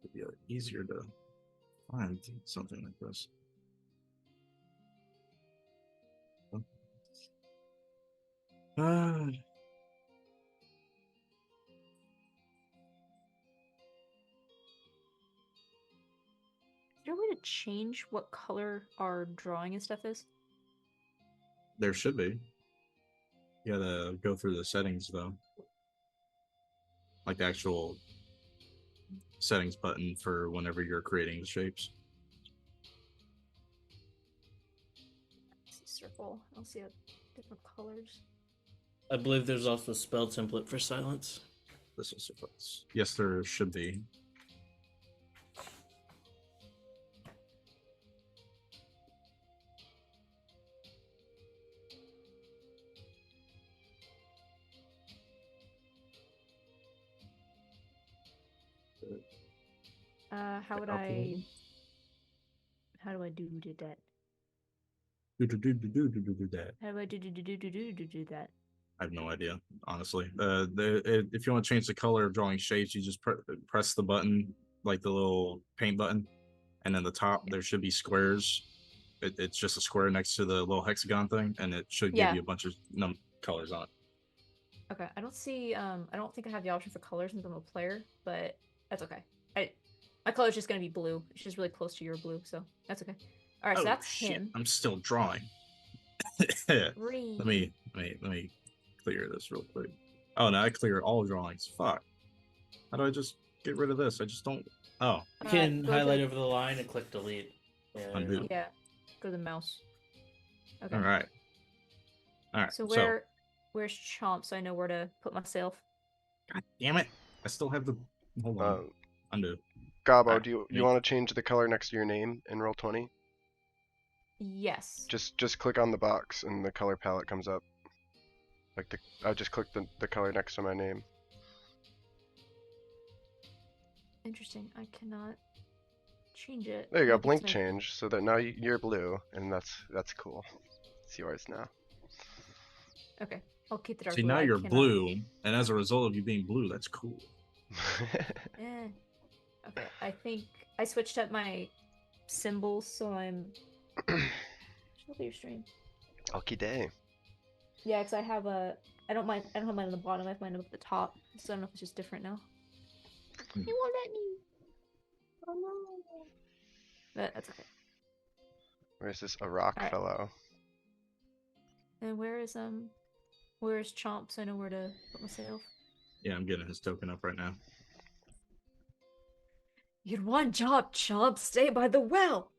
It'd be easier to find something like this. Is there a way to change what color our drawing and stuff is? There should be. You gotta go through the settings though. Like the actual settings button for whenever you're creating the shapes. I see circle. I don't see different colors. I believe there's also a spell template for silence. This will suffice. Yes, there should be. How would Okay. How do I do that? Do that. How do I do that? I have no idea, honestly. If you want to change the color of drawing shapes, you just press the button, like the little paint button, and then the top there should be squares. It's just a square next to the little hexagon thing, and it should give Yeah. you a bunch of colors on it. Okay, I don't see. I don't think I have the option for colors since I'm a player, but that's okay. My color's just gonna be blue. It's just really close to your blue, so that's okay. All right, so that's him. I'm still drawing. Green. Let me clear this real quick. Oh no, I clear all drawings. Fuck. How do I just get rid of this? I just don't. Oh, You can go highlight to- over the line and click delete. Yeah, Undo. Yeah, go to the mouse. Okay. all right. All right. So where's Chomp? So I know where to put myself. God damn it! I still have the. Hold on. Undo. Gabo, Alright, do you me. want to change the color next to your name in Roll20? Yes. Just click on the box and the color palette comes up. Like I just clicked the color next to my name. Interesting. I cannot. change it. There you go, Maybe blink it's my- change, so that now you're blue, and that's cool. It's yours now. Okay, I'll keep the dark See, blue. now I you're cannot- blue, and as a result of you being blue, that's cool. Eh. Okay, I think I switched up my symbols, so I'm. Show your stream. Lucky day. Yeah, because I have a. I don't mind. I don't have mine on the bottom. I have mine up at the top. So I don't know if it's just different now. Hmm. It won't let me. Oh no. But that's okay. Where's this Iraq Alright. fellow? And where's Chomp? So I know where to put myself. Yeah, I'm getting his token up right now. You had one job, Chomp. Stay by the well.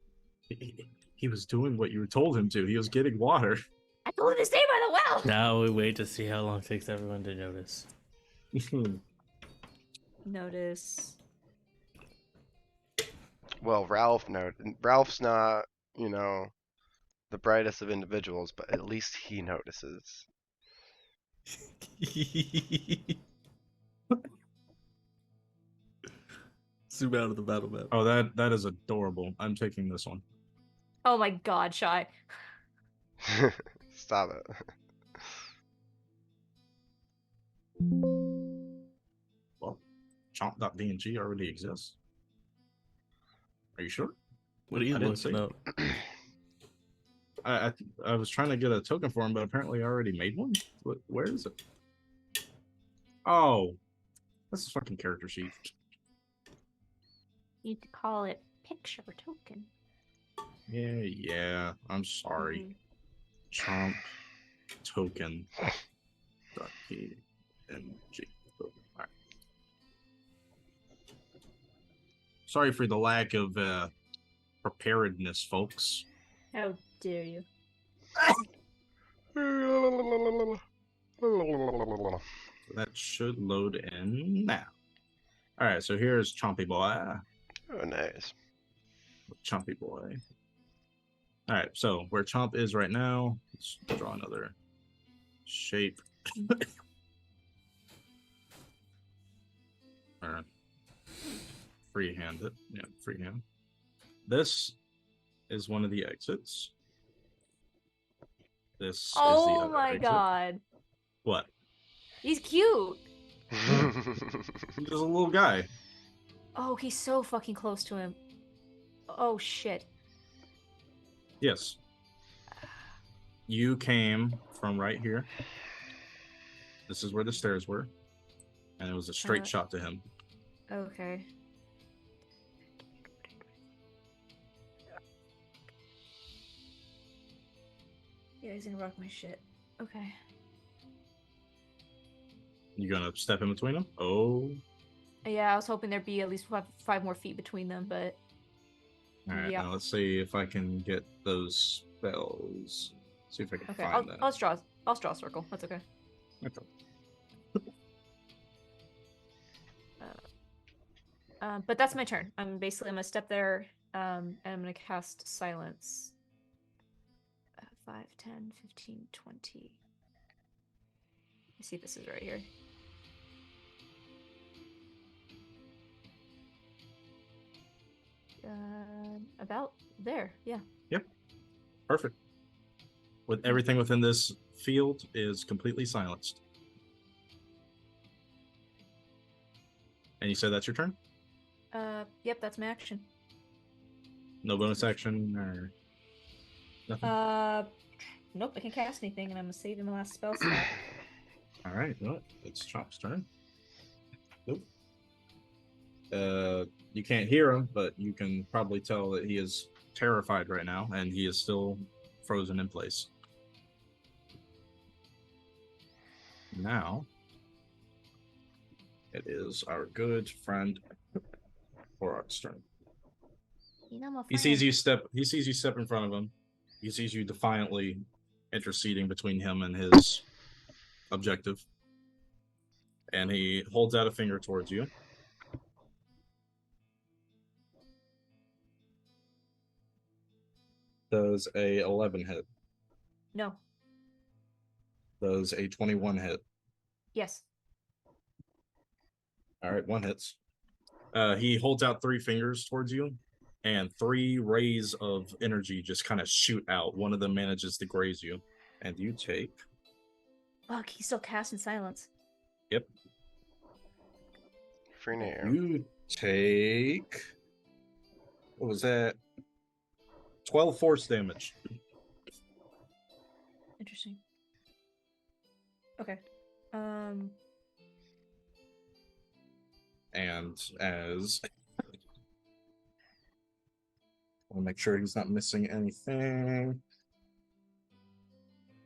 He was doing what you told him to. He was getting water. I told him to stay by the well. Now we wait to see how long it takes everyone to notice. Notice. Well, Ralph's not, you know, the brightest of individuals, but at least he notices. Zoom out of the battle map. Oh, that is adorable. I'm taking this one. Oh my God, Shy. Stop it. Well, chomp.dng already exists. Are you sure? What are you I didn't looking see. up? I was trying to get a token for him, but apparently I already made one. Where is it? Oh, that's a fucking character sheet. Need to call it picture token. Yeah. I'm sorry. Chomp token. .png. Alright. Sorry for the lack of preparedness, folks. How dare you? That should load in now. Alright, so here's Chompy Boy. Oh, nice. Chompy Boy. Alright, so where Chomp is right now, let's draw another shape. Or freehand it. Yeah, freehand. This is one of the exits. This is the Oh other my exit. God. What? He's cute. He's a little guy. Oh, he's so fucking close to him. Oh shit. Yes. You came from right here. This is where the stairs were. And it was a straight shot to him. Okay. Yeah, he's gonna rock my shit. Okay. You gonna step in between them? Oh. Yeah, I was hoping there'd be at least five more feet between them, but Alright, Yeah. now let's see if I can get those spells. See if I can okay. find that. I'll draw a circle. That's okay. Okay. But that's my turn. I'm gonna step there, and I'm gonna cast silence. 5, 10, 15, 20. Let's see if this is right here. About there, yeah. Perfect. With everything within this field is completely silenced. And you said that's your turn? Yep, that's my action. No bonus action or nothing? Nope, I can cast anything, and I'm saving my last spell slot. Alright, well, it's Chomp's turn. Nope. You can't hear him, but you can probably tell that he is terrified right now, and he is still frozen in place. Now, it is our good friend Horok's turn. You know, my He sees you step. He sees you step in front of him. He sees you defiantly interceding between him and his objective, and he holds out a finger towards you. Does a 11 hit? No. Does a 21 hit? Yes. All right, one hits. He holds out 3 fingers towards you, and 3 rays of energy just kind of shoot out. One of them manages to graze you, and you take. Fuck, he's still cast in silence. Yep. For now. You take. What was that? 12 force damage. Interesting. Okay. And as. I'll make sure he's not missing anything.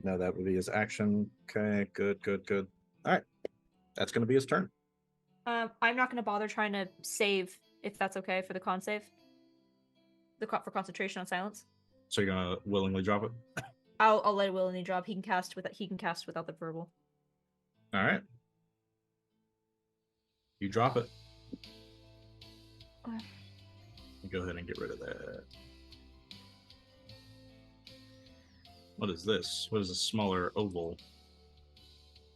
No, that would be his action. Okay, good. All right. That's going to be his turn. I'm not gonna bother trying to save, if that's okay, for the con save. For concentration on silence. So you're going to willingly drop it? I'll let it willingly drop. He can cast without the verbal. All right. You drop it. Okay. Go ahead and get rid of that. What is this? What is a smaller oval?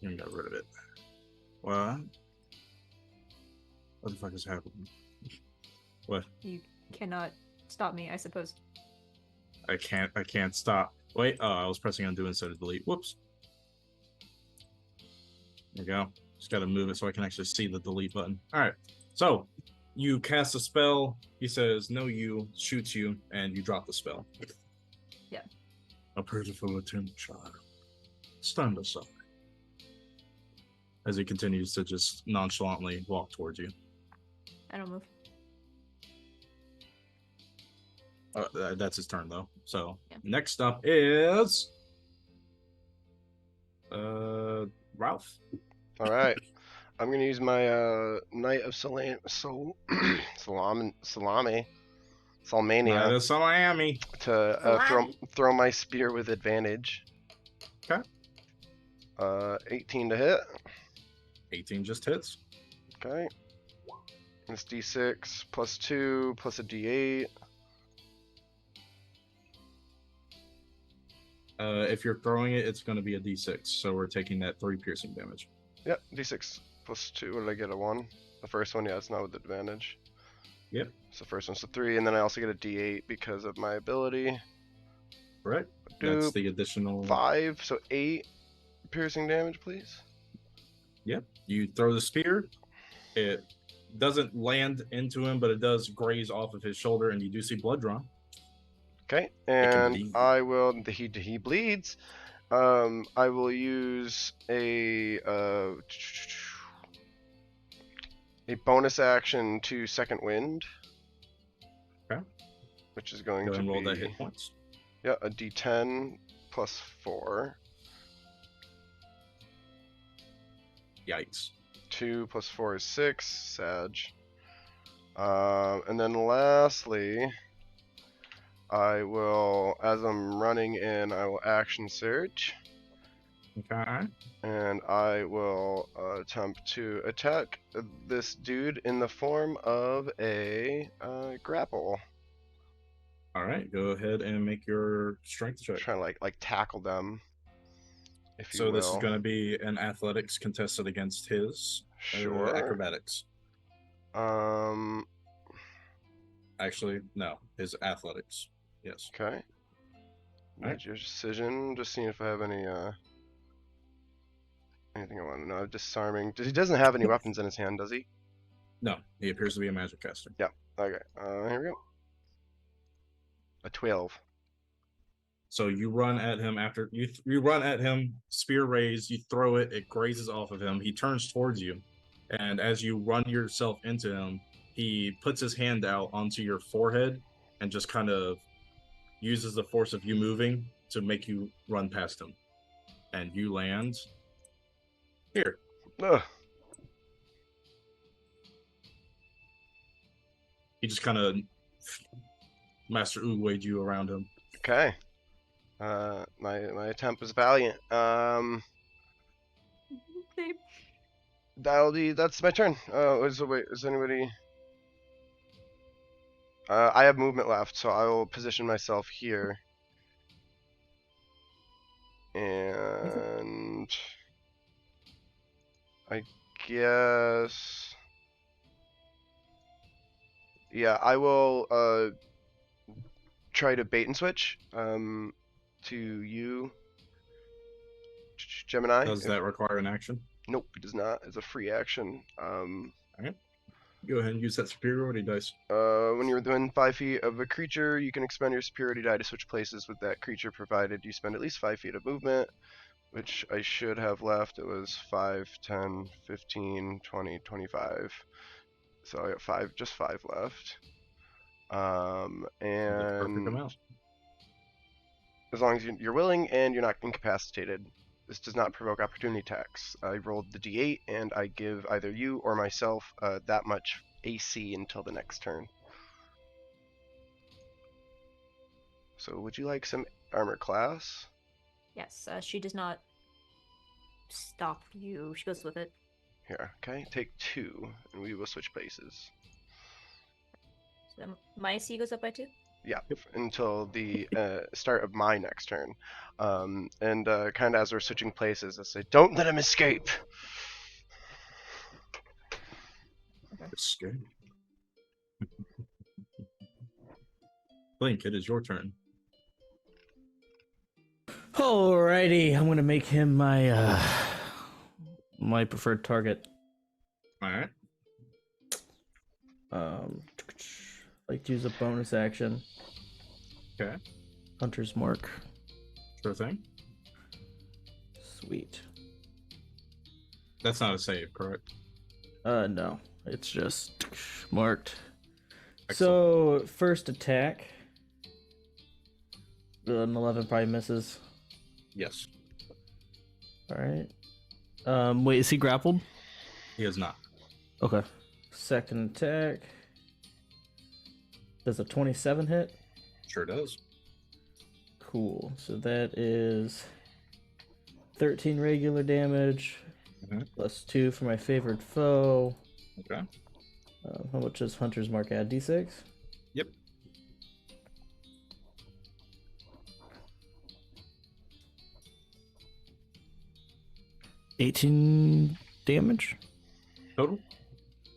You got rid of it. What? What the fuck is happening? What? You cannot stop me, I suppose. I can't stop. Wait, oh, I was pressing undo instead of delete. Whoops. There you go. Just gotta move it so I can actually see the delete button. Alright. So you cast a spell, he says no you, shoots you, and you drop the spell. Yeah. A pitiful attempt, child. Stand aside. As he continues to just nonchalantly walk towards you. I don't move. That's his turn though. So Yeah. next up is Ralph. All right. I'm gonna use my Knight of Salami, Salmania, Night of Salami. to throw my spear with advantage. Okay. 18 to hit. 18 just hits. Okay. It's D6 plus 2 plus a D8. If you're throwing it, it's going to be a D6. So we're taking that 3 piercing damage. Yep, D6 plus 2. What did I get? A 1? The first one, yeah, it's not with advantage. Yep. So first one's a 3, and then I also get a D8 because of my ability. Correct. That's the additional 5, so 8 piercing damage, please. Yep. You throw the spear. It doesn't land into him, but it does graze off of his shoulder, and you do see blood drawn. Okay, can and bleed. I will. He bleeds. I will use a bonus action to second wind. Okay. Which is going Go to and roll be that hit points. yeah, a D10 plus 4. Yikes. 2 plus 4 is 6. Sag. And then lastly, I will, as I'm running in, I will action surge. Okay. And I will attempt to attack this dude in the form of a grapple. All right. Go ahead and make your strength check. Trying to like tackle them, if you So will. this is going to be an athletics contested against his Sure. acrobatics. Actually, no, his athletics. Yes. Okay. Make your decision. Just seeing if I have any anything I want to know. Disarming. He doesn't have any weapons in his hand, does he? No, he appears to be a magic caster. Yeah. Okay. Here we go. A 12. So you run at him after you run at him, spear raised, you throw it, it grazes off of him. He turns towards you, and as you run yourself into him, he puts his hand out onto your forehead and just kind of uses the force of you moving to make you run past him. And you land here. Ugh. He just kind of Master Oogwayed you around him. Okay. My attempt was valiant. That's my turn. Is anybody? I have movement left, so I will position myself here. And I guess, yeah, I will try to bait and switch to you, Gemini. Does that require an action? Nope, it does not. It's a free action. Go ahead and use that superiority dice. When you're within 5 feet of a creature, you can expend your superiority die to switch places with that creature, provided you spend at least 5 feet of movement, which I should have left. It was 5, 10, 15, 20, 25. So I got just 5 left. Perfect And amount. as long as you're willing and you're not incapacitated, this does not provoke opportunity attacks. I rolled the d8 and I give either you or myself that much AC until the next turn. So would you like some armor class? Yes, she does not stop you. She goes with it. Here, okay, take 2 and we will switch places. So my AC goes up by 2? Yeah, until the start of my next turn. And kind of as we're switching places, I say, don't let him escape! Escape. Blink, it is your turn. Alrighty, I'm gonna make him my my preferred target. Alright. Like to use a bonus action. Okay. Hunter's Mark. Sure thing. Sweet. That's not a save, correct? No. It's just marked. Excellent. So, first attack. An 11 probably misses. Yes. Alright. Wait, is he grappled? He is not. Okay. Second attack. Does a 27 hit? Sure does. Cool. So that is 13 regular damage, plus 2 for my favorite foe. Okay. How much does Hunter's Mark add? D6? Yep. $18 damage Total?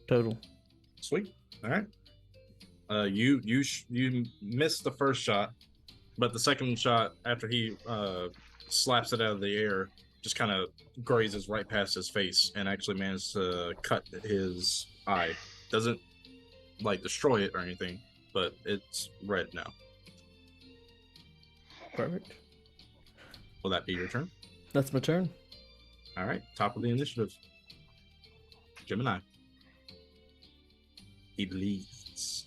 total. Sweet. Alright. You missed the first shot, but the second shot, after he slaps it out of the air, just kind of grazes right past his face and actually managed to cut his eye. Doesn't like destroy it or anything, but it's red now. Perfect. Will that be your turn? That's my turn. All right, top of the initiative. Gemini. He bleeds.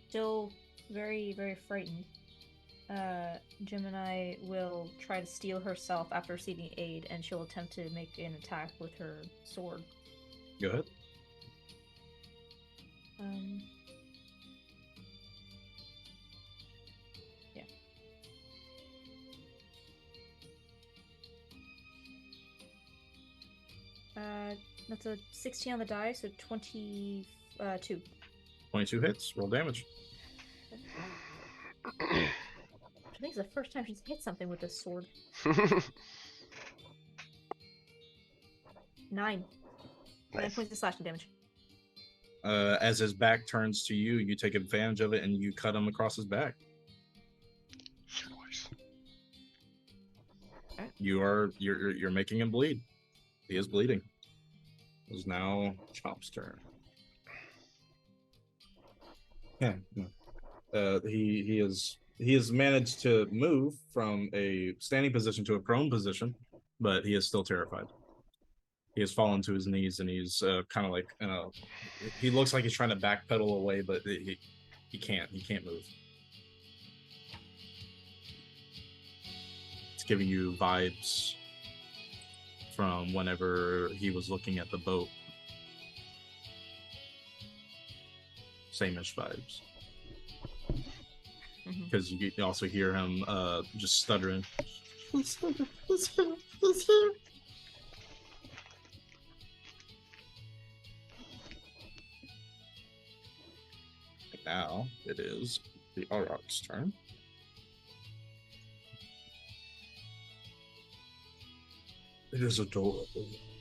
Still very, very frightened. Gemini will try to steal herself after receiving aid, and she'll attempt to make an attack with her sword. Go ahead. Yeah. That's a 16 on the die, so 22. 22 hits. Roll damage. I think it's the first time she's hit something with this sword. 9. 9 Nice. points of slashing damage. As his back turns to you, you take advantage of it and you cut him across his back. You're making him bleed. He is bleeding. It is now Chop's turn. Yeah. He has managed to move from a standing position to a prone position, but he is still terrified. He has fallen to his knees and he's kind of like, he looks like he's trying to backpedal away, but he can't. He can't move. It's giving you vibes from whenever he was looking at the boat. Same-ish vibes. Because you can also hear him just stuttering. He's here. He's here. He's here. And now it is the Auroch's turn. It is adorable,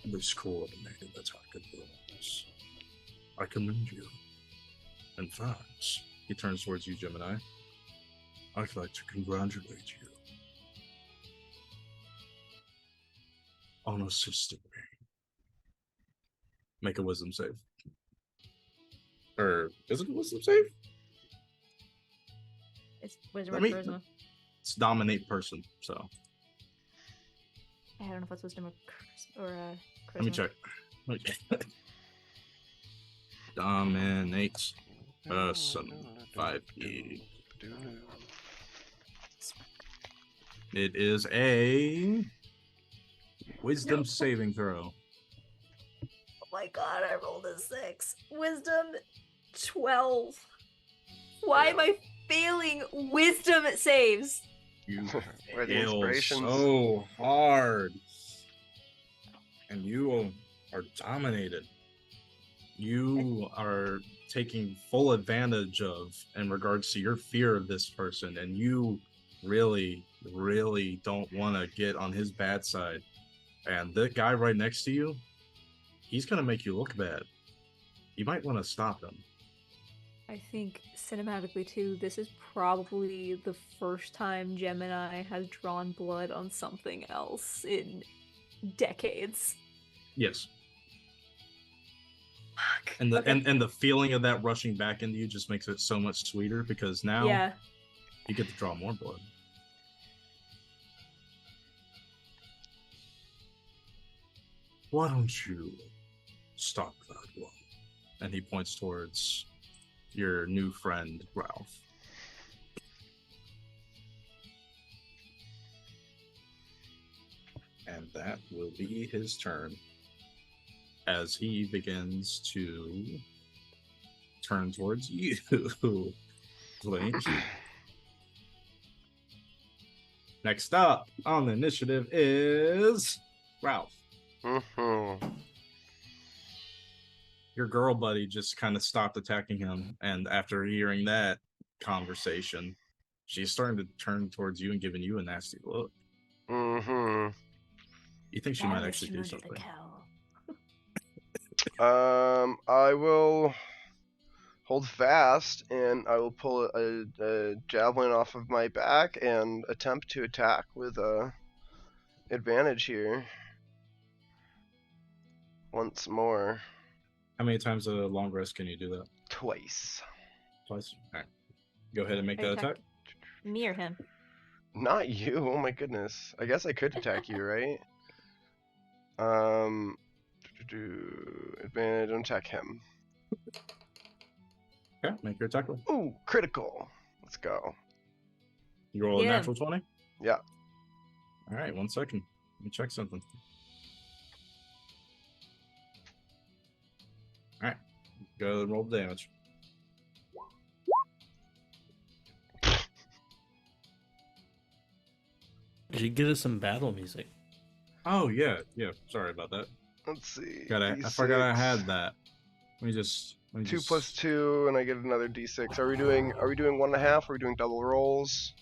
this coordinated attack of yours. I commend you. In fact, he turns towards you, Gemini. I'd like to congratulate you on assisting me. Make a wisdom save. Or is it a wisdom save? It's wisdom Let or me- charisma. It's dominate person, so I don't know if it's wisdom or charisma. let me check. Okay. Dominate person 5e. It is a wisdom saving throw. Oh my god, I rolled a 6. Wisdom 12. Why am I failing wisdom saves? You Where the fail inspirations? so hard, and you are dominated. You are taking full advantage of in regards to your fear of this person, and you really don't want to get on his bad side. And the guy right next to you, he's gonna make you look bad. You might want to stop him. I think cinematically too, this is probably the first time Gemini has drawn blood on something else in decades. Yes. Fuck. And the Okay. and the feeling of that rushing back into you just makes it so much sweeter, because now Yeah. you get to draw more blood. Why don't you stop that one? And he points towards your new friend, Ralph. And that will be his turn as he begins to turn towards you, Blink. Next up on the initiative is Ralph. Mm-hmm. Your girl buddy just kind of stopped attacking him, and after hearing that conversation, she's starting to turn towards you and giving you a nasty look. Mm-hmm. You think she might actually do something? I will hold fast, and I will pull a javelin off of my back and attempt to attack with advantage here. Once more. How many times a long rest can you do that? Twice. Twice? Alright. Go ahead and make that attack. Me or him? Not you. Oh my goodness. I guess I could attack you, right? Advantage and attack him. Okay, make your attack roll. Ooh, critical. Let's go. You roll a Yeah. natural 20? Yeah. Alright, 1 second. Let me check something. Alright. Go and roll the damage. You should get us some battle music. Oh yeah, sorry about that. Let's see. I forgot I D6. had that. Let me just 2 plus 2, and I get another D6. Are we doing 1.5? Are we doing double rolls?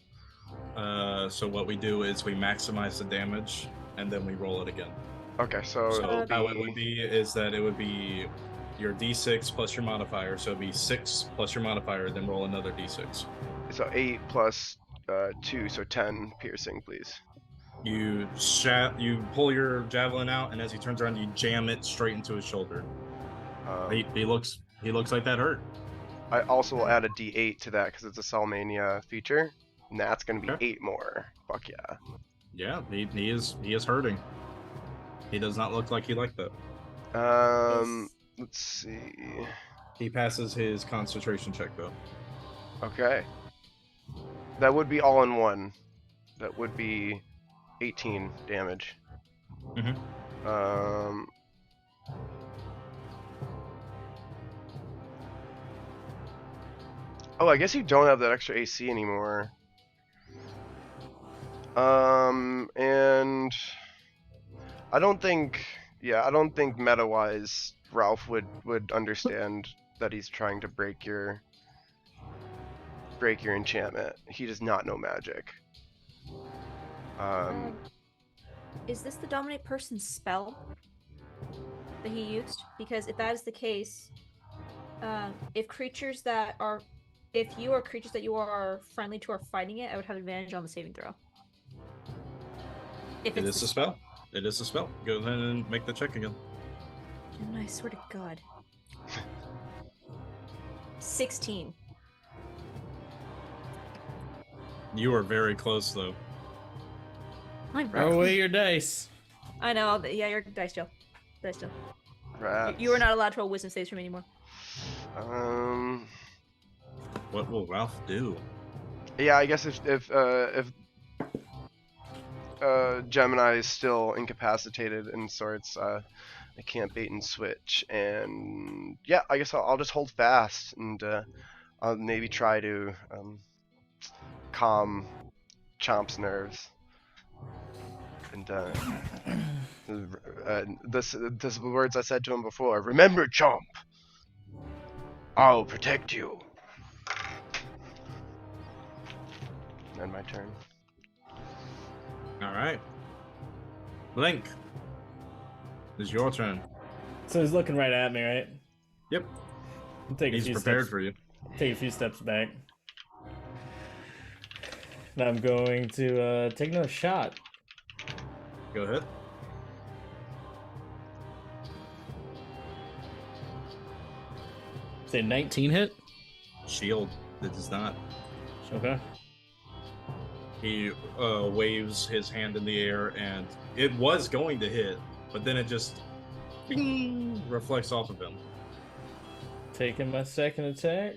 So what we do is we maximize the damage and then we roll it again. Okay, so So it'll how it would be is that it would be your D6 plus your modifier, so it'd be 6 plus your modifier, then roll another D6. so 8 plus 2, so 10 piercing, please. You pull your javelin out, and as he turns around, you jam it straight into his shoulder. He looks like that hurt. I also will add a D8 to that because it's a Salmania feature, and that's gonna be Okay. 8 more. Fuck yeah. Yeah, he is hurting. He does not look like he liked that. Let's see. He passes his concentration check though. Okay. That would be all in one. That would be 18 damage. Mhm. Oh, I guess you don't have that extra AC anymore. And I don't think meta-wise Ralph would understand that he's trying to break your enchantment. He does not know magic. Is this the dominate person spell that he used? Because if that is the case, If creatures that are, if you or creatures that you are friendly to are fighting it, I would have advantage on the saving throw. If It it's is the a spell. It is a spell. Go ahead and make the check again. And I swear to God. 16. You are very close, though. I'm Throw away your dice. I know. Yeah, your dice, Joe. Dice, Joe. Rats. You are not allowed to roll wisdom saves from me anymore. What will Ralph do? Yeah, I guess if Gemini is still incapacitated in sorts, I can't bait and switch, and yeah, I guess I'll just hold fast, and I'll maybe try to calm Chomp's nerves, and this are the words I said to him before. Remember, Chomp, I'll protect you. And my turn. All right. Blink. It's your turn. So he's looking right at me, right? Yep. I'll take He's a few prepared steps, for you. take a few steps back. Now I'm going to take another shot. Go ahead. Say 19 hit. Shield. It does not. Okay. He waves his hand in the air, and it was going to hit, but then it just bing, reflects off of him. Taking my second attack.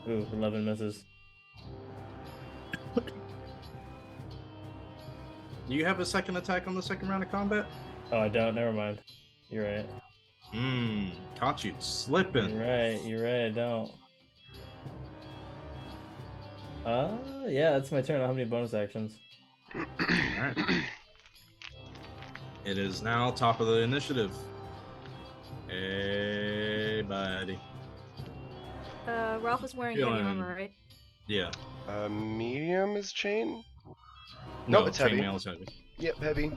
Ooh, 11 misses. Do you have a second attack on the second round of combat? Oh, I don't. Never mind. You're right. Caught you slipping. You're right. You're right. I don't. Yeah, that's my turn. I don't have any bonus actions. Alright. It is now top of the initiative. Hey, buddy. Ralph is wearing heavy Feeling- armor, right? Yeah. Medium is chain? No, Nope, it's heavy. chainmail is heavy. Yep, heavy.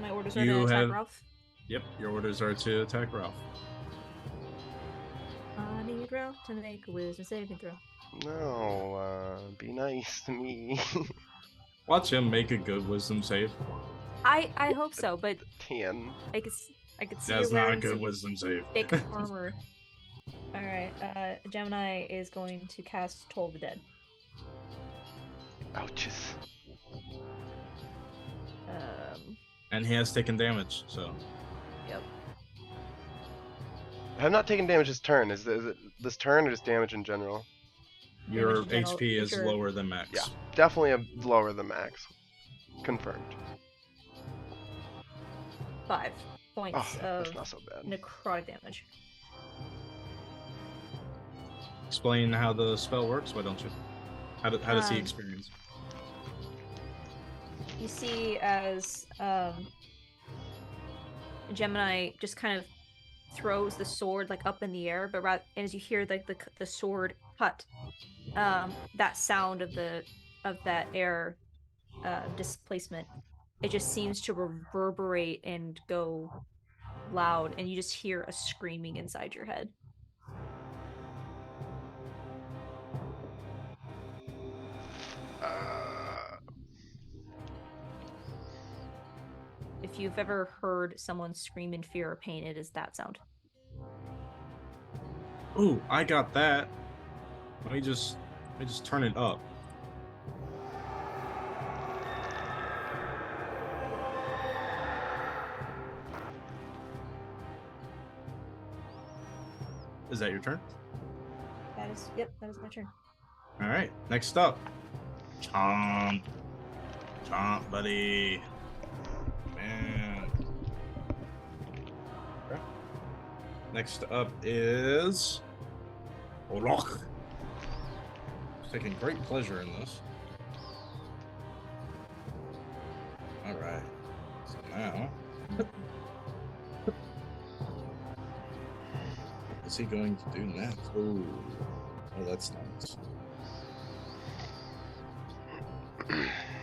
My orders are You to attack have- Ralph. Yep, your orders are to attack Ralph. I need Ralph to make a wisdom saving throw. No, be nice to me. Watch him make a good wisdom save. I hope so, but 10. I could see That's you not a wearing good some wisdom save. thick armor. All right, Gemini is going to cast Toll of the Dead. Ouches. And he has taken damage, so. Yep. I'm not taking damage this turn. Is it this turn or just damage in general? Your in general, HP is sure. lower than max. Yeah. Definitely lower than max. Confirmed. 5 points Oh, of that's not so bad. necrotic damage. Explain how the spell works, why don't you? How does he Um, experience? You see as Gemini just kind of throws the sword like up in the air, but as you hear like the sword cut, that sound of that air displacement, it just seems to reverberate and go loud, and you just hear a screaming inside your head. If you've ever heard someone scream in fear or pain, it is that sound. Ooh, I got that. Let me just turn it up. Is that your turn? That is my turn. All right. Next up, Chomp, buddy. Man. Okay. Next up is Oloch. He's taking great pleasure in this. All right. So now, what's he going to do next? Oh, that's nice.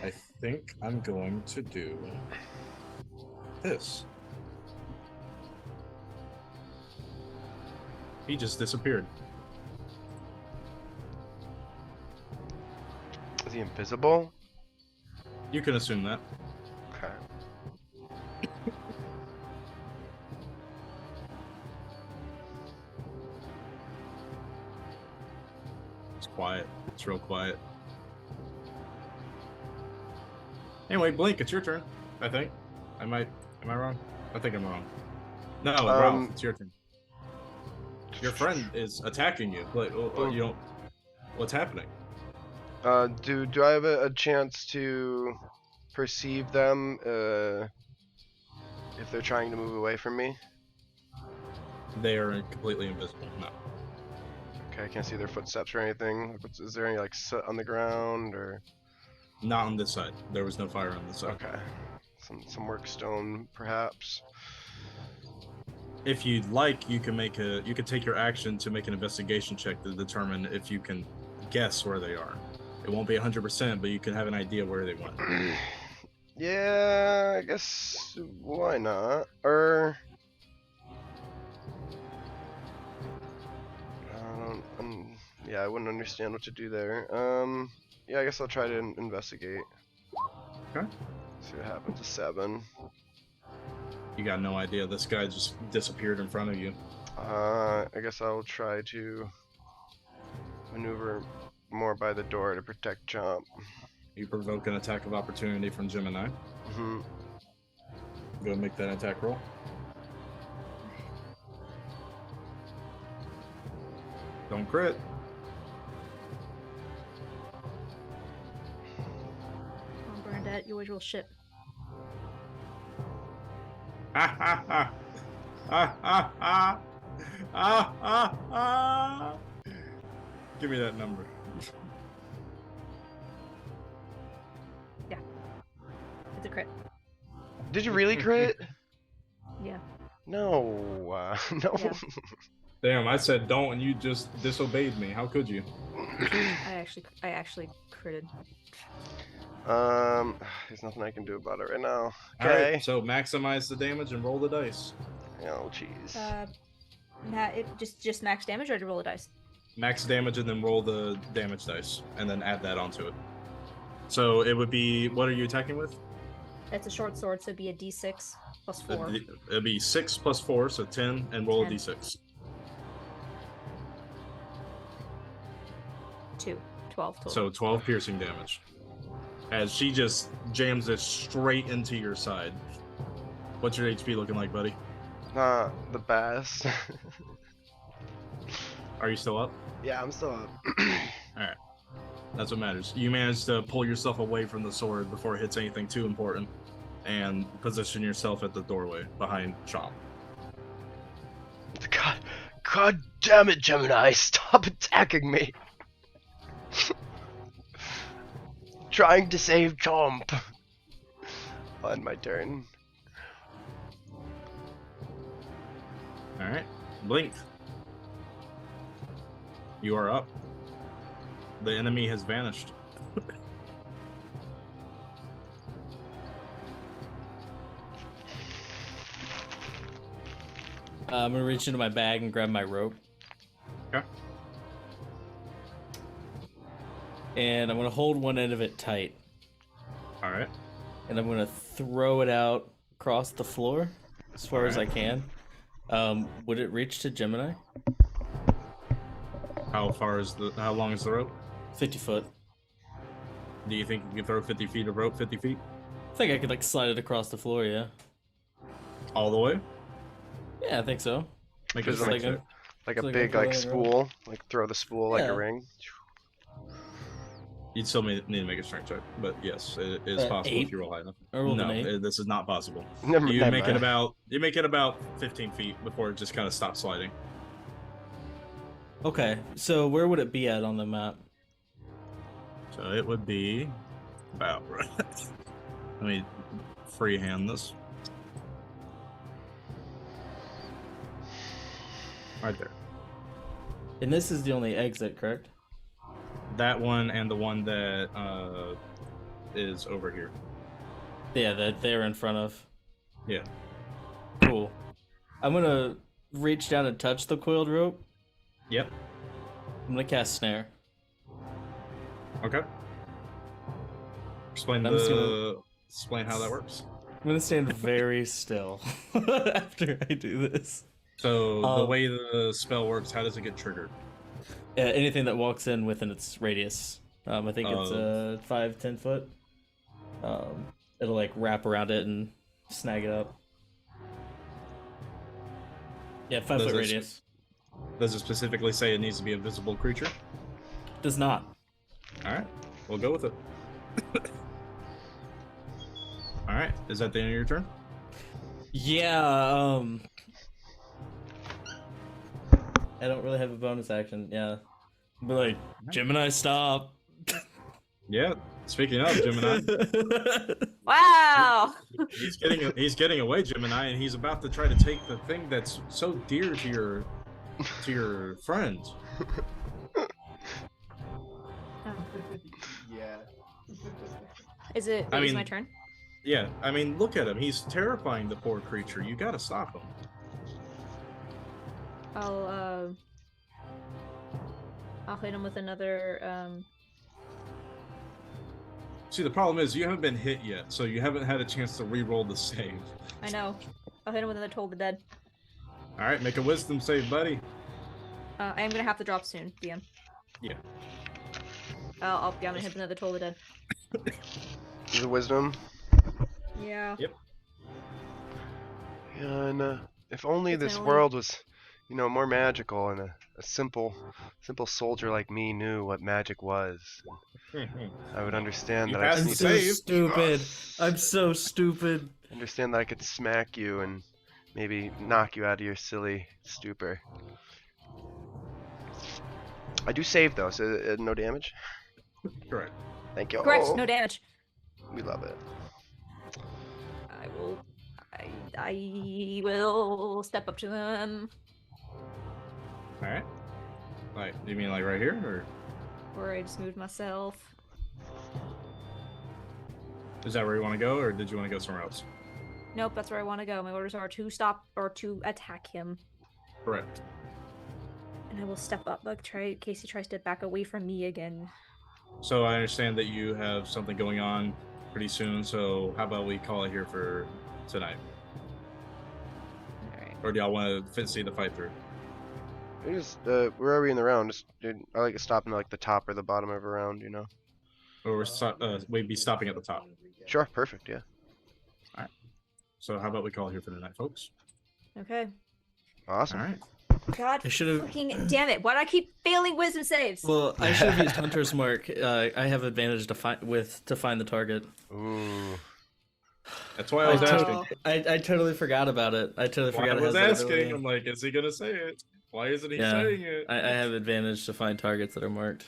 I think I'm going to do this. He just disappeared. Is he invisible? You can assume that. Okay. It's quiet. It's real quiet. Anyway, Blink, it's your turn. I think. Am I wrong? I think I'm wrong. No, Ralph, it's your turn. Your friend is attacking you. Like, you don't. What's happening? Do I have a chance to perceive them if they're trying to move away from me? They are completely invisible. No. Okay, I can't see their footsteps or anything. Is there any like soot on the ground or? Not on this side. There was no fire on this side. Okay, some work stone perhaps. If you'd like, you can take your action to make an investigation check to determine if you can guess where they are. It won't be 100%, but you can have an idea where they went. Yeah, I guess why not? Yeah, I wouldn't understand what to do there. Yeah, I guess I'll try to investigate. Okay. See what happens. A 7. You got no idea. This guy just disappeared in front of you. I guess I'll try to maneuver more by the door to protect Chomp. You provoke an attack of opportunity from Gemini. Mm-hmm. Go and make that attack roll. Don't crit. Oh, Bernadette, your usual shit. Ha ha ha! Ha ha ha! Ah ah ah! Give me that number. It's a crit. Did you really crit? Yeah. No, no. Yeah. Damn, I said don't, and you just disobeyed me. How could you? I actually critted. There's nothing I can do about it right now. All Okay. right, so maximize the damage and roll the dice. Oh, jeez. Just max damage or to roll a dice? Max damage and then roll the damage dice, and then add that onto it. So it would be, what are you attacking with? It's a short sword, so it'd be a d6 plus 4. It'd be 6 plus 4, so 10, and roll 10. a d6. 2. 12 total. So 12 piercing damage. As she just jams it straight into your side. What's your HP looking like, buddy? The best. Are you still up? Yeah, I'm still up. Alright. That's what matters. You managed to pull yourself away from the sword before it hits anything too important, and position yourself at the doorway behind Chomp. God damn it, Gemini! Stop attacking me! Trying to save Chomp. On my turn. Alright. Blink. You are up. The enemy has vanished. I'm gonna reach into my bag and grab my rope. Okay. And I'm gonna hold one end of it tight. Alright. And I'm gonna throw it out across the floor as far as I can. Would it reach to Gemini? How long is the rope? 50 foot. Do you think you can throw 50 feet of rope 50 feet? I think I could like slide it across the floor, yeah. All the way? Yeah, I think so. Make a Just strength like check. Like It's a like big a like pulling rope. spool. Like throw the spool like Yeah. a ring. You'd still need to make a strength check, but yes, it is possible 8? if you roll high enough. I rolled No, an 8. this is not possible. Never You mind. make it about 15 feet before it just kind of stops sliding. Okay, so where would it be at on the map? So it would be about right. Let me freehand this. Right there. And this is the only exit, correct? That one and the one that is over here. Yeah, that they're in front of. Yeah. Cool. I'm gonna reach down and touch the coiled rope Yep. I'm gonna cast snare. Okay. Explain I'm just explain how that works. I'm gonna stand very still after I do this. So the way the spell works, how does it get triggered? Anything that walks in within its radius. I think it's 5-10 foot. It'll like wrap around it and snag it up. Yeah, 5 foot radius. Does it specifically say it needs to be a visible creature? Does not. Alright, we'll go with it. Alright, is that the end of your turn? Yeah, I don't really have a bonus action, yeah. But like, Gemini, stop. Yeah, speaking of Gemini, Wow! he's getting away, Gemini, and he's about to try to take the thing that's so dear to your friend. Yeah. Is it? I Is mean- my turn? Yeah, I mean, look at him. He's terrifying the poor creature. You gotta stop him. I'll hit him with another. See, the problem is you haven't been hit yet, so you haven't had a chance to re-roll the save. I know. I'll hit him with another Toll the Dead. All right, make a wisdom save, buddy. I am gonna have to drop soon, DM. Yeah. I'm gonna hit another Toll the Dead. Is it wisdom? Yeah. Yep. Yeah, and if only It's this only- world was, more magical, and a simple soldier like me knew what magic was, I would understand You that I passed just the need I'm to save. so stupid. I'm so stupid. understand that I could smack you and maybe knock you out of your silly stupor. I do save though, so no damage. Correct. Thank you. Correct. Oh, No damage. we love it. I will. I will step up to them, All right. Like, you mean like right here, or or I just moved myself. is that where you want to go, or did you want to go somewhere else? Nope, that's where I want to go. My orders are to stop or to attack him, Correct. and I will step up, like try in case he tries to back away from me again. So I understand that you have something going on pretty soon. So how about we call it here for tonight, All right. or do y'all want to see the fight through? We just where are we in the round? I like stopping at like the top or the bottom of a round, Or we'd be stopping at the top. Sure, perfect, yeah. So how about we call it here for tonight, folks? Okay. Awesome. All right. God, I should've- fucking damn it! Why do I keep failing wisdom saves? Well, I should have used Hunter's Mark. I have advantage to find the target. Ooh. That's why I was asking. I totally forgot about it. I totally Why forgot I it was has that asking. ability. I'm like, is he gonna say it? Why isn't he Yeah, saying it? I have advantage to find targets that are marked.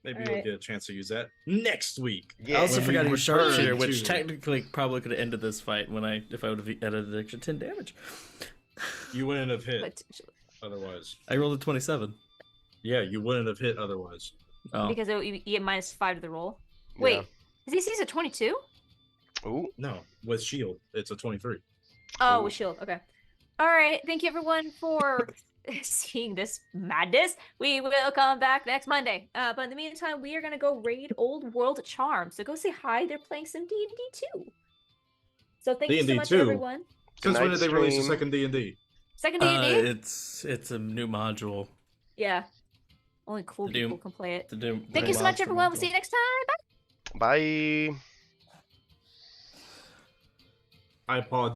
Maybe All you'll right. get a chance to use that next week. Yeah. I also When we forgot to use sharpshooter, return which to- technically probably could have ended this fight if I would have added an extra 10 damage. You wouldn't have hit But otherwise. I rolled a 27. Yeah, you wouldn't have hit otherwise. Oh, because you get -5 to the roll. Wait, his AC is a 22? Ooh. No, with shield, it's a 23. Oh, Ooh. with shield. Okay. All right. Thank you, everyone, for seeing this madness. We will come back next Monday. But in the meantime, we are gonna go raid Old World Charm. So go say hi. They're playing some D&D too. So thank you so D&D much, 2? everyone. Since when night, did they release the stream. second D&D? Second D&D. it's a new module. Yeah. Only cool The Doom- people can play it. The Doom- Thank the you so much, monster everyone. We'll module. see you next time. Bye. Bye. I apologize.